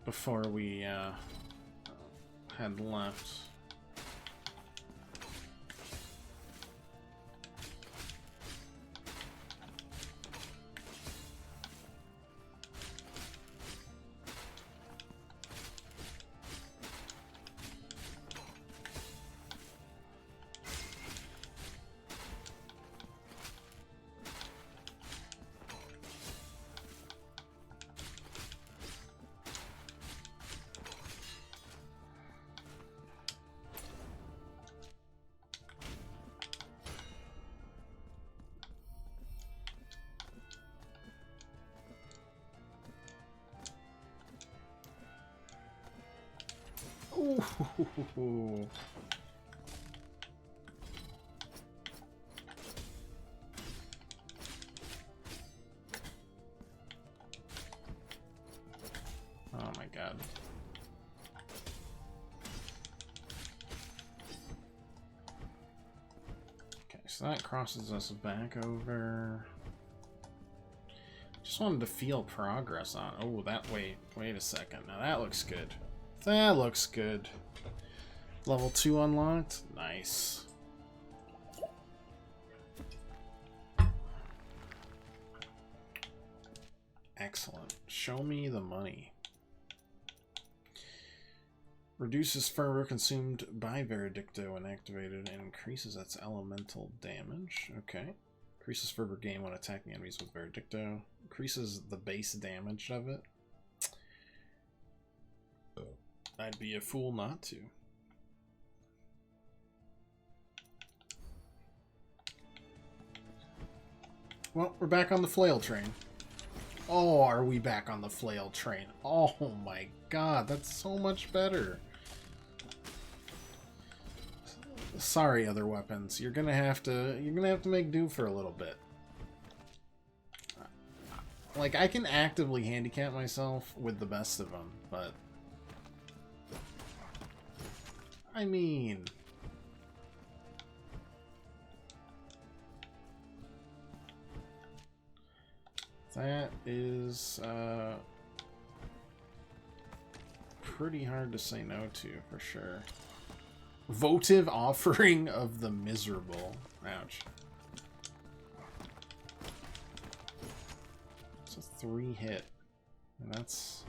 Speaker 1: Before we had left. Ooh. Oh my god. Okay, so that crosses us back over. Just wanted to feel progress on. Oh, that wait a second. Now that looks good. That looks good. Level 2 unlocked. Nice. Excellent. Show me the money. Reduces fervor consumed by Veredicto when activated and increases its elemental damage. Okay. Increases fervor gain when attacking enemies with Veredicto. Increases the base damage of it. I'd be a fool not to. Well, we're back on the flail train. Oh, are we back on the flail train? Oh my god, that's so much better. Sorry, other weapons. You're gonna have to make do for a little bit. Like, I can actively handicap myself with the best of them, but I mean, that is pretty hard to say no to, for sure. Votive offering of the miserable. Ouch. It's a 3-hit. And that's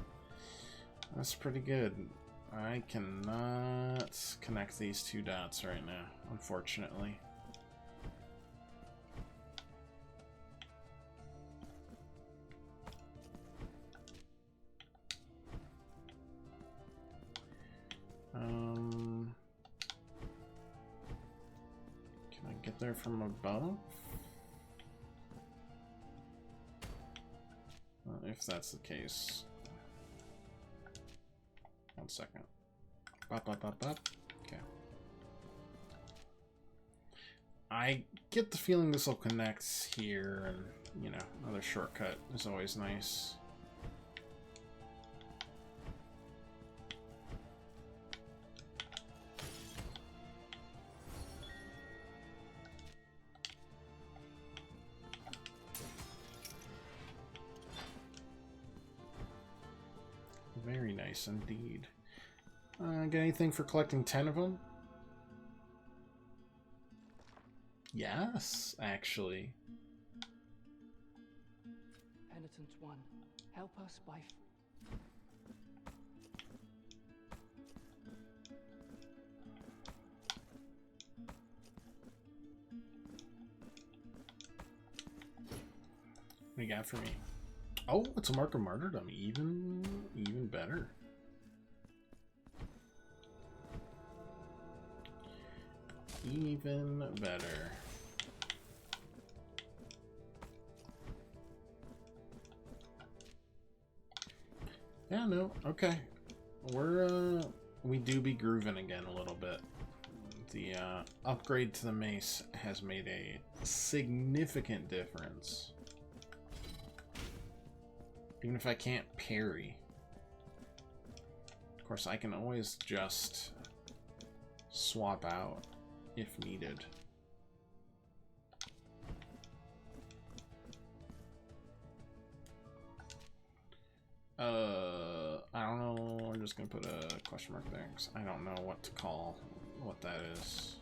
Speaker 1: pretty good. I cannot connect these two dots right now, unfortunately. Can I get there from above? If that's the case. 1 second. Bop, bop, bop, bop. Okay. I get the feeling this will connect here, and, you know, another shortcut is always nice. Very nice indeed. Get anything for collecting 10 of them? Yes, actually.
Speaker 9: Penitent one, help us by...
Speaker 1: What do you got for me? Oh, it's a mark of martyrdom. Even better. Even better. Yeah, no, okay. We do be grooving again a little bit. The upgrade to the mace has made a significant difference. Even if I can't parry. Of course, I can always just swap out if needed. I don't know. I'm just gonna put a question mark there because I don't know what to call what that is.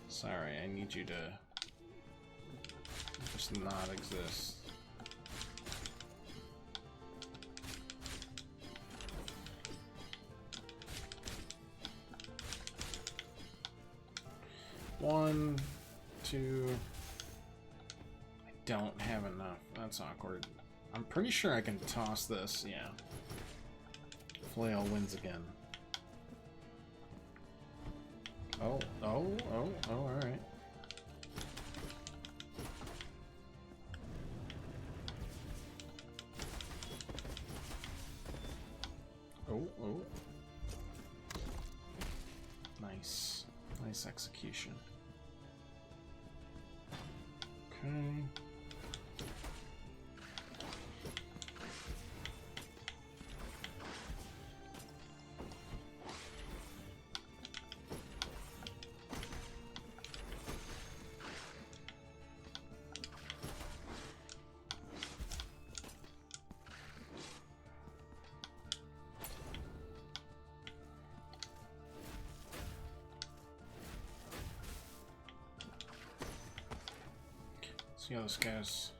Speaker 1: Sorry, I need you to just not exist. One, two. I don't have enough. That's awkward. I'm pretty sure I can toss this. Yeah. Flail wins again. Oh, alright. Oh. Nice. Nice execution. Okay. See how this goes.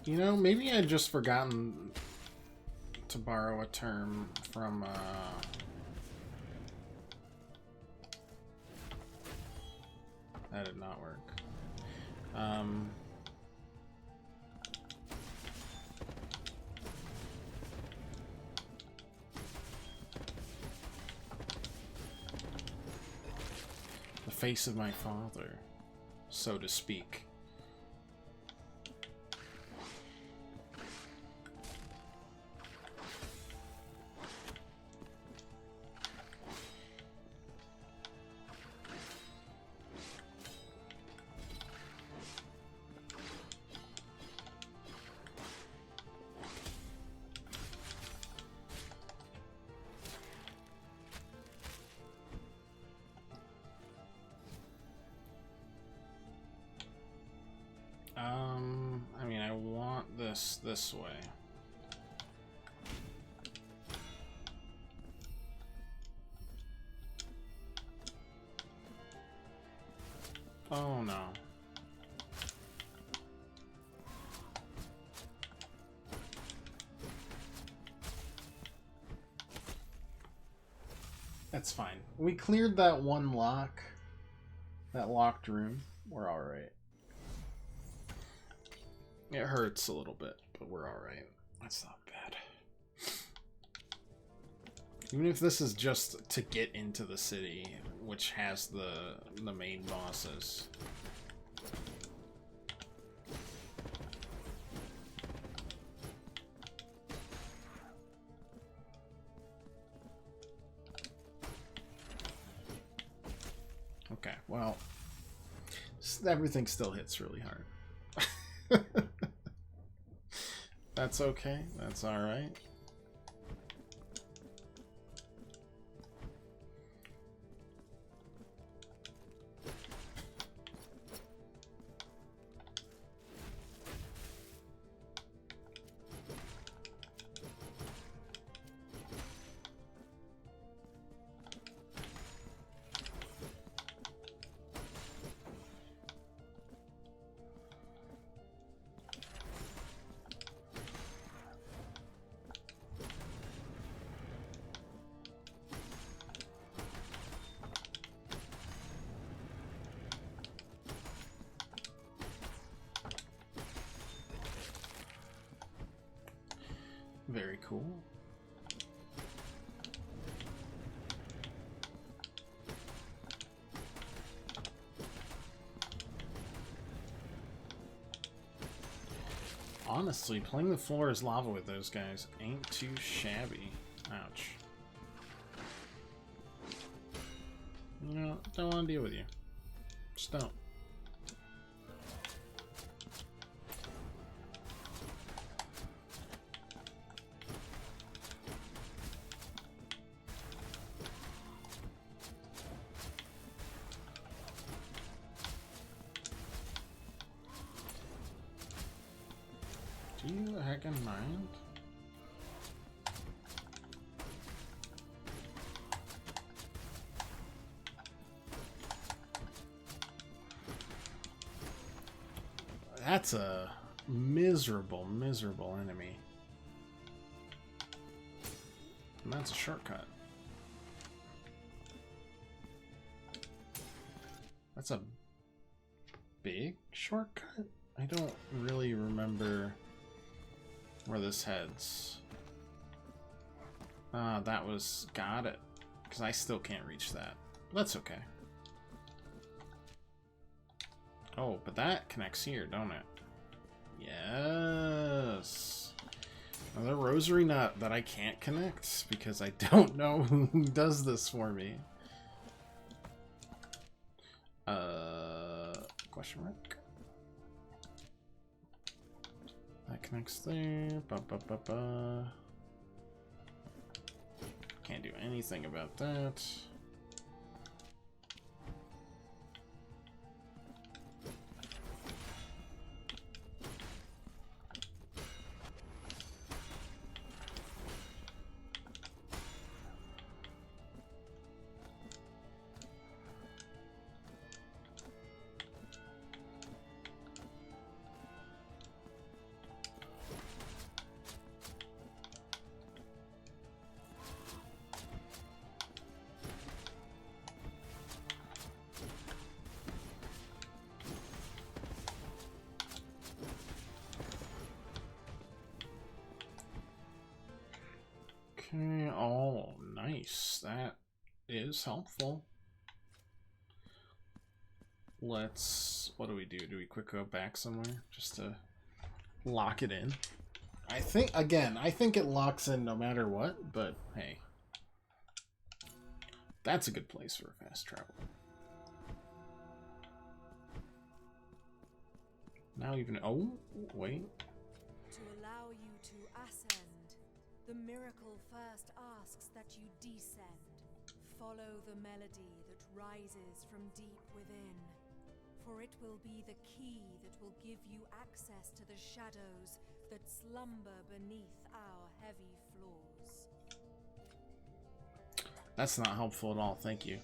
Speaker 1: You know, maybe I'd just forgotten to borrow a term from, that did not work. The face of my father, so to speak. I mean, I want this way. Oh no. That's fine. We cleared that one lock. That locked room. We're alright. It hurts a little bit, but we're alright. That's not bad. Even if this is just to get into the city, which has the main bosses. Okay, well, everything still hits really hard. That's okay. That's alright. Very cool. Honestly, playing the floor as lava with those guys ain't too shabby. Ouch. You know, don't want to deal with you. Just don't. Do you heckin' mind? That's a miserable, miserable enemy. And that's a shortcut. That's a big shortcut? I don't really remember where this heads. That was... got it. Because I still can't reach that. But that's okay. Oh, but that connects here, don't it? Yes! Another rosary nut that I can't connect because I don't know who does this for me. Question mark? That connects there. Can't do anything about that. Okay, oh, nice. That is helpful. Let's... what do we do? Do we quick go back somewhere just to lock it in? I think, again, I think it locks in no matter what, but hey. That's a good place for fast travel. Now even... oh, wait.
Speaker 5: To allow you to ascend, the miracle first asks that you descend. Follow the melody that rises from deep within, for it will be the key that will give you access to the shadows that slumber beneath our heavy floors.
Speaker 1: That's not helpful at all, thank you.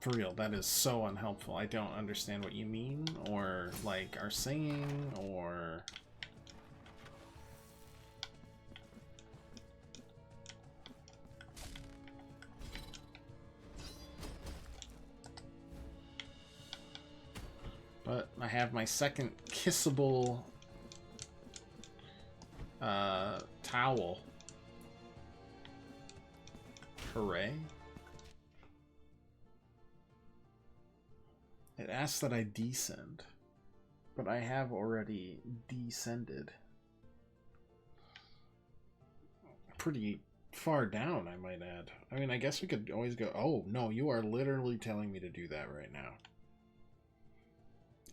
Speaker 1: For real, that is so unhelpful. I don't understand what you mean, or, like, are saying, or... But I have my second kissable towel. Hooray. It asks that I descend, but I have already descended. Pretty far down, I might add. I mean, I guess we could always go, oh, no, you are literally telling me to do that right now.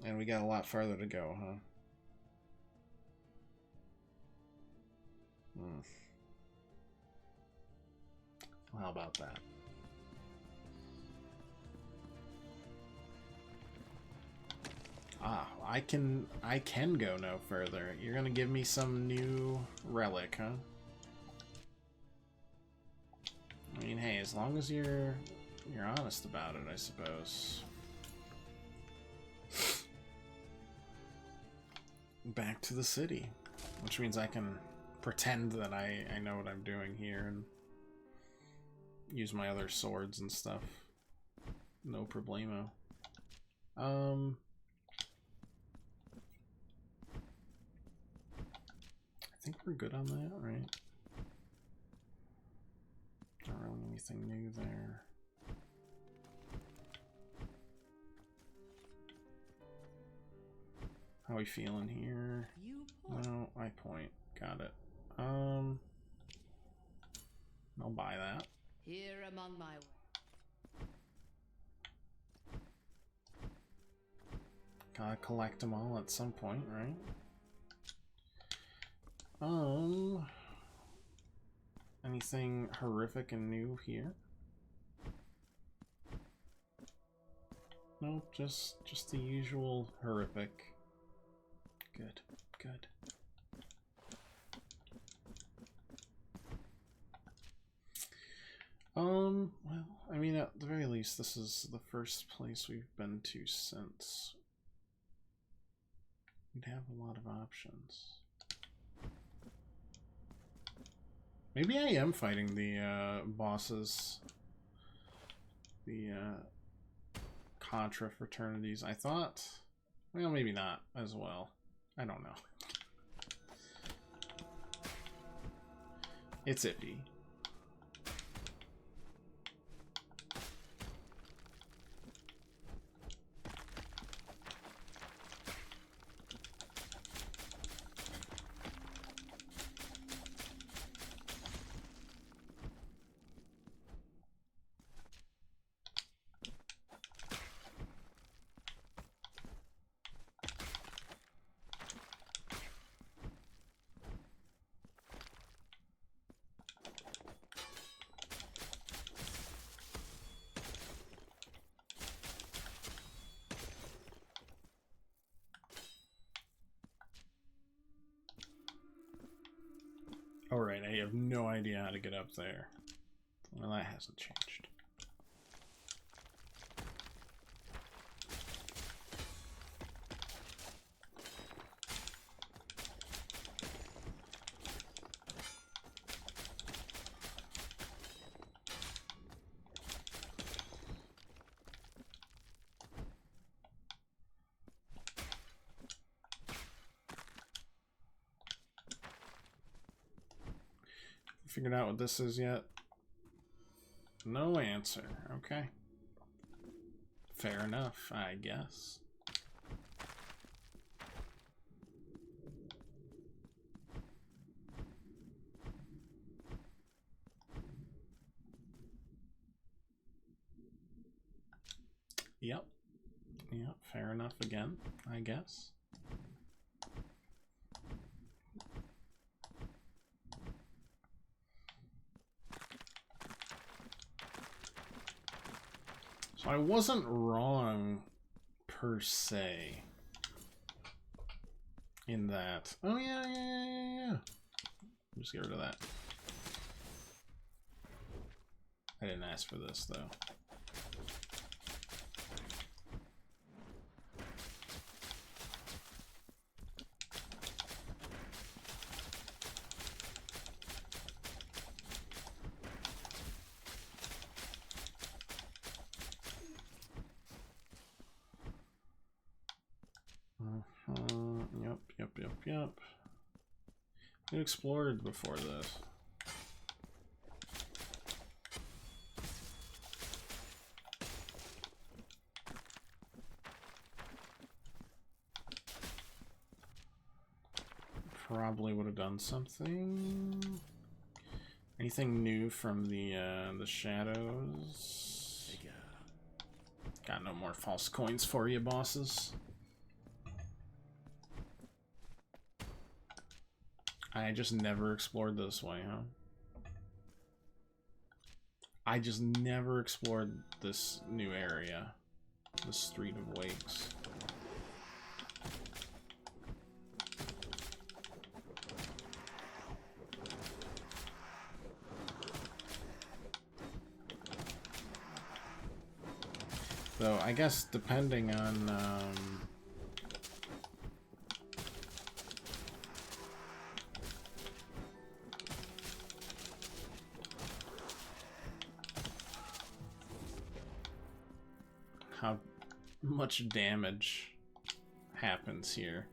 Speaker 1: And we got a lot farther to go, huh? Well, how about that? Ah, I can go no further. You're gonna give me some new relic, huh? I mean, hey, as long as you're honest about it, I suppose. Back to the city, which means I can pretend that I know what I'm doing here and use my other swords and stuff. No problemo. think we're good on that, right? Not really anything new there. How we feeling here? No, I point. Got it. I'll buy that.
Speaker 10: Here among my
Speaker 1: Gotta collect them all at some point, right? Anything horrific and new here? Nope, just the usual horrific. Good, good. Well, I mean, at the very least, this is the first place we've been to since. We'd have a lot of options. Maybe I am fighting the bosses. The Contra fraternities. I thought, well, maybe not as well. I don't know. It's iffy. Alright, I have no idea how to get up there. Well, that hasn't changed. Figured out what this is yet? No answer. Okay. Fair enough, I guess. Yep. Yep, fair enough again, I guess. So I wasn't wrong, per se, in that. Oh, yeah. Just get rid of that. I didn't ask for this, though. Yep. We explored before this. Probably would have done something. Anything new from the shadows? Got no more false coins for you, bosses. I just never explored this way, huh? I just never explored this new area. The Street of Wakes. So I guess depending on how much damage happens here.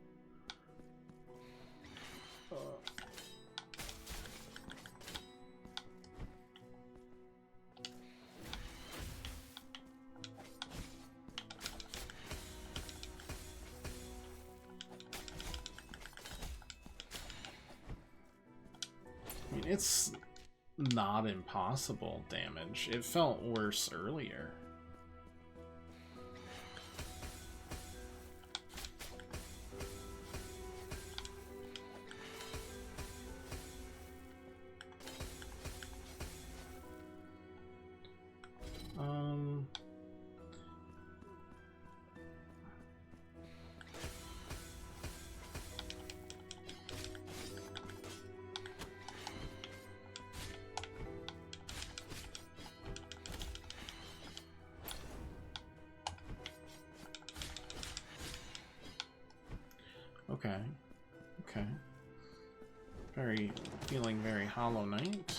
Speaker 1: it's not impossible damage. It felt worse earlier. Okay. Okay. Feeling very Hollow Knight.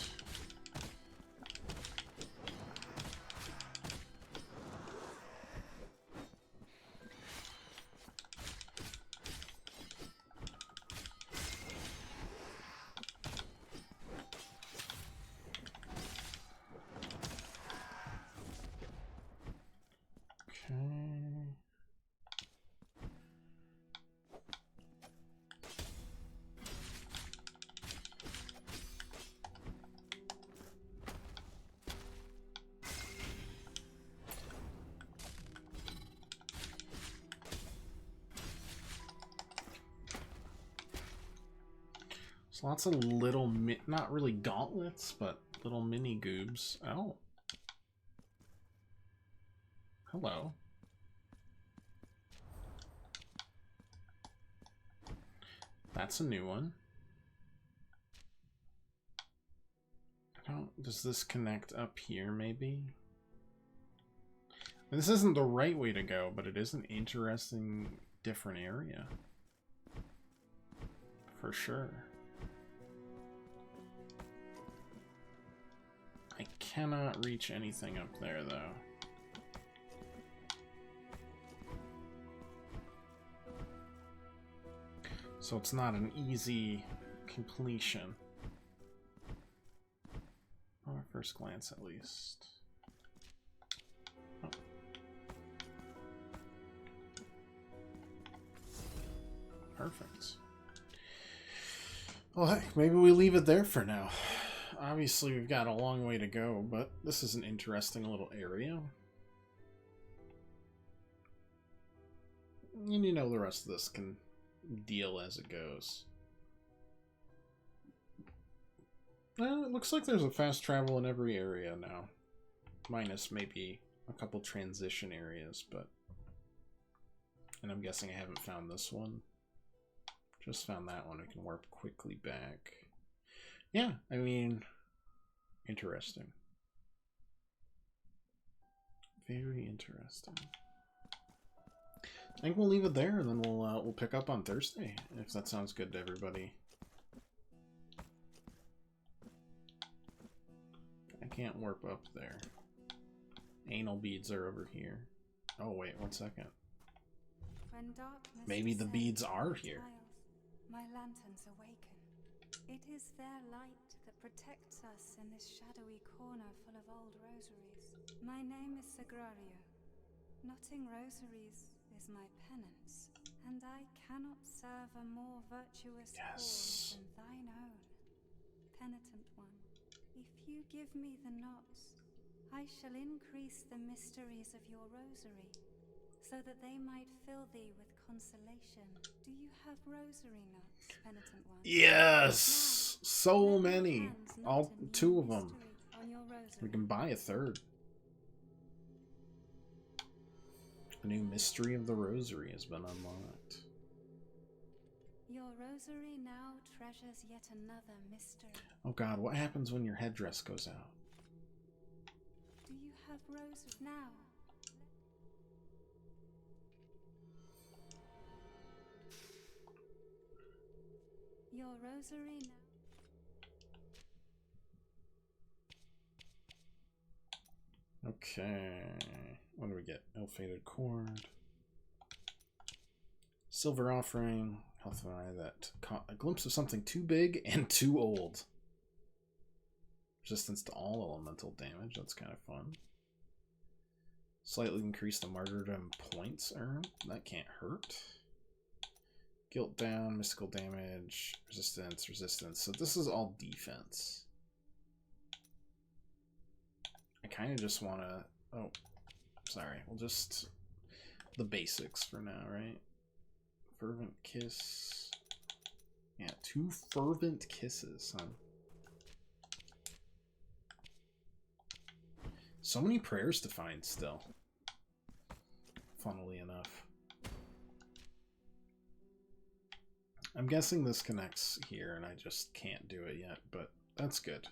Speaker 1: So lots of little, not really gauntlets, but little mini goobs. Oh. Hello. That's a new one. Does this connect up here, maybe? This isn't the right way to go, but it is an interesting, different area. For sure. I cannot reach anything up there, though. So it's not an easy completion. On our first glance, at least. Oh. Perfect. Well, heck, maybe we leave it there for now. Obviously, we've got a long way to go, but this is an interesting little area. And you know the rest of this can deal as it goes. Well, it looks like there's a fast travel in every area now. Minus maybe a couple transition areas, but... And I'm guessing I haven't found this one. Just found that one. I can warp quickly back. Yeah, I mean... Interesting. Very interesting. I think we'll leave it there, and then we'll pick up on Thursday, if that sounds good to everybody. I can't warp up there. Anal beads are over here. Oh wait, 1 second. Maybe the beads are here.
Speaker 5: My lanterns awaken. It is their light that protects us in this shadowy corner full of old rosaries. My name is Sagrario. Knotting rosaries is my penance, and I cannot serve a more virtuous cause than thine own. Penitent one, if you give me the knots, I shall increase the mysteries of your rosary, so that they might fill thee with consolation. Do you have rosary knots, penitent one?
Speaker 1: Yes! So many! All 2 of them. We can buy a 3rd. A new mystery of the rosary has been unlocked.
Speaker 5: Your rosary now treasures yet another mystery.
Speaker 1: Oh god, what happens when your headdress goes out?
Speaker 5: Do you have rosary now? Your rosary now.
Speaker 1: Okay. What do we get? Ill-fated cord. Silver offering. Health of an eye that caught a glimpse of something too big and too old. Resistance to all elemental damage. That's kind of fun. Slightly increase the martyrdom points earned. That can't hurt. Guilt down, mystical damage, resistance, resistance. So this is all defense. I kind of just want to... Oh, sorry. We'll just... The basics for now, right? Fervent kiss. Yeah, 2 fervent kisses, huh? So many prayers to find still. Funnily enough. I'm guessing this connects here and I just can't do it yet, but that's good.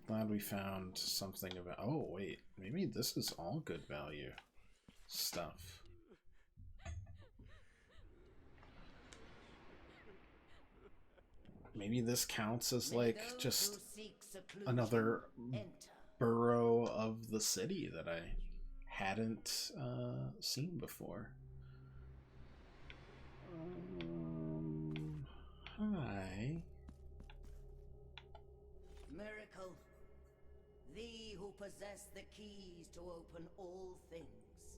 Speaker 1: Glad we found something about... Oh, wait. Maybe this is all good value stuff. Maybe this counts as, like, just another borough of the city that I hadn't seen before. Hi.
Speaker 6: Miracle, thee who possess the keys to open all things,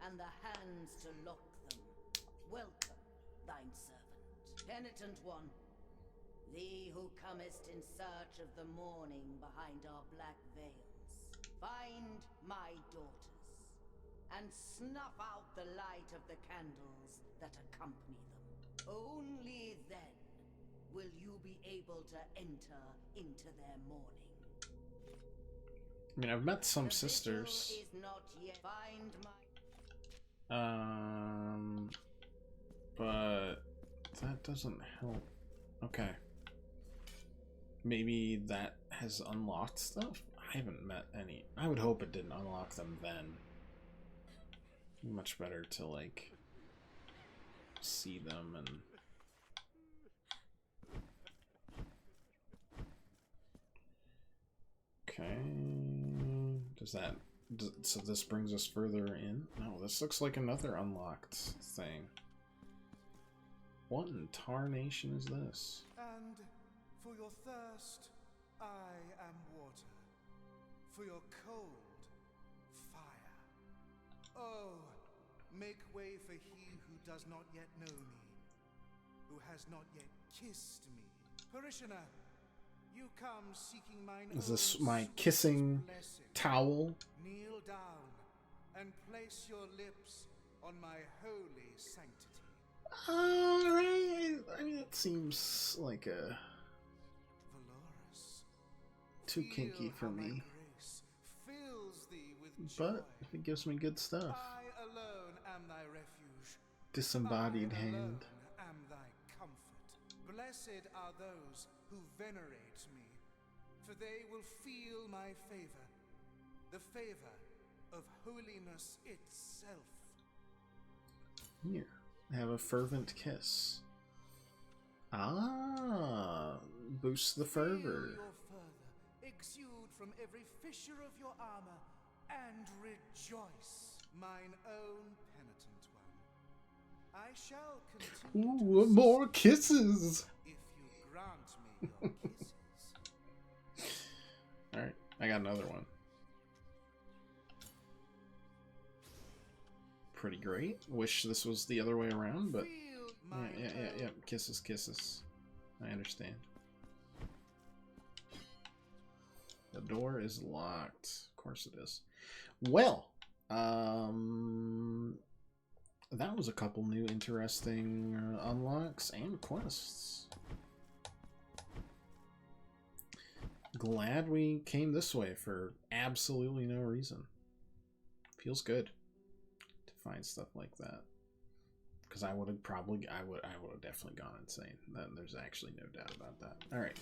Speaker 6: and the hands to lock them, welcome thine servant. Penitent one, thee who comest in search of the morning behind our black veils, find my daughters, and snuff out the light of the candles that accompany them. Only then will you be able to enter into their morning.
Speaker 1: I mean, I've met some sisters.
Speaker 6: Is not yet. Find my...
Speaker 1: But that doesn't help. Okay. Maybe that has unlocked stuff? I haven't met any. I would hope it didn't unlock them then. Much better to, like, see them and... Okay. Does that... So this brings us further in? No, this looks like another unlocked thing. What in tarnation is this?
Speaker 10: And for your thirst, I am water. For your cold, fire. Oh, make way for he who does not yet know me, who has not yet kissed me. Parishioner, you come seeking mine
Speaker 1: Is this
Speaker 10: own
Speaker 1: my kissing
Speaker 10: blessing.
Speaker 1: towel?
Speaker 10: Kneel down and place your lips on my holy sanctity.
Speaker 1: Alright, I mean, it seems like a...
Speaker 10: Valorous,
Speaker 1: too kinky for
Speaker 10: feel how my
Speaker 1: me.
Speaker 10: grace fills thee with
Speaker 1: But
Speaker 10: joy.
Speaker 1: if it gives me good stuff.
Speaker 10: I alone am thy refuge.
Speaker 1: Disembodied
Speaker 10: I
Speaker 1: hand.
Speaker 10: alone am thy comfort. Blessed are those who venerate me, for they will feel my favor, the favor of holiness itself.
Speaker 1: Here, have a fervent kiss. Ah, boost the fervor.
Speaker 10: Feel your fervor exude from every fissure of your armor, and rejoice, mine own penitent one. I shall continue to
Speaker 1: Ooh,
Speaker 10: assist
Speaker 1: more kisses!
Speaker 10: if you grant me your kisses.
Speaker 1: Alright, I got another one. Pretty great. Wish this was the other way around, but...
Speaker 10: Feel
Speaker 1: Yeah,
Speaker 10: mine
Speaker 1: yeah.
Speaker 10: own.
Speaker 1: Kisses, kisses. I understand. The door is locked. Of course it is. Well, that was a couple new interesting unlocks and quests. Glad we came this way for absolutely no reason. Feels good to find stuff like that. Because I would have definitely gone insane. There's actually no doubt about that. Alright.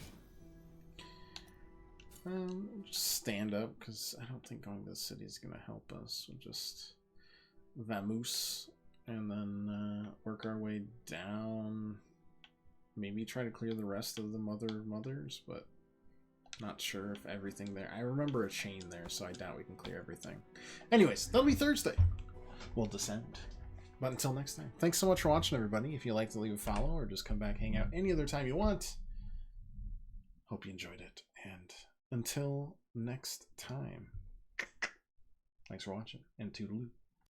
Speaker 1: Just stand up, because I don't think going to the city is going to help us. We'll just vamoose, and then work our way down. Maybe try to clear the rest of the mothers, but not sure if everything there... I remember a chain there, so I doubt we can clear everything. Anyways, that'll be Thursday. We'll descend. But until next time, thanks so much for watching, everybody. If you like to leave a follow or just come back, hang out any other time you want. Hope you enjoyed it. And until next time, thanks for watching, and toodaloo.